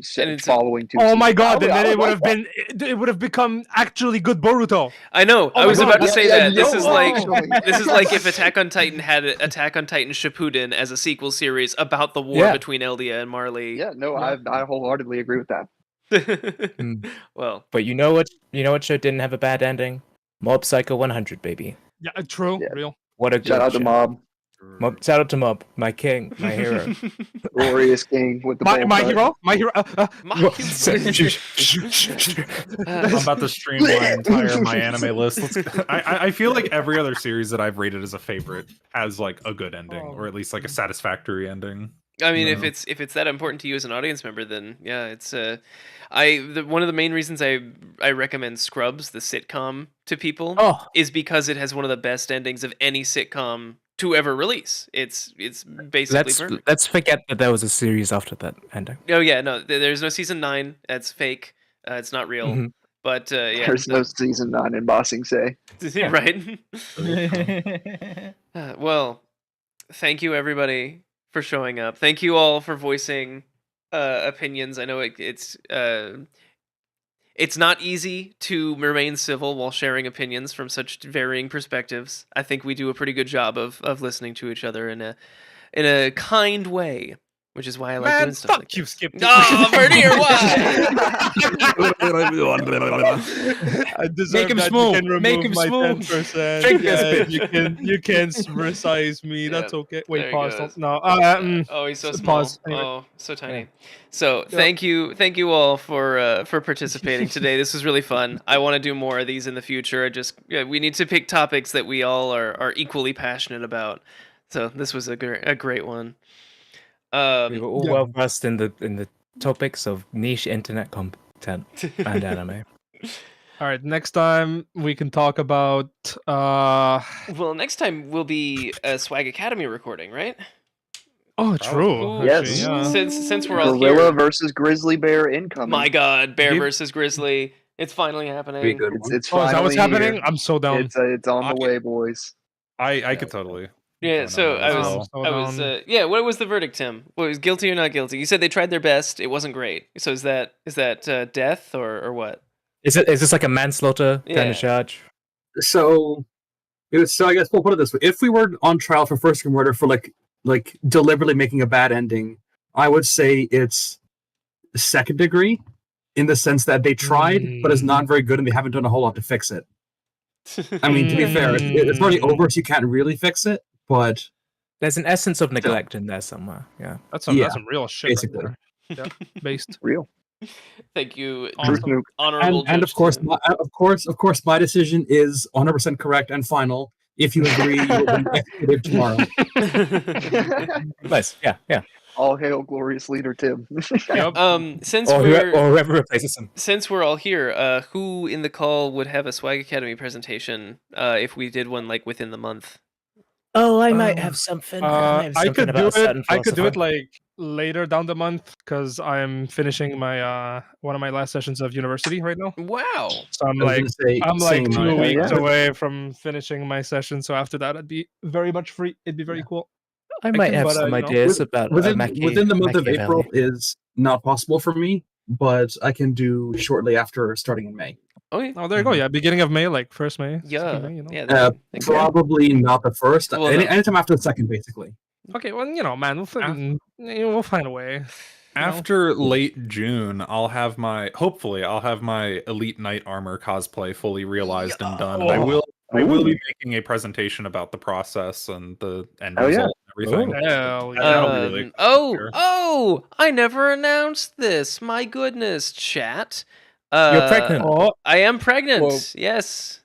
following 2 Oh my seasons. god! And then it would like have been, it would have become actually good Boruto. I know. Oh I my was God. about to Yeah, say yeah, that. This yo, is like actually. this is like if Attack on Titan had Attack on Titan Shippuden as a sequel series about the war Yeah. between Eldia and Marley. Yeah, no, I wholeheartedly agree with that. Well, But you know what show didn't have a bad ending? Mob Psycho 100, baby. Yeah, true, Yeah. real. What a good Shout out to show. Mob, Shout out to Mob, my king, my hero. glorious king with the bowl My cut. hero, my hero. I'm about to stream my entire my anime list. I feel like every other series that I've rated as a favorite has like a good ending, or at least like a satisfactory ending. I mean, No. if it's that important to you as an audience member, then yeah, it's one of the main reasons I recommend Scrubs, the sitcom, to people Oh, is because it has one of the best endings of any sitcom to ever release. It's basically perfect. let's forget that there was a series after that ending. Oh yeah, no, there's no season 9. That's fake. It's not real. Mhm. But yeah, There's no season 9 in Bossing Say. right. Well, thank you everybody for showing up. Thank you all for voicing opinions. I know it's not easy to remain civil while sharing opinions from such varying perspectives. I think we do a pretty good job of listening to each other in a kind way, which is why I like Man, doing stuff fuck like you, this. Skip. Oh, Vernier, why? I deserve Make him that. smooth. You can remove Make him my smooth. 10%. Drink this Yeah, bitch. you can resize me. That's Yeah, okay. there Wait, he pause. goes. No. Oh, he's so small. Pause. Anyway. Oh, so tiny. So thank you all for participating today. This was really fun. I want to do more of these in the future. We need to pick topics that we all are equally passionate about. So this was a great one. We were all well versed in the topics of niche internet content and anime. All right. Next time we can talk about. Well, next time will be a Swag Academy recording, right? Oh, true. Ooh, Yes. Yeah. Since we're all Gorilla here. versus Grizzly Bear incoming. My God, Bear Dude. versus Grizzly. It's finally happening. Pretty good It's one. it's Oh, is that what's finally happening? here. I'm so down. It's on the way, boys. I could totally. Yeah, join so on that as I was, well. so I was, down. yeah. What was the verdict, Tim? Was guilty or not guilty? You said they tried their best. It wasn't great. So is that death or what? Is this like a manslaughter kind Yeah. of charge? So I guess we'll put it this way: if we were on trial for first degree murder for like deliberately making a bad ending, I would say it's second degree, in the sense that they tried, but it's not very good, and they haven't done a whole lot to fix it. I mean, to be fair, it's already over, so you can't really fix it. But There's an essence of neglect in there somewhere. Yeah. That's Yeah, some real shit. basically. Right there. Yeah, based. Real. Thank you, Truth nuke. honorable and Judge of course, Tim. of course, my decision is 100% correct and final. If you agree, you will be executed tomorrow. Nice. Yeah. All hail glorious leader Tim. Yep. Since Or we're whoever replaces him. since we're all here, who in the call would have a Swag Academy presentation if we did one like within the month? Oh, I might have something. I could do about a it. certain I could do it philosopher. like later down the month because I'm finishing my one of my last sessions of university right now. Wow. So I'm I was like gonna say, I'm like same. 2 Hell weeks yeah. away from finishing my session. So after that, I'd be very much free. It'd be very cool. I might can- have but, some you know, ideas about within the month of April Machiavelli. is not possible for me, but I can do shortly after starting in May. Okay. Oh, there you go. Yeah, beginning of May, like 1st May. 2nd Yeah. May, you know. Yeah. Probably not the first. Well, no. Anytime after the second, basically. Okay, well, you know, man, we'll find a way. After late June, hopefully I'll have my Elite Knight armor cosplay fully realized and done. And I will be making a presentation about the process and the end Oh, yeah. result and everything. Hell yeah. That'll be really Oh! I never announced this. My goodness, chat. You're pregnant. Oh, I am pregnant. Whoa. Yes.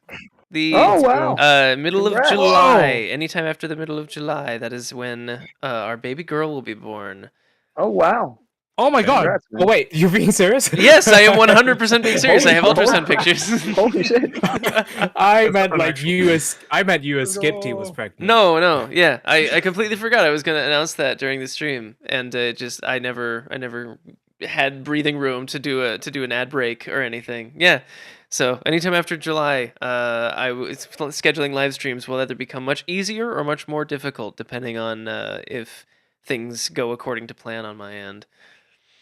The Oh wow! middle of Congrats. July. Anytime after the middle of July, that is when our baby girl will be born. Oh wow! oh my god. Congrats, man. Oh wait, you're being serious? Yes, I am 100% being serious. I have Holy ultrasound crap. pictures. Holy shit! I meant like you as Skipty was pregnant. No, yeah, I completely forgot I was gonna announce that during the stream, and I never had breathing room to do an ad break or anything. Yeah, so anytime after July, scheduling live streams will either become much easier or much more difficult depending on if things go according to plan on my end.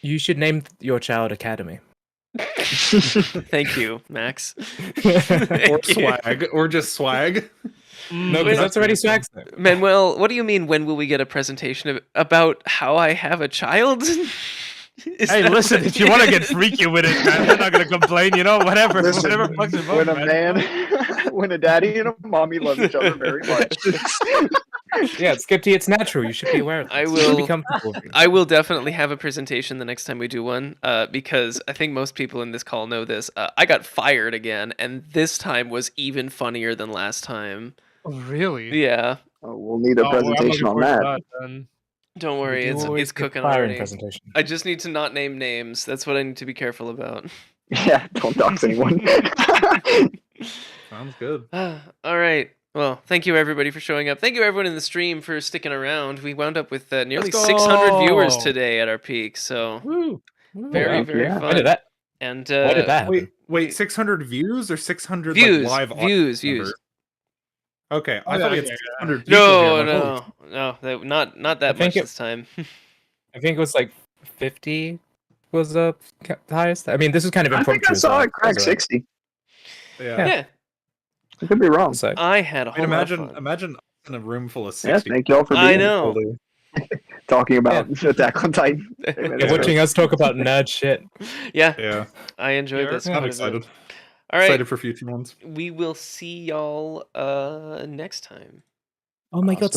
You should name your child Academy. Thank you, Max. Or Thank you. swag, or just swag. No, because that's already Swag's name. Manuel, what do you mean? When will we get a presentation about how I have a child? Hey, listen, if you want to get freaky with it, man, we're not gonna complain. You know, whatever, Listen, whatever fucks your when boat, a man. when a daddy and a mommy love each other very much. Yeah, Skipty, it's natural. You should be aware of this. I You will- should be comfortable with it. I will definitely have a presentation the next time we do one, because I think most people in this call know this. I got fired again, and this time was even funnier than last time. Oh, really? Yeah, Oh, we'll need a Oh, well, I'm looking presentation on forward to that. then. don't worry, You it's always get cooking firing already. presentation. I just need to not name names. That's what I need to be careful about. Yeah, don't dox anyone. Sounds good. All right. Well, thank you everybody for showing up. Thank you everyone in the stream for sticking around. We wound up with nearly Let's 600 viewers go. today at our peak, so Woo. very, wow, very yeah. fun. Why did that? And Why did that happen? Wait, 600 views or 600 views, like, live views, audience views. numbers? Okay, I Oh, thought we yeah, had yeah, 600 views. No, not that think much it- this time. I think it was like 50 was the highest. I mean, this is kind of I impromptu. think I as saw well. it crack So, 60. Yeah. Yeah, I could be wrong. so- I had a I whole mean, lot of fun. imagine in a room full of Yeah, 60 thank y'all for being I here, know. talking about Attack on Titan. Hey, man, Yeah, that's watching us talk about nerd shit. Yeah, Yeah, I enjoyed Yeah, this. I'm quite a bit. excited. All right, Excited for future ones. we will see y'all next time. Oh my Awesome. god,